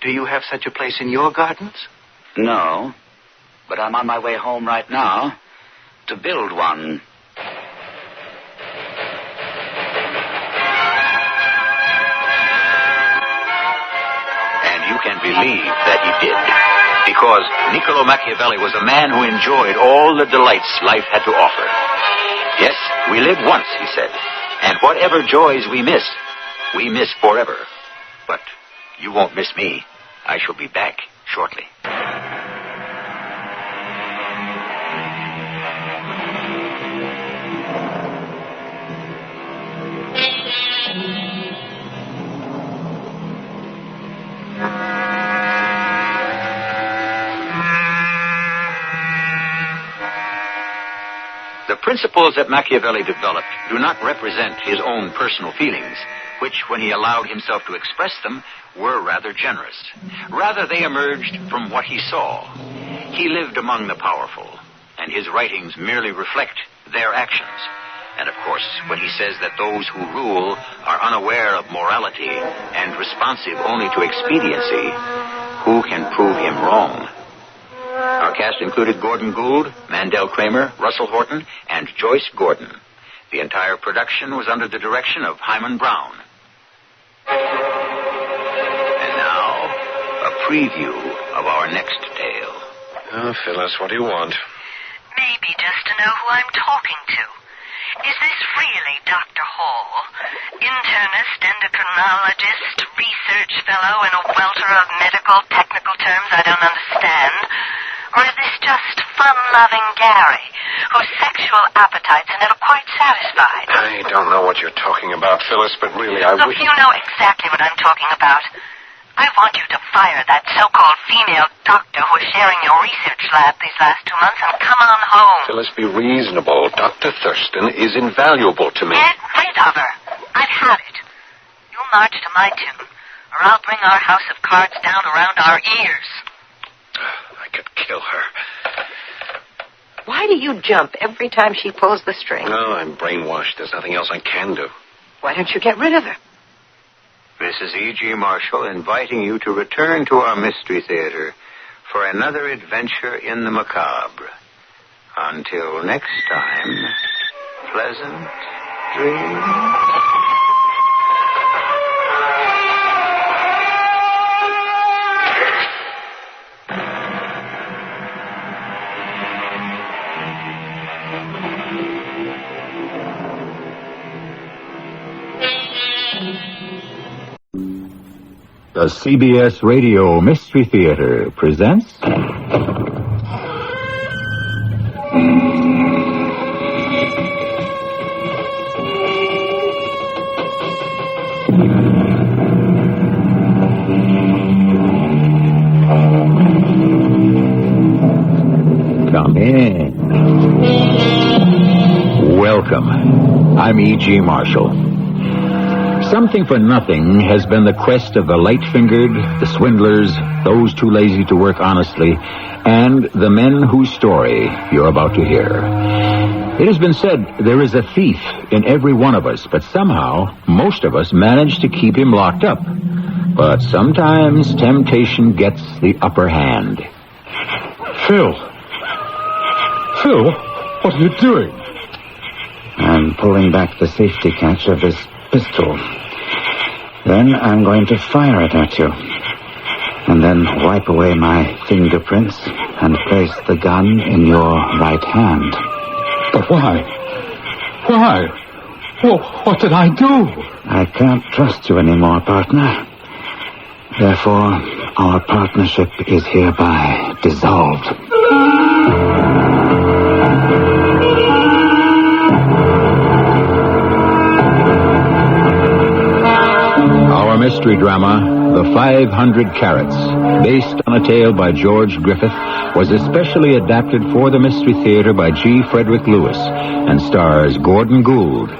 Speaker 18: do you have such a place in your gardens?
Speaker 15: No, but I'm on my way home right now to build one.
Speaker 14: Can believe that he did. Because Niccolo Machiavelli was a man who enjoyed all the delights life had to offer. Yes, we live once, he said, and whatever joys we miss forever. But you won't miss me. I shall be back shortly. The principles that Machiavelli developed do not represent his own personal feelings, which, when he allowed himself to express them, were rather generous. Rather, they emerged from what he saw. He lived among the powerful, and his writings merely reflect their actions. And, of course, when he says that those who rule are unaware of morality and responsive only to expediency, who can prove him wrong? Our cast included Gordon Gould, Mandel Kramer, Russell Horton, and Joyce Gordon. The entire production was under the direction of Hyman Brown. And now, a preview of our next tale.
Speaker 3: Oh, Phyllis, what do you want?
Speaker 19: Maybe just to know who I'm talking to. Is this really Dr. Hall? Internist, endocrinologist, research fellow in a welter of medical technical terms I don't understand? Or is this just fun-loving Gary, whose sexual appetites are never quite satisfied?
Speaker 3: I don't know what you're talking about, Phyllis, but really I
Speaker 19: Look, you know exactly what I'm talking about. I want you to fire that so-called female doctor who was sharing your research lab these last 2 months and come on home.
Speaker 3: Phyllis, be reasonable. Dr. Thurston is invaluable to me.
Speaker 19: Get rid of her. I've had it. You'll march to my tune, or I'll bring our house of cards down around our ears.
Speaker 3: I could kill her.
Speaker 4: Why do you jump every time she pulls the string?
Speaker 3: No, I'm brainwashed. There's nothing else I can do.
Speaker 4: Why don't you get rid of her?
Speaker 14: This is E.G. Marshall inviting you to return to our Mystery Theater for another adventure in the macabre. Until next time, pleasant dreams.
Speaker 9: The CBS Radio Mystery Theater presents... Come in. Welcome. I'm E.G. Marshall. Something for Nothing has been the quest of the light-fingered, the swindlers, those too lazy to work honestly, and the men whose story you're about to hear. It has been said there is a thief in every one of us, but somehow most of us manage to keep him locked up. But sometimes temptation gets the upper hand.
Speaker 7: Phil, what are you doing?
Speaker 1: I'm pulling back the safety catch of this pistol. Then I'm going to fire it at you. And then wipe away my fingerprints and place the gun in your right hand.
Speaker 7: But why? Why? What did I do?
Speaker 1: I can't trust you anymore, partner. Therefore, our partnership is hereby dissolved.
Speaker 9: Our mystery drama, The 500 Carats, based on a tale by George Griffith, was especially adapted for the Mystery Theater by G. Frederick Lewis and stars Gordon Gould.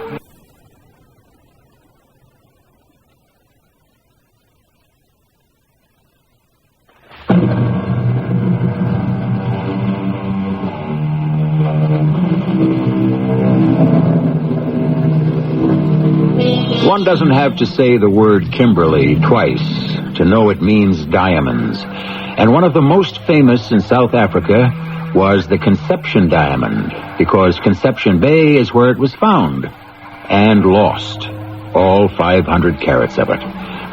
Speaker 9: One doesn't have to say the word Kimberley twice to know it means diamonds. And one of the most famous in South Africa was the Conception Diamond, because Conception Bay is where it was found and lost, all 500 carats of it.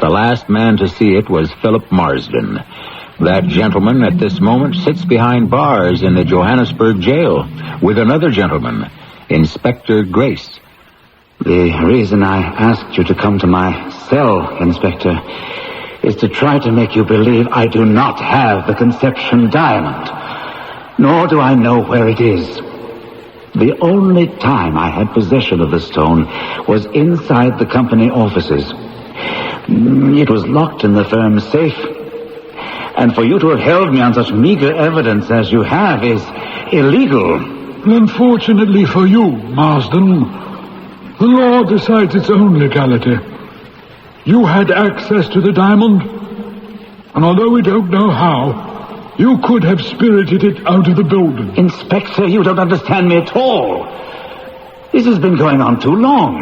Speaker 9: The last man to see it was Philip Marsden. That gentleman at this moment sits behind bars in the Johannesburg jail with another gentleman, Inspector Grace.
Speaker 1: The reason I asked you to come to my cell, Inspector, is to try to make you believe I do not have the Conception Diamond, nor do I know where it is. The only time I had possession of the stone was inside the company offices. It was locked in the firm's safe, and for you to have held me on such meager evidence as you have is illegal.
Speaker 7: Unfortunately for you, Marsden, the law decides its own legality. You had access to the diamond, and although we don't know how, you could have spirited it out of the building.
Speaker 1: Inspector, you don't understand me at all. This has been going on too long.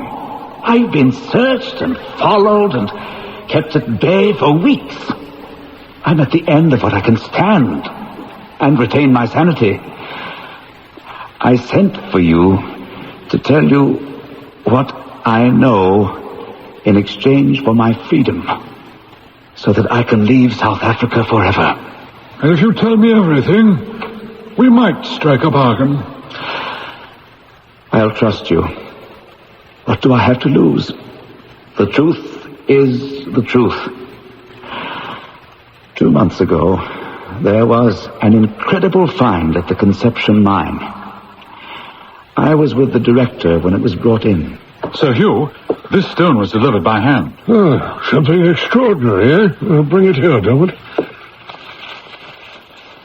Speaker 1: I've been searched and followed and kept at bay for weeks. I'm at the end of what I can stand and retain my sanity. I sent for you to tell you what I know in exchange for my freedom, so that I can leave South Africa forever.
Speaker 7: And if you tell me everything, we might strike a bargain.
Speaker 1: I'll trust you. What do I have to lose? The truth is the truth. 2 months ago, there was an incredible find at the Conception mine. I was with the director when it was brought in.
Speaker 13: Sir Hugh, this stone was delivered by hand.
Speaker 7: Oh, something extraordinary, eh? Bring it here, Delbert.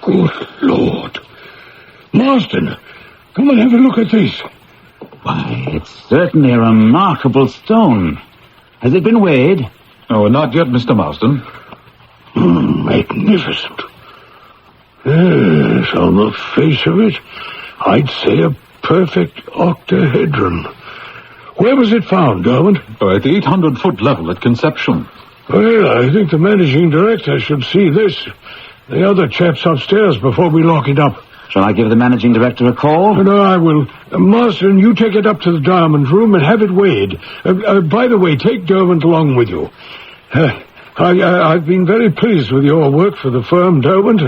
Speaker 7: Good Lord. Marsden, come and have a look at this.
Speaker 1: Why, it's certainly a remarkable stone. Has it been weighed?
Speaker 13: Oh, not yet, Mr. Marsden.
Speaker 7: Magnificent. Yes, on the face of it, I'd say a perfect octahedron. Where was it found, Derwent?
Speaker 13: At the 800-foot level at Conception.
Speaker 7: Well, I think the managing director should see this. The other chap's upstairs before we lock it up.
Speaker 1: Shall I give the managing director a call?
Speaker 7: No, I will. Marston, you take it up to the diamond room and have it weighed. By the way, take Derwent along with you. I've been very pleased with your work for the firm, Derwent.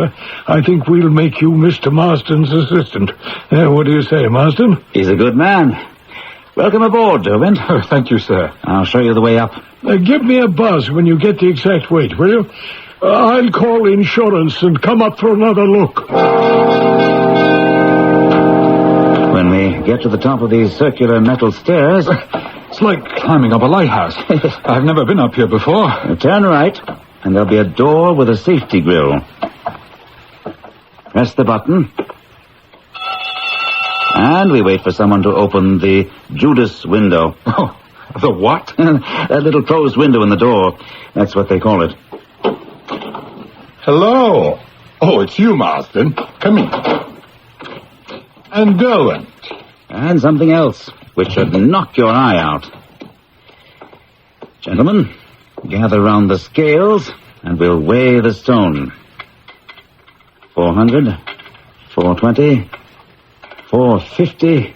Speaker 7: I think we'll make you Mr. Marston's assistant. What do you say, Marston?
Speaker 1: He's a good man. Welcome aboard, Derwent.
Speaker 13: Oh, thank you, sir.
Speaker 1: I'll show you the way up.
Speaker 7: Give me a buzz when you get the exact weight, will you? I'll call insurance and come up for another look.
Speaker 1: When we get to the top of these circular metal stairs...
Speaker 13: It's like climbing up a lighthouse. I've never been up here before.
Speaker 1: Turn right, and there'll be a door with a safety grill. Press the button. And we wait for someone to open the Judas window.
Speaker 13: Oh, the what?
Speaker 1: That little closed window in the door. That's what they call it.
Speaker 20: Hello. Oh, it's you, Marston. Come in. And Derwent.
Speaker 1: And something else, which should knock your eye out. Gentlemen, gather round the scales, and we'll weigh the stone. 400, 420, 450,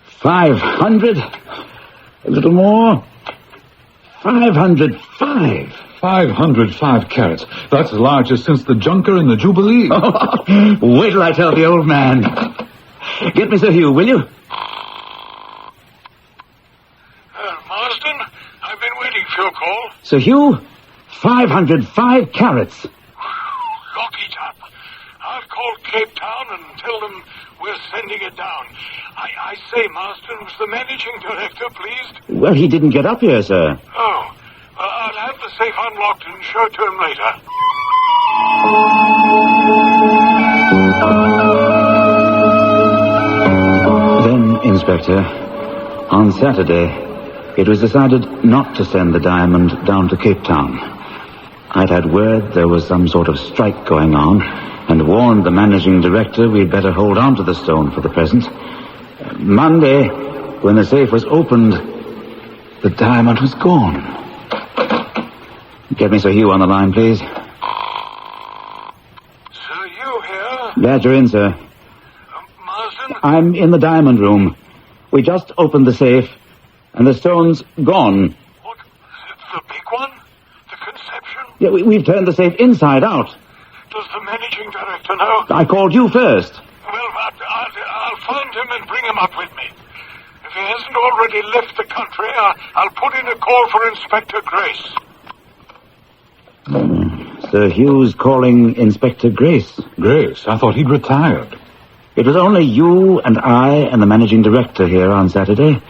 Speaker 1: 500, a little more, 505.
Speaker 13: 505 carats. That's the largest since the Junker and the Jubilee.
Speaker 1: Wait till I tell the old man. Get me Sir Hugh, will you?
Speaker 7: Marston, I've been waiting for your call.
Speaker 1: Sir Hugh, 505 carats.
Speaker 7: Lock it up. I'll call Cape Town and tell them we're sending it down. I say, Marston, was the managing director pleased?
Speaker 1: Well, he didn't get up here, sir.
Speaker 7: Oh, I'll have the safe unlocked and show it to him later.
Speaker 1: Then, Inspector, on Saturday, it was decided not to send the diamond down to Cape Town. I'd had word there was some sort of strike going on, and warned the managing director we'd better hold on to the stone for the present. Monday, when the safe was opened, the diamond was gone. Get me Sir Hugh on the line, please.
Speaker 7: Sir Hugh here?
Speaker 1: Glad you're in, sir.
Speaker 7: Marston?
Speaker 1: I'm in the diamond room. We just opened the safe, and the stone's gone.
Speaker 7: What? The big one? The Conception?
Speaker 1: Yeah, we've turned the safe inside out.
Speaker 7: Does the managing director know?
Speaker 1: I called you first.
Speaker 7: Well, I'll find him and bring him up with me. If he hasn't already left the country, I'll put in a call for Inspector Grace.
Speaker 1: Sir Hugh's calling Inspector Grace.
Speaker 13: Grace? I thought he'd retired.
Speaker 1: It was only you and I and the managing director here on Saturday.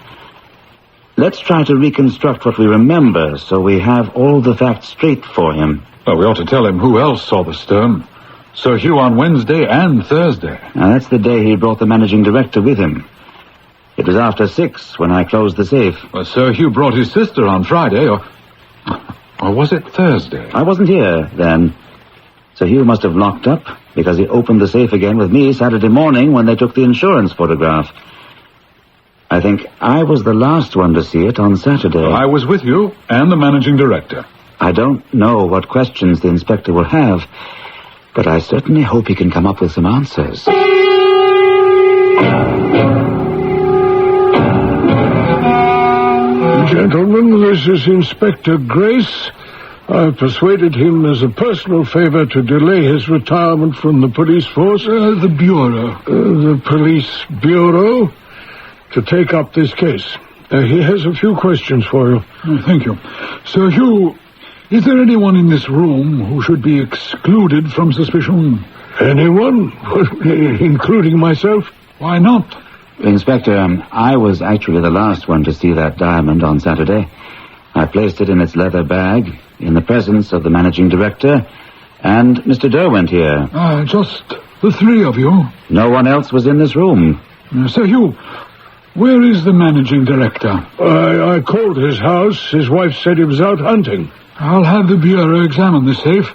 Speaker 1: Let's try to reconstruct what we remember so we have all the facts straight for him.
Speaker 13: Well, we ought to tell him who else saw the stone. Sir Hugh on Wednesday and Thursday.
Speaker 1: Now, that's the day he brought the managing director with him. It was after 6 when I closed the safe.
Speaker 13: Well, Sir Hugh brought his sister on Friday, or was it Thursday?
Speaker 1: I wasn't here then. Sir Hugh must have locked up because he opened the safe again with me Saturday morning when they took the insurance photograph. I think I was the last one to see it on Saturday.
Speaker 13: Well, I was with you and the managing director.
Speaker 1: I don't know what questions the inspector will have, but I certainly hope he can come up with some answers.
Speaker 7: Gentlemen, this is Inspector Grace. I've persuaded him as a personal favor to delay his retirement from the police force.
Speaker 13: The Bureau.
Speaker 7: The Police Bureau, to take up this case. He has a few questions for you.
Speaker 13: Thank you. Sir Hugh, is there anyone in this room who should be excluded from suspicion?
Speaker 7: Anyone? Including myself?
Speaker 13: Why not?
Speaker 1: Inspector, I was actually the last one to see that diamond on Saturday. I placed it in its leather bag in the presence of the managing director and Mr. Derwent here.
Speaker 13: Just the three of you?
Speaker 1: No one else was in this room.
Speaker 13: Sir Hugh, where is the managing director?
Speaker 7: I called his house. His wife said he was out hunting.
Speaker 13: I'll have the Bureau examine the safe.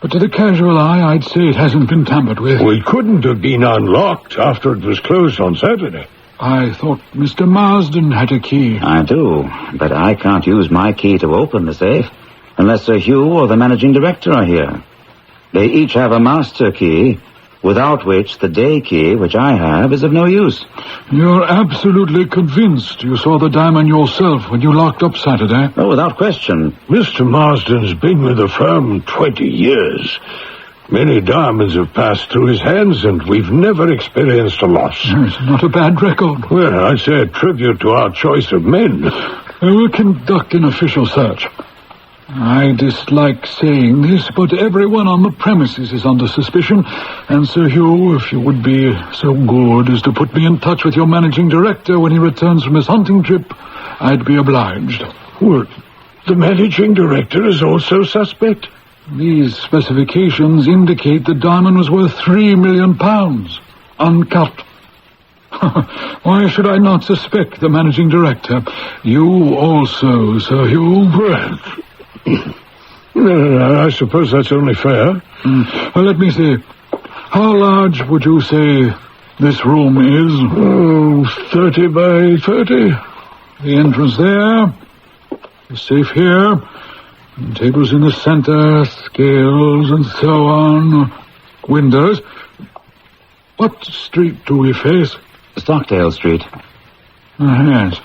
Speaker 7: But to the casual eye, I'd say it hasn't been tampered with.
Speaker 20: Well, it couldn't have been unlocked after it was closed on Saturday.
Speaker 7: I thought Mr. Marsden had a key.
Speaker 21: I do, but I can't use my key to open the safe unless Sir Hugh or the managing director are here. They each have a master key, without which the day key, which I have, is of no use.
Speaker 7: You're absolutely convinced you saw the diamond yourself when you locked up Saturday?
Speaker 21: Oh, without question.
Speaker 20: Mr. Marsden's been with the firm 20 years. Many diamonds have passed through his hands, and we've never experienced a loss.
Speaker 7: It's not a bad record.
Speaker 20: Well, I'd say a tribute to our choice of men.
Speaker 7: We'll conduct an official search. I dislike saying this, but everyone on the premises is under suspicion. And Sir Hugh, if you would be so good as to put me in touch with your managing director when he returns from his hunting trip, I'd be obliged.
Speaker 20: Well, the managing director is also suspect?
Speaker 7: These specifications indicate the diamond was worth £3 million, uncut. Why should I not suspect the managing director? You also, Sir Hugh.
Speaker 20: No, I suppose that's only fair.
Speaker 7: Well, let me see. How large would you say this room is?
Speaker 20: 30 by 30.
Speaker 7: The entrance there. The safe here. And tables in the center, scales and so on. Windows. What street do we face?
Speaker 21: Stockdale Street.
Speaker 7: Yes.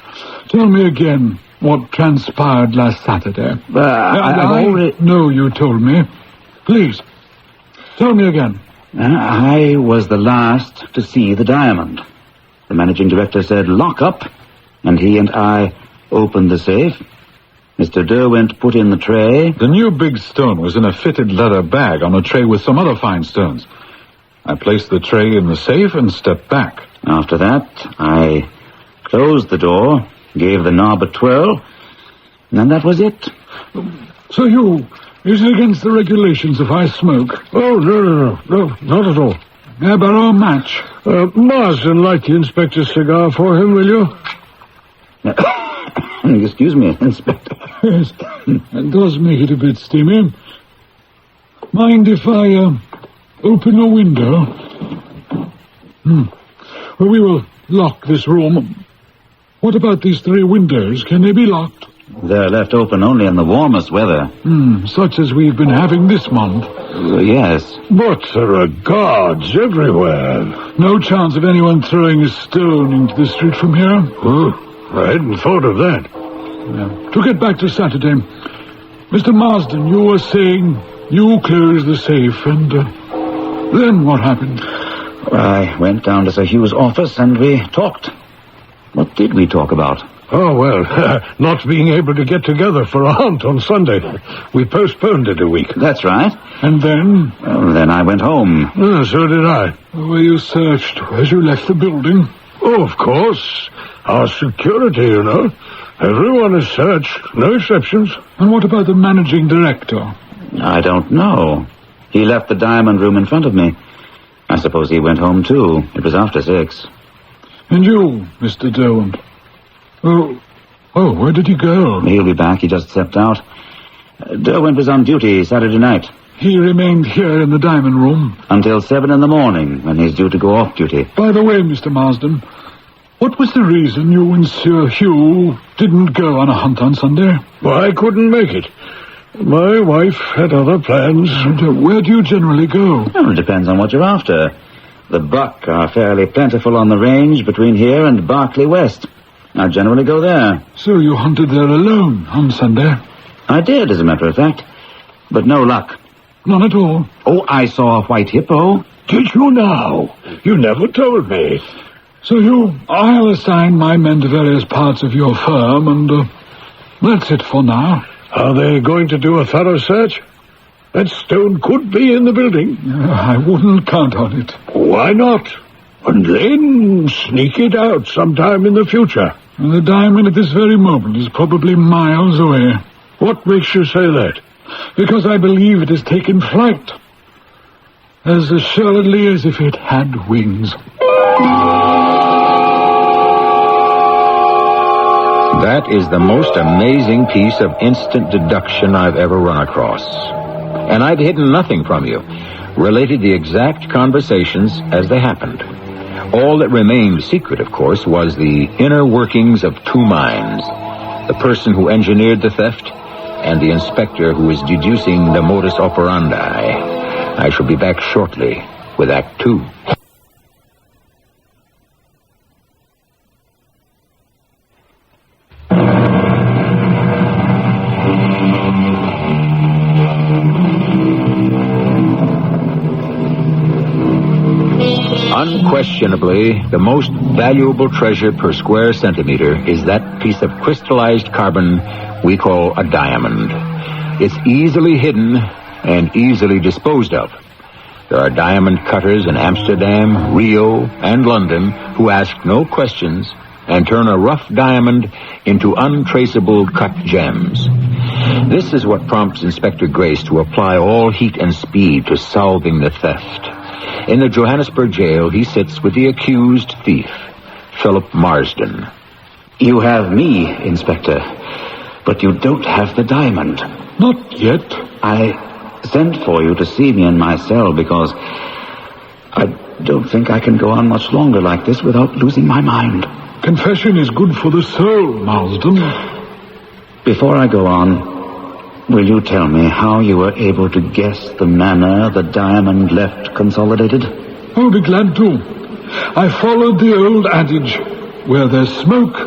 Speaker 7: Tell me again what transpired last Saturday. I know you told me. Please, tell me again.
Speaker 21: I was the last to see the diamond. The managing director said, "Lock up," and he and I opened the safe. Mr. Derwent put in the tray.
Speaker 13: The new big stone was in a fitted leather bag on a tray with some other fine stones. I placed the tray in the safe and stepped back.
Speaker 21: After that, I closed the door, gave the knob a twirl, and that was it.
Speaker 7: So is it against the regulations if I smoke?
Speaker 20: Oh, no, not at all.
Speaker 7: May I borrow a match?
Speaker 20: Marsden, light the inspector's cigar for him, will you?
Speaker 21: Excuse me, Inspector.
Speaker 7: Yes, that does make it a bit steamy. Mind if I open a window? Well, we will lock this room. What about these 3 windows? Can they be locked?
Speaker 21: They're left open only in the warmest weather.
Speaker 7: Such as we've been having this month.
Speaker 21: Yes.
Speaker 20: But there are guards everywhere.
Speaker 7: No chance of anyone throwing a stone into the street from here?
Speaker 20: I hadn't thought of that.
Speaker 7: To get back to Saturday, Mr. Marsden, you were saying you closed the safe, and then what happened?
Speaker 21: I went down to Sir Hugh's office and we talked. What did we talk about?
Speaker 20: Oh, well, not being able to get together for a hunt on Sunday. We postponed it a week.
Speaker 21: That's right.
Speaker 7: And then?
Speaker 21: Well, then I went home.
Speaker 20: So did I.
Speaker 7: Were you searched as you left the building?
Speaker 20: Oh, of course. Our security, you know. Everyone is searched. No exceptions.
Speaker 7: And what about the managing director?
Speaker 21: I don't know. He left the diamond room in front of me. I suppose he went home, too. It was after 6.
Speaker 7: And you, Mr. Derwent? Oh, where did he go?
Speaker 21: He'll be back. He just stepped out. Derwent was on duty Saturday night.
Speaker 7: He remained here in the diamond room?
Speaker 21: Until 7 in the morning, when he's due to go off duty.
Speaker 7: By the way, Mr. Marsden, what was the reason you and Sir Hugh didn't go on a hunt on Sunday?
Speaker 20: Well, I couldn't make it. My wife had other plans.
Speaker 7: And, where do you generally go?
Speaker 21: Well, it depends on what you're after. The buck are fairly plentiful on the range between here and Berkeley West. I generally go there.
Speaker 7: So you hunted there alone on Sunday?
Speaker 21: I did, as a matter of fact. But no luck.
Speaker 7: None at all?
Speaker 21: Oh, I saw a white hippo.
Speaker 20: Did you now? You never told me.
Speaker 7: So I'll assign my men to various parts of your firm, and that's it for now.
Speaker 20: Are they going to do a thorough search? That stone could be in the building.
Speaker 7: I wouldn't count on it.
Speaker 20: Why not? And then sneak it out sometime in the future.
Speaker 7: And the diamond at this very moment is probably miles away.
Speaker 20: What makes you say that?
Speaker 7: Because I believe it has taken flight. As assuredly as if it had wings.
Speaker 9: That is the most amazing piece of instant deduction I've ever run across. And I've hidden nothing from you. Related the exact conversations as they happened. All that remained secret, of course, was the inner workings of two minds. The person who engineered the theft and the inspector who is deducing the modus operandi. I shall be back shortly with Act 2. Unquestionably, the most valuable treasure per square centimeter is that piece of crystallized carbon we call a diamond. It's easily hidden and easily disposed of. There are diamond cutters in Amsterdam, Rio, and London who ask no questions and turn a rough diamond into untraceable cut gems. This is what prompts Inspector Grace to apply all heat and speed to solving the theft. In the Johannesburg jail, he sits with the accused thief, Philip Marsden.
Speaker 21: You have me, Inspector, but you don't have the diamond.
Speaker 7: Not yet.
Speaker 21: I sent for you to see me in my cell because I don't think I can go on much longer like this without losing my mind.
Speaker 7: Confession is good for the soul, Marsden.
Speaker 21: Before I go on, will you tell me how you were able to guess the manner the diamond left consolidated?
Speaker 7: I'll be glad to. I followed the old adage, where there's smoke,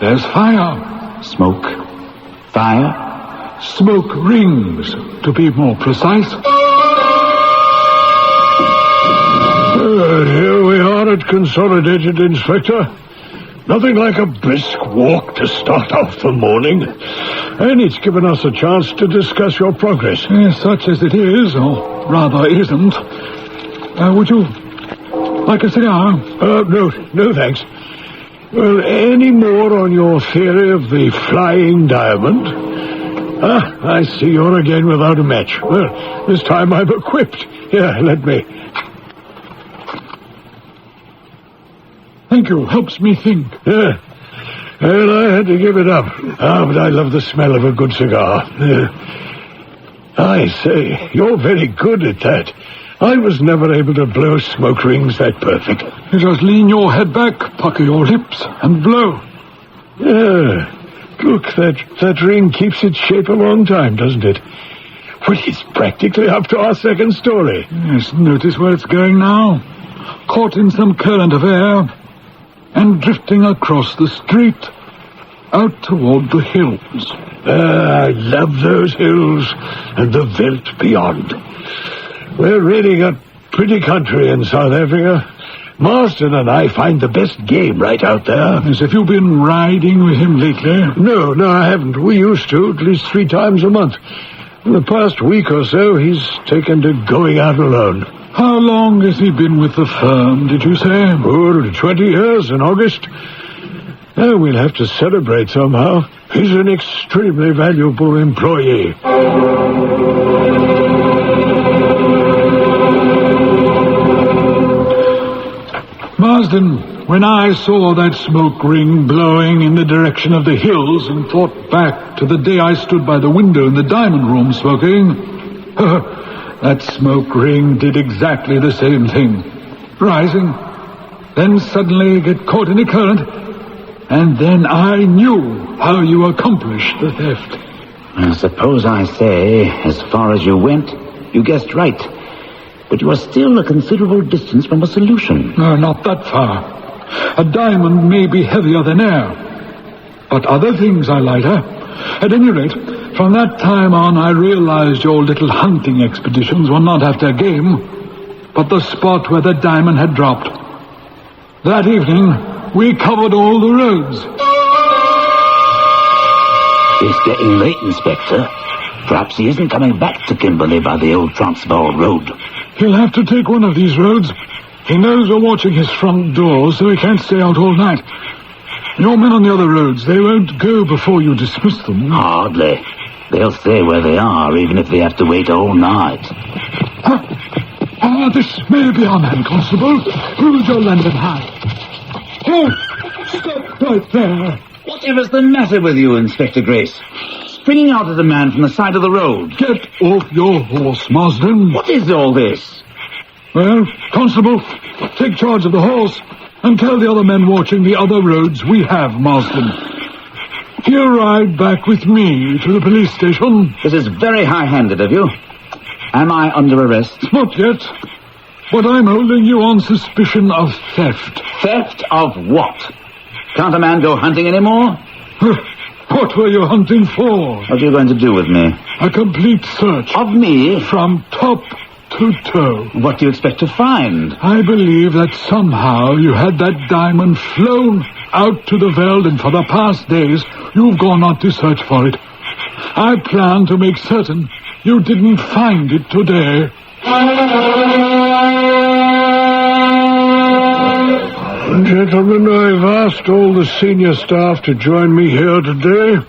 Speaker 7: there's fire.
Speaker 21: Smoke? Fire?
Speaker 7: Smoke rings, to be more precise. Here we are at Consolidated, Inspector. Nothing like a brisk walk to start off the morning. And it's given us a chance to discuss your progress. Such as it is, or rather isn't. Would you like a cigar? No thanks. Well, any more on your theory of the flying diamond? I see you're again without a match. Well, this time I'm equipped. Here, let me. Thank you. Helps me think. Yeah. Well, I had to give it up. But I love the smell of a good cigar. I say, you're very good at that. I was never able to blow smoke rings that perfect. You just lean your head back, pucker your lips, and blow. Yeah. Look, that ring keeps its shape a long time, doesn't it? Well, it's practically up to our second story. Yes, notice where it's going now. Caught in some current of air and drifting across the street out toward the hills. I love those hills and the veldt beyond. We're really got pretty country in South Africa. Marsden and I find the best game right out there. As if you've been riding with him lately? No, I haven't. We used to, at least 3 times a month. In the past week or so, he's taken to going out alone. How long has he been with the firm, did you say? 20 years in August. We'll have to celebrate somehow. He's an extremely valuable employee. Marsden, when I saw that smoke ring blowing in the direction of the hills and thought back to the day I stood by the window in the diamond room smoking, that smoke ring did exactly the same thing. Rising, then suddenly get caught in a current, and then I knew how you accomplished the theft.
Speaker 21: I suppose I say, as far as you went, you guessed right. But you are still a considerable distance from a solution.
Speaker 7: No, not that far. A diamond may be heavier than air, but other things are lighter. At any rate, from that time on, I realized your little hunting expeditions were not after game, but the spot where the diamond had dropped. That evening, we covered all the roads.
Speaker 21: It's getting late, Inspector. Perhaps he isn't coming back to Kimberley by the old Transvaal Road.
Speaker 7: He'll have to take one of these roads. He knows we're watching his front door, so he can't stay out all night. Your men on the other roads, they won't go before you dismiss them.
Speaker 21: Hardly. They'll stay where they are, even if they have to wait all night.
Speaker 7: This may be our man, Constable. Hold your lantern high. Oh, stop right there.
Speaker 21: Whatever's the matter with you, Inspector Grace? springing out at the man from the side of the road.
Speaker 7: Get off your horse, Marsden.
Speaker 21: What is all this?
Speaker 7: Well, Constable, take charge of the horse and tell the other men watching the other roads we have, Marsden. He'll ride back with me to the police station.
Speaker 21: This is very high-handed of you. Am I under arrest?
Speaker 7: Not yet. But I'm holding you on suspicion of theft.
Speaker 21: Theft of what? Can't a man go hunting anymore?
Speaker 7: What were you hunting for?
Speaker 21: What are you going to do with me?
Speaker 7: A complete search.
Speaker 21: Of me?
Speaker 7: From top to toe.
Speaker 21: What do you expect to find?
Speaker 7: I believe that somehow you had that diamond flown out to the veld, and for the past days you've gone out to search for it. I plan to make certain you didn't find it today.
Speaker 20: Gentlemen, I've asked all the senior staff to join me here today.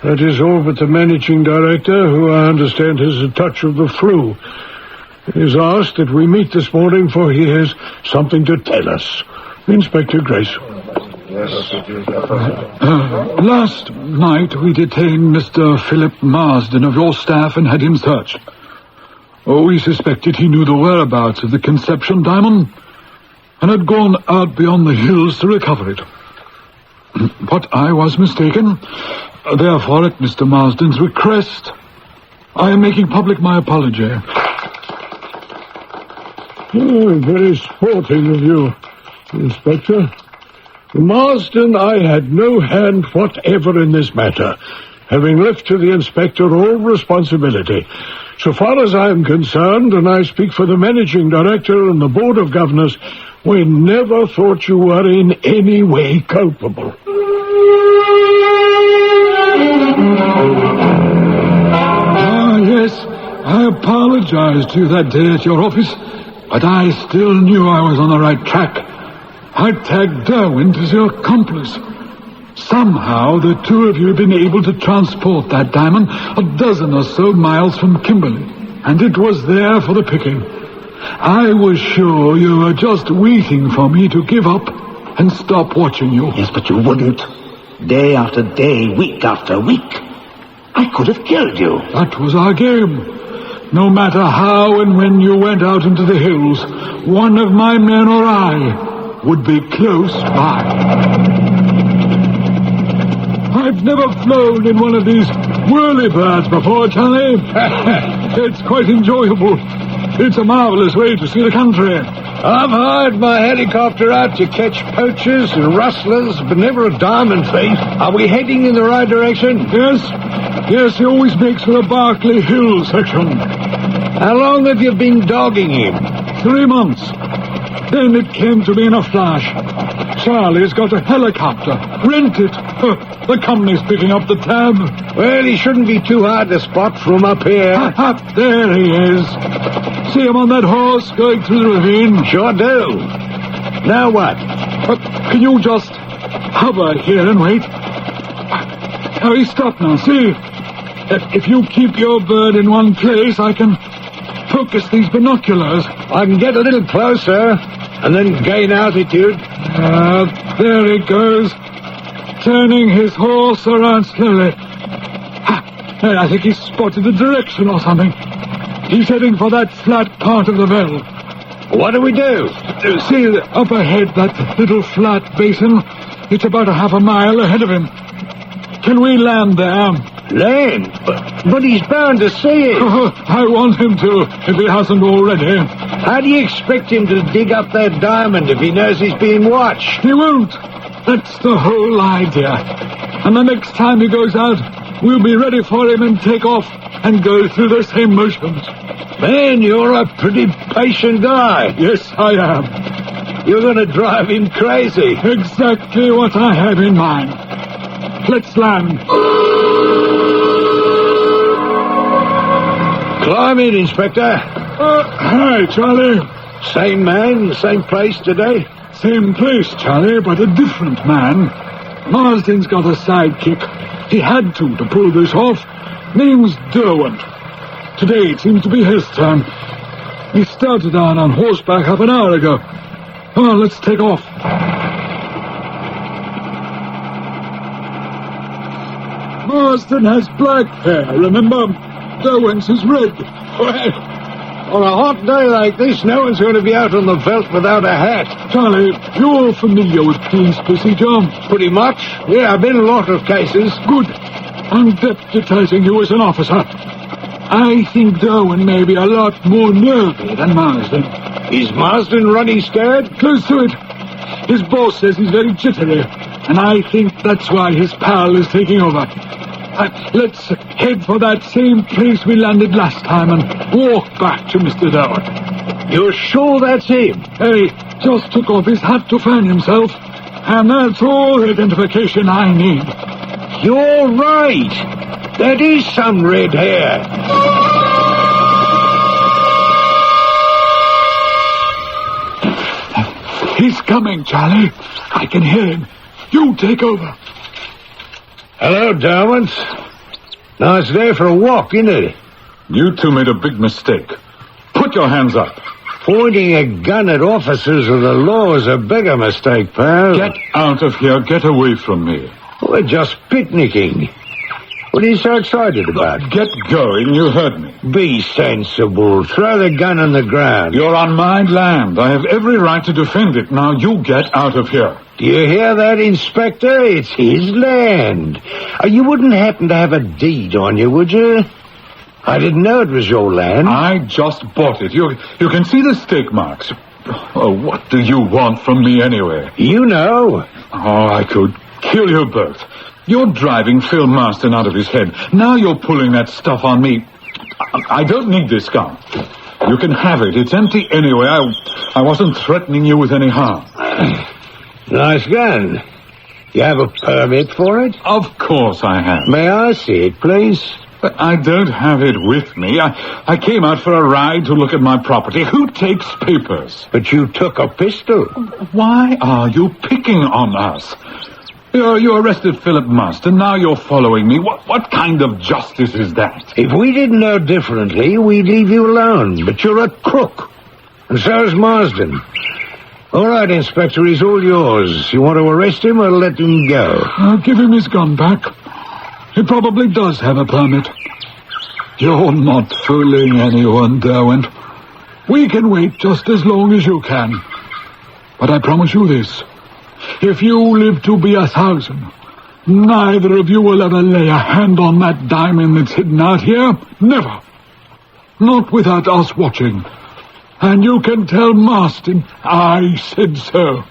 Speaker 20: That is all but the managing director, who I understand has a touch of the flu. He's asked that we meet this morning, for he has something to tell us. Inspector Grace.
Speaker 7: Last night we detained Mr. Philip Marsden of your staff and had him searched. We suspected he knew the whereabouts of the Conception diamond and had gone out beyond the hills to recover it. But I was mistaken. Therefore, at Mr. Marsden's request, I am making public my apology.
Speaker 20: Oh, very sporting of you, Inspector. Marsden, I had no hand whatever in this matter, having left to the inspector all responsibility. So far as I am concerned, and I speak for the managing director and the board of governors, we never thought you were in any way culpable.
Speaker 7: Yes, I apologized to you that day at your office, but I still knew I was on the right track. I tagged Derwent as your accomplice. Somehow the two of you have been able to transport that diamond a dozen or so miles from Kimberley, and it was there for the picking. I was sure you were just waiting for me to give up and stop watching you.
Speaker 21: Yes, but you wouldn't. Day after day, week after week. I could have killed you.
Speaker 7: That was our game. No matter how and when you went out into the hills, one of my men or I would be close by. I've never flown in one of these whirlybirds before, Charlie. It's quite enjoyable. It's a marvelous way to see the country.
Speaker 20: I've hired my helicopter out to catch poachers and rustlers, but never a diamond thief. Are we heading in the right direction?
Speaker 7: Yes, he always makes for the Berkeley Hills section.
Speaker 20: How long have you been dogging him?
Speaker 7: 3 months. Then it came to me in a flash. Charlie's got a helicopter. Rent it. The company's picking up the tab.
Speaker 20: Well, he shouldn't be too hard to spot from up here.
Speaker 7: Up there he is. See him on that horse going through the ravine?
Speaker 20: Sure do. Now what?
Speaker 7: Can you just hover here and wait? Now he stopped now, see? If you keep your bird in one place, I can focus these binoculars.
Speaker 20: I can get a little closer and then gain altitude.
Speaker 7: There he goes, turning his horse around slowly. I think he's spotted the direction or something. He's heading for that flat part of the veld.
Speaker 20: What do we do?
Speaker 7: See, up ahead, that little flat basin. It's about a half a mile ahead of him. Can we land there?
Speaker 20: Land? But he's bound to see it.
Speaker 7: I want him to, if he hasn't already.
Speaker 20: How do you expect him to dig up that diamond if he knows he's being watched?
Speaker 7: He won't. That's the whole idea. And the next time he goes out, we'll be ready for him and take off and go through the same motions.
Speaker 20: Man, you're a pretty patient guy.
Speaker 7: Yes, I am.
Speaker 20: You're going to drive him crazy.
Speaker 7: Exactly what I have in mind. Let's land.
Speaker 20: Climb in, Inspector.
Speaker 7: Hi, Charlie.
Speaker 20: Same man, same place today?
Speaker 7: Same place, Charlie, but a different man. Marsden's got a sidekick. He had to pull this off. Name's Derwent. Today it seems to be his turn. He started out on horseback half an hour ago. Come on, let's take off.
Speaker 20: Marston has black hair, remember? Derwent's is red.
Speaker 7: Well, on a hot day like this, no one's going to be out on the veldt without a hat.
Speaker 20: Charlie, you're familiar with police procedure?
Speaker 7: Pretty much. Yeah, I've been in a lot of cases.
Speaker 20: Good. I'm deputizing you as an officer. I think Derwent may be a lot more nervy than Marsden.
Speaker 7: Is Marsden running scared?
Speaker 20: Close to it. His boss says he's very jittery, and I think that's why his pal is taking over. Let's head for that same place we landed last time and walk back to Mr. Derwent.
Speaker 7: You're sure that's him?
Speaker 20: Hey, just took off his hat to fan himself, and that's all identification I need.
Speaker 7: You're right. That is some red hair.
Speaker 20: He's coming, Charlie. I can hear him. You take over.
Speaker 7: Hello, Derwent. Nice day for a walk, isn't it?
Speaker 13: You two made a big mistake. Put your hands up.
Speaker 7: Pointing a gun at officers of the law is a bigger mistake, pal.
Speaker 13: Get out of here. Get away from me.
Speaker 7: We're just picnicking. What are you so excited about?
Speaker 13: Get going. You heard me.
Speaker 7: Be sensible. Throw the gun on the ground.
Speaker 13: You're on my land. I have every right to defend it. Now you get out of here.
Speaker 7: Do you hear that, Inspector? It's his land. You wouldn't happen to have a deed on you, would you? I didn't know it was your land.
Speaker 13: I just bought it. You can see the stake marks. Oh, what do you want from me anyway?
Speaker 7: You know.
Speaker 13: Oh, I could kill you both. You're driving Phil Marston out of his head. Now you're pulling that stuff on me. I don't need this gun. You can have it. It's empty anyway. I wasn't threatening you with any harm.
Speaker 7: Nice gun. You have a permit for it?
Speaker 13: Of course I have.
Speaker 7: May I see it, please?
Speaker 13: But I don't have it with me. I came out for a ride to look at my property. Who takes papers?
Speaker 7: But you took a pistol.
Speaker 13: Why are you picking on us? You arrested Philip Marston. Now you're following me. What kind of justice is that?
Speaker 7: If we didn't know differently, we'd leave you alone. But you're a crook. And so is Marsden. All right, Inspector, he's all yours. You want to arrest him or let him go?
Speaker 20: I'll give him his gun back. He probably does have a permit. You're not fooling anyone, Derwent. We can wait just as long as you can. But I promise you this. If you live to be 1,000, neither of you will ever lay a hand on that diamond that's hidden out here. Never. Not without us watching. And you can tell Marston I said so.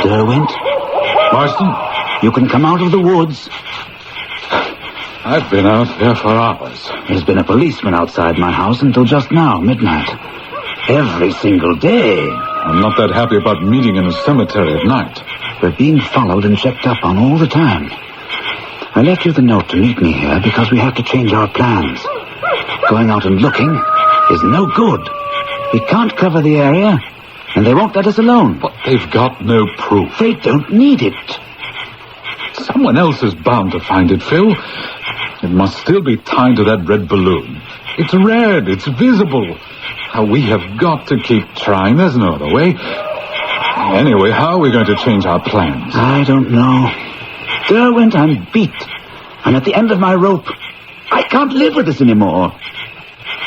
Speaker 21: Derwent?
Speaker 13: Marston?
Speaker 21: You can come out of the woods.
Speaker 13: I've been out there for hours.
Speaker 21: There's been a policeman outside my house until just now, midnight. Every single day.
Speaker 13: I'm not that happy about meeting in a cemetery at night.
Speaker 21: We're being followed and checked up on all the time. I left you the note to meet me here because we have to change our plans. Going out and looking is no good. We can't cover the area, and they won't let us alone.
Speaker 13: But they've got no proof.
Speaker 21: They don't need it.
Speaker 13: Someone else is bound to find it, Phil. It must still be tied to that red balloon. It's red. It's visible. We have got to keep trying. There's no other way. Anyway, how are we going to change our plans?
Speaker 21: I don't know. Derwent, I'm beat. I'm at the end of my rope. I can't live with this anymore.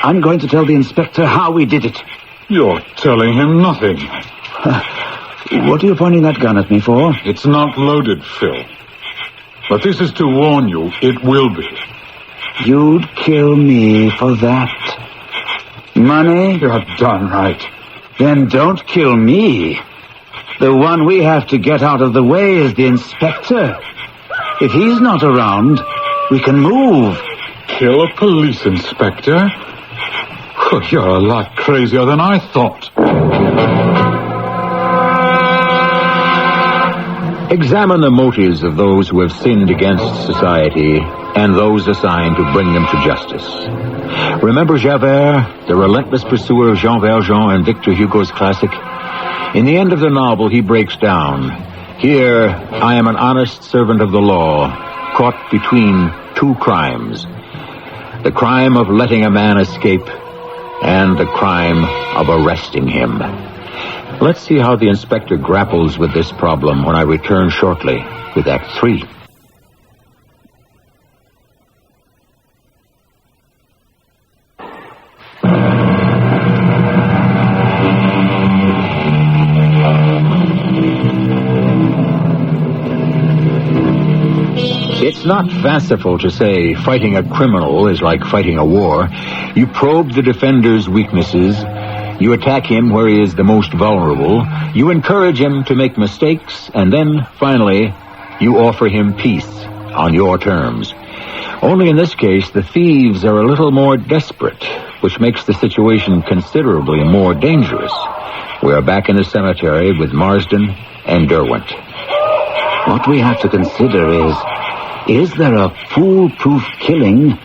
Speaker 21: I'm going to tell the inspector how we did it.
Speaker 13: You're telling him nothing.
Speaker 21: What are you pointing that gun at me for?
Speaker 13: It's not loaded, Phil. But this is to warn you, it will be.
Speaker 21: You'd kill me for that. Money?
Speaker 13: You're darn right.
Speaker 21: Then don't kill me. The one we have to get out of the way is the inspector. If he's not around, we can move.
Speaker 13: Kill a police inspector? Oh, you're a lot crazier than I thought.
Speaker 9: Examine the motives of those who have sinned against society and those assigned to bring them to justice. Remember Javert, the relentless pursuer of Jean Valjean and Victor Hugo's classic? In the end of the novel, he breaks down. Here, I am an honest servant of the law, caught between two crimes. The crime of letting a man escape and the crime of arresting him. Let's see how the inspector grapples with this problem when I return shortly with Act 3. It's not fanciful to say fighting a criminal is like fighting a war. You probe the defender's weaknesses. You attack him where he is the most vulnerable. You encourage him to make mistakes. And then, finally, you offer him peace on your terms. Only in this case, the thieves are a little more desperate, which makes the situation considerably more dangerous. We are back in the cemetery with Marsden and Derwent.
Speaker 21: What we have to consider is there a foolproof killing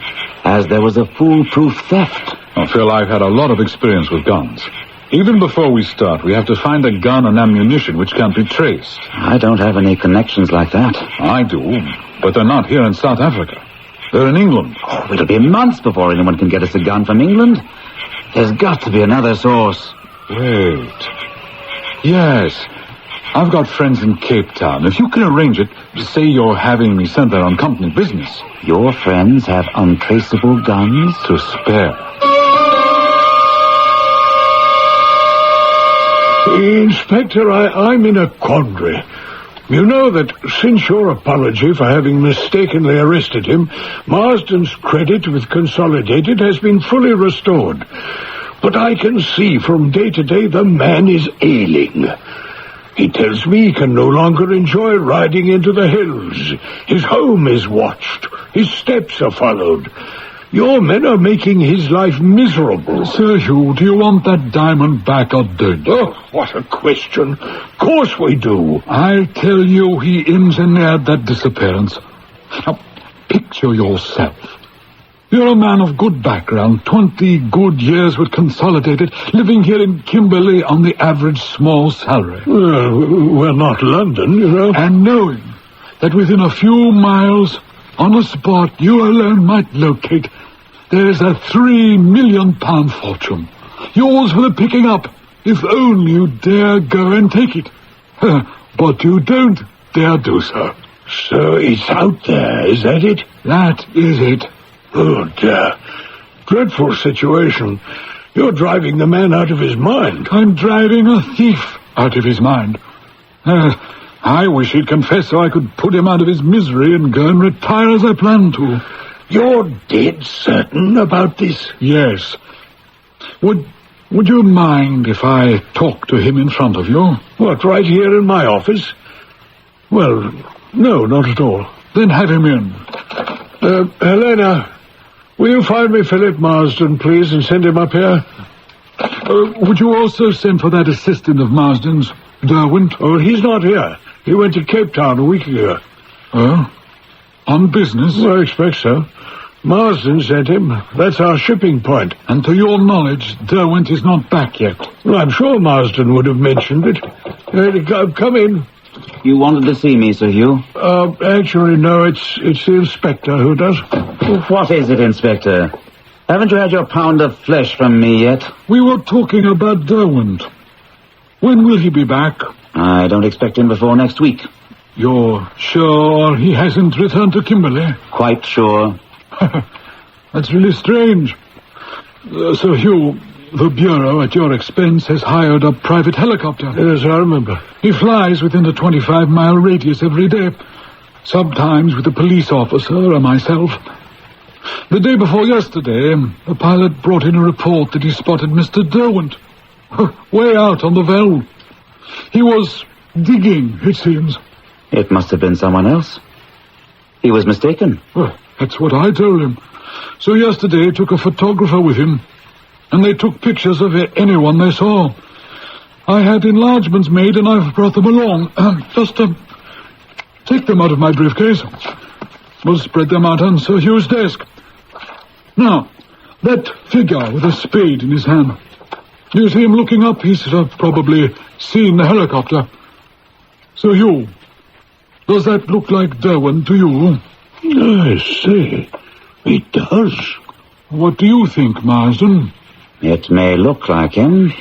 Speaker 21: as there was a foolproof theft?
Speaker 13: Oh, Phil, I've had a lot of experience with guns. Even before we start, we have to find a gun and ammunition which can't be traced.
Speaker 21: I don't have any connections like that.
Speaker 13: I do, but they're not here in South Africa. They're in England.
Speaker 21: Oh, it'll be months before anyone can get us a gun from England. There's got to be another source.
Speaker 13: Wait. Yes. I've got friends in Cape Town. If you can arrange it, say you're having me sent there on company business.
Speaker 21: Your friends have untraceable guns?
Speaker 13: To spare.
Speaker 20: Inspector, I'm in a quandary. You know that since your apology for having mistakenly arrested him, Marsden's credit with Consolidated has been fully restored. But I can see from day to day the man is ailing. He tells me he can no longer enjoy riding into the hills. His home is watched. His steps are followed. Your men are making his life miserable.
Speaker 13: Sir Hugh, do you want that diamond back or dead?
Speaker 20: Oh, what a question. Of course we do.
Speaker 13: I tell you, he engineered that disappearance. Now, picture yourself. You're a man of good background, 20 good years with Consolidated, living here in Kimberley on the average small salary.
Speaker 20: Well, we're not London, you know.
Speaker 13: And knowing that within a few miles, on a spot you alone might locate, there's a £3 million fortune. Yours for the picking up, if only you dare go and take it. But you don't dare do so.
Speaker 20: So it's out there, is that it?
Speaker 13: That is it.
Speaker 20: Oh, dear. Dreadful situation. You're driving the man out of his mind.
Speaker 13: I'm driving a thief out of his mind. I wish he'd confess so I could put him out of his misery and go and retire as I planned to.
Speaker 20: You're dead certain about this?
Speaker 13: Yes. Would you mind if I talk to him in front of you?
Speaker 20: What, right here in my office? Well, no, not at all.
Speaker 13: Then have him in.
Speaker 20: Helena, will you find me Philip Marsden, please, and send him up here?
Speaker 13: Would you also send for that assistant of Marsden's, Derwent?
Speaker 20: Oh, he's not here. He went to Cape Town a week ago.
Speaker 13: Oh? On business?
Speaker 20: Well, I expect so. Marsden sent him. That's our shipping point.
Speaker 13: And to your knowledge, Derwent is not back yet.
Speaker 20: Well, I'm sure Marsden would have mentioned it. Come in.
Speaker 21: You wanted to see me, Sir Hugh?
Speaker 20: Actually, no, it's the inspector who does.
Speaker 21: What is it, Inspector? Haven't you had your pound of flesh from me yet?
Speaker 13: We were talking about Derwent. When will he be back?
Speaker 21: I don't expect him before next week.
Speaker 13: You're sure he hasn't returned to Kimberley?
Speaker 21: Quite sure.
Speaker 13: That's really strange. Sir Hugh, the Bureau, at your expense, has hired a private helicopter.
Speaker 20: Yes, I remember.
Speaker 13: He flies within a 25-mile radius every day, sometimes with a police officer or myself. The day before yesterday, the pilot brought in a report that he spotted Mr. Derwent, way out on the Veld. He was digging, it seems.
Speaker 21: It must have been someone else. He was mistaken.
Speaker 13: Well, that's what I told him. So yesterday he took a photographer with him, and they took pictures of anyone they saw. I had enlargements made, and I've brought them along. Just take them out of my briefcase. We'll spread them out on Sir Hugh's desk. Now, that figure with a spade in his hand. Do you see him looking up? He's probably seen the helicopter. Sir Hugh, does that look like Derwent to you?
Speaker 20: I see. It does.
Speaker 13: What do you think, Marsden?
Speaker 21: It may look like him,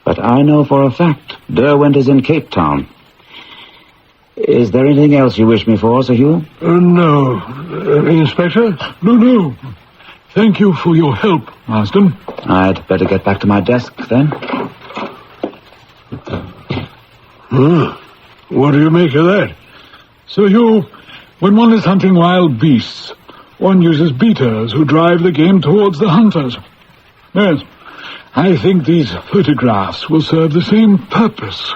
Speaker 21: But I know for a fact Derwent is in Cape Town. Is there anything else you wish me for, Sir Hugh?
Speaker 20: No. Inspector? No. Thank you for your help, Marsden.
Speaker 21: I'd better get back to my desk, then.
Speaker 20: What do you make of that?
Speaker 2: Sir Hugh, when one is hunting wild beasts, one uses beaters who drive the game towards the hunters. Yes, I think these photographs will serve the same purpose.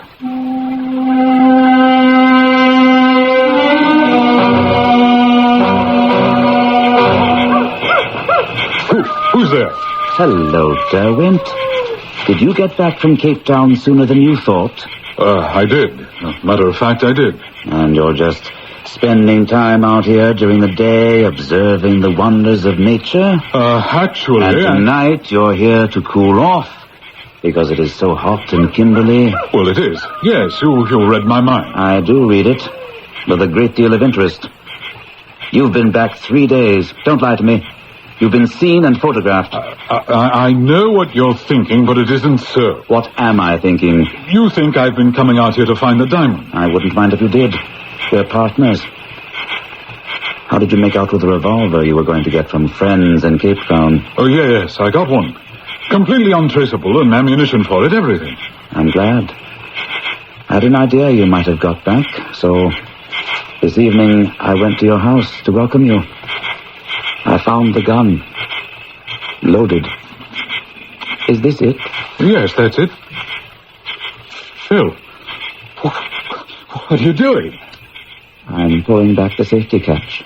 Speaker 21: Who's there? Hello, Derwent. Did you get back from Cape Town sooner than you thought?
Speaker 2: I did. Matter of fact, I did.
Speaker 21: And you're just spending time out here during the day, observing the wonders of nature?
Speaker 2: Actually...
Speaker 21: And tonight you're here to cool off, because it is so hot in Kimberley.
Speaker 2: Well, it is. Yes, you read my mind.
Speaker 21: I do read it, with a great deal of interest. You've been back 3 days. Don't lie to me. You've been seen and photographed.
Speaker 2: I know what you're thinking, but it isn't so.
Speaker 21: What am I thinking?
Speaker 2: You think I've been coming out here to find the diamond.
Speaker 21: I wouldn't mind if you did. We're partners. How did you make out with the revolver you were going to get from friends in Cape Town?
Speaker 2: Oh, yes, I got one. Completely untraceable, and ammunition for it, everything.
Speaker 21: I'm glad. I had an idea you might have got back, so this evening I went to your house to welcome you. I found the gun. Loaded. Is this it?
Speaker 2: Yes, that's it. Phil, what are you doing?
Speaker 21: I'm pulling back the safety catch.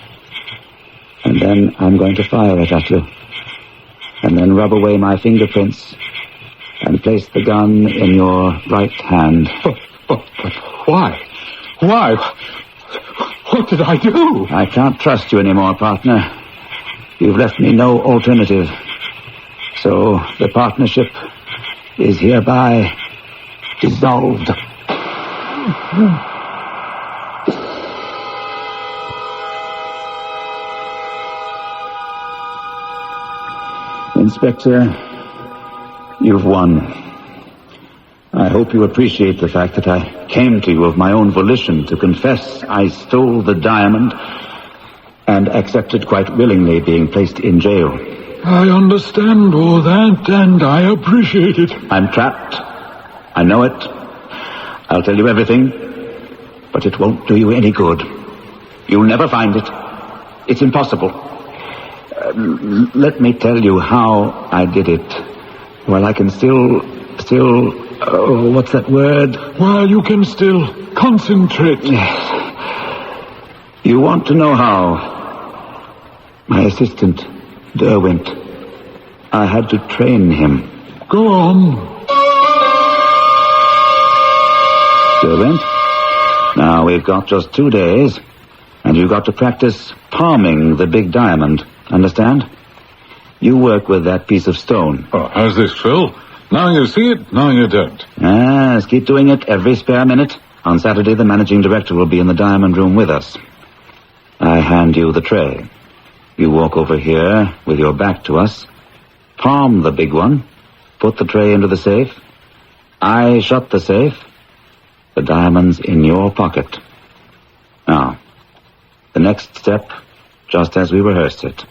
Speaker 21: And then I'm going to fire it at you. And then rub away my fingerprints. And place the gun in your right hand.
Speaker 2: But why? Why? What did I do?
Speaker 21: I can't trust you anymore, partner. You've left me no alternative. So the partnership is hereby dissolved. Inspector, you've won. I hope you appreciate the fact that I came to you of my own volition to confess I stole the diamond and accepted quite willingly being placed in jail.
Speaker 2: I understand all that, and I appreciate it.
Speaker 21: I'm trapped. I know it. I'll tell you everything, but it won't do you any good. You'll never find it. It's impossible. Let me tell you how I did it. While I can still, what's that word?
Speaker 2: While you can still concentrate.
Speaker 21: Yes. You want to know how? My assistant, Derwent. I had to train him.
Speaker 2: Go on.
Speaker 21: Derwent, now we've got just 2 days, and you've got to practice palming the big diamond. Understand? You work with that piece of stone.
Speaker 2: Oh, how's this, Phil? Now you see it, now you don't.
Speaker 21: Yes, keep doing it every spare minute. On Saturday, the managing director will be in the diamond room with us. I hand you the tray. You walk over here with your back to us, palm the big one, put the tray into the safe. I shut the safe. The diamond's in your pocket. Now, the next step, just as we rehearsed it.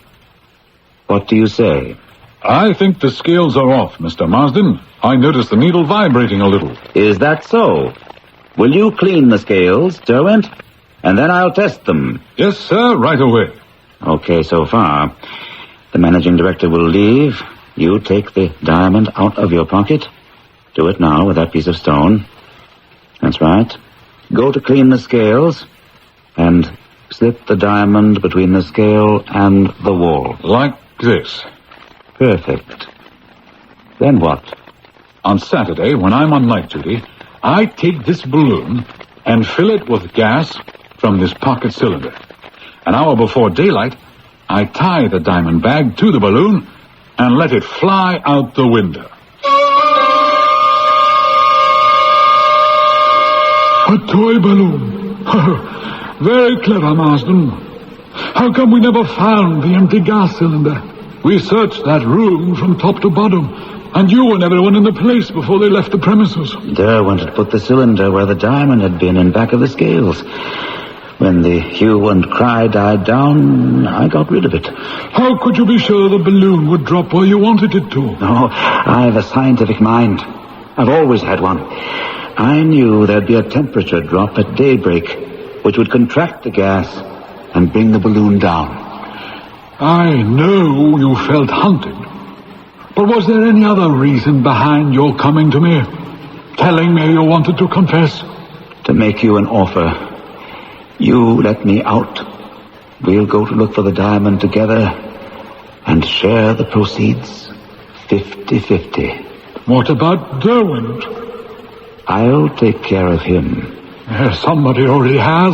Speaker 21: What do you say?
Speaker 2: I think the scales are off, Mr. Marsden. I noticed the needle vibrating a little.
Speaker 21: Is that so? Will you clean the scales, Derwent? And then I'll test them.
Speaker 2: Yes, sir, right away.
Speaker 21: Okay, so far. The managing director will leave. You take the diamond out of your pocket. Do it now with that piece of stone. That's right. Go to clean the scales and slip the diamond between the scale and the wall.
Speaker 2: Like this.
Speaker 21: Perfect. Then what?
Speaker 2: On Saturday, when I'm on night duty, I take this balloon and fill it with gas from this pocket cylinder. An hour before daylight, I tie the diamond bag to the balloon and let it fly out the window. A toy balloon. Very clever, Marsden. How come we never found the empty gas cylinder? We searched that room from top to bottom, And you and everyone in the place before they left the premises.
Speaker 21: Derwent had put the cylinder where the diamond had been in back of the scales. When the hue and cry died down, I got rid of it.
Speaker 2: How could you be sure the balloon would drop where you wanted it to?
Speaker 21: No, I have a scientific mind. I've always had one. I knew there'd be a temperature drop at daybreak, which would contract the gas and bring the balloon down.
Speaker 2: I know you felt hunted. But was there any other reason behind your coming to me? Telling me you wanted to confess?
Speaker 21: To make you an offer. You let me out. We'll go to look for the diamond together and share the proceeds 50-50.
Speaker 2: What about Derwent?
Speaker 21: I'll take care of him.
Speaker 2: Somebody already has.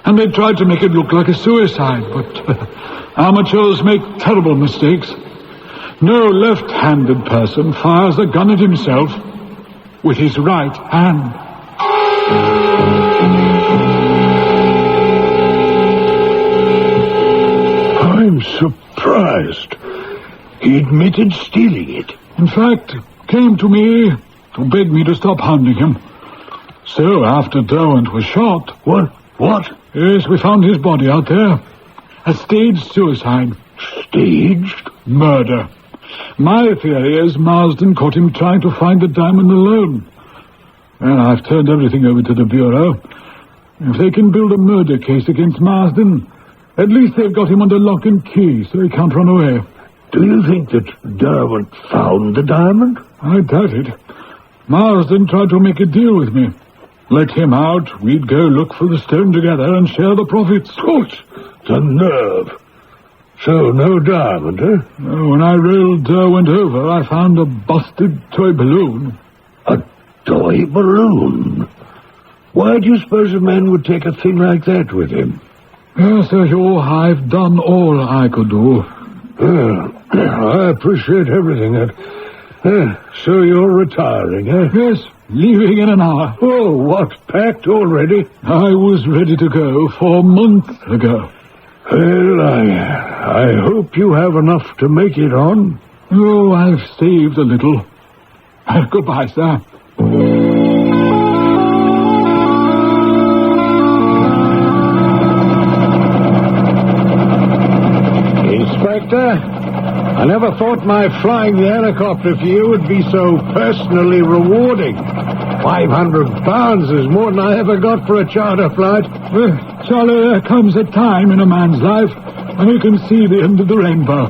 Speaker 2: And they tried to make it look like a suicide, but amateurs make terrible mistakes. No left-handed person fires a gun at himself with his right hand.
Speaker 20: I'm surprised. He admitted stealing it.
Speaker 2: In fact, came to me to beg me to stop hounding him. So, after Derwent was shot...
Speaker 20: What?
Speaker 2: Yes, we found his body out there. A staged suicide.
Speaker 20: Staged?
Speaker 2: Murder. My theory is Marsden caught him trying to find the diamond alone. Well, I've turned everything over to the Bureau. If they can build a murder case against Marsden, at least they've got him under lock and key, so he can't run away.
Speaker 20: Do you think that Derwent found the diamond?
Speaker 2: I doubt it. Marsden tried to make a deal with me. Let him out, we'd go look for the stone together and share the profits.
Speaker 20: Good. The nerve. So, no diamond, eh?
Speaker 2: When I rolled Derwent over, I found a busted toy balloon.
Speaker 20: A toy balloon? Why do you suppose a man would take a thing like that with him?
Speaker 2: Sir Hugh, I've done all I could do.
Speaker 20: I appreciate everything. So you're retiring, eh?
Speaker 2: Yes, leaving in an hour.
Speaker 20: Oh, what, packed already?
Speaker 2: I was ready to go 4 months ago.
Speaker 20: Well, I hope you have enough to make it on.
Speaker 2: Oh, I've saved a little. Goodbye, sir.
Speaker 5: Inspector, I never thought my flying the helicopter for you would be so personally rewarding. £500 is more than I ever got for a charter flight.
Speaker 2: Well, Charlie, there comes a time in a man's life when he can see the end of the rainbow.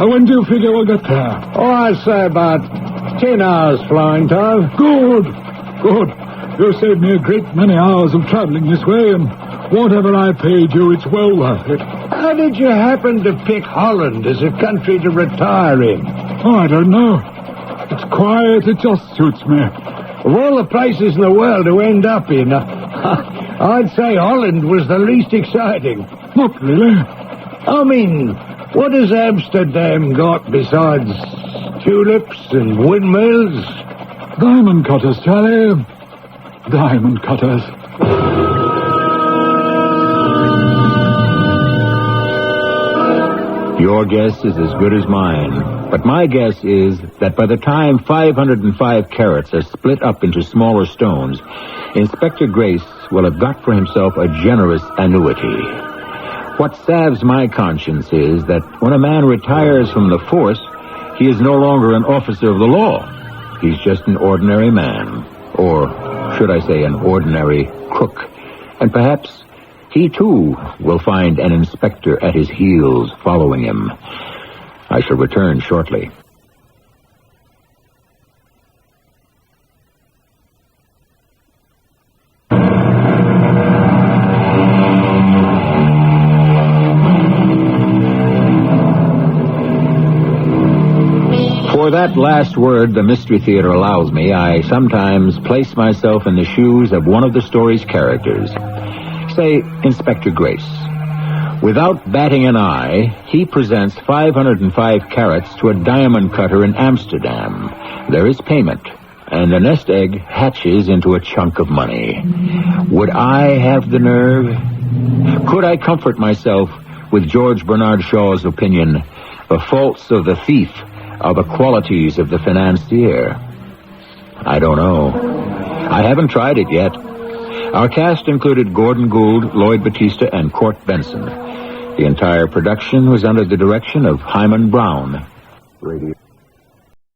Speaker 2: When do you figure we'll get there?
Speaker 5: Oh, I'd say about 10 hours flying time.
Speaker 2: Good. You saved me a great many hours of traveling this way, and whatever I paid you, it's well worth it.
Speaker 5: How did you happen to pick Holland as a country to retire in?
Speaker 2: Oh, I don't know. It's quiet, it just suits me.
Speaker 5: Of all the places in the world to end up in, I'd say Holland was the least exciting.
Speaker 2: Not really.
Speaker 5: I mean, what has Amsterdam got besides tulips and windmills?
Speaker 2: Diamond cutters, Charlie. Diamond cutters.
Speaker 9: Your guess is as good as mine. But my guess is that by the time 505 carats are split up into smaller stones, Inspector Grace will have got for himself a generous annuity. What salves my conscience is that when a man retires from the force, he is no longer an officer of the law. He's just an ordinary man. Or, should I say, an ordinary crook. And perhaps he, too, will find an inspector at his heels following him. I shall return shortly. For that last word the Mystery Theater allows me, I sometimes place myself in the shoes of one of the story's characters. Say, Inspector Grace. Without batting an eye, he presents 505 carats to a diamond cutter in Amsterdam. There is payment, and a nest egg hatches into a chunk of money. Would I have the nerve? Could I comfort myself with George Bernard Shaw's opinion, the faults of the thief
Speaker 6: are the qualities of the financier? I don't know. I haven't tried it yet. Our cast included Gordon Gould, Lloyd Battista, and Court Benson. The entire production was under the direction of Hyman Brown. Radio.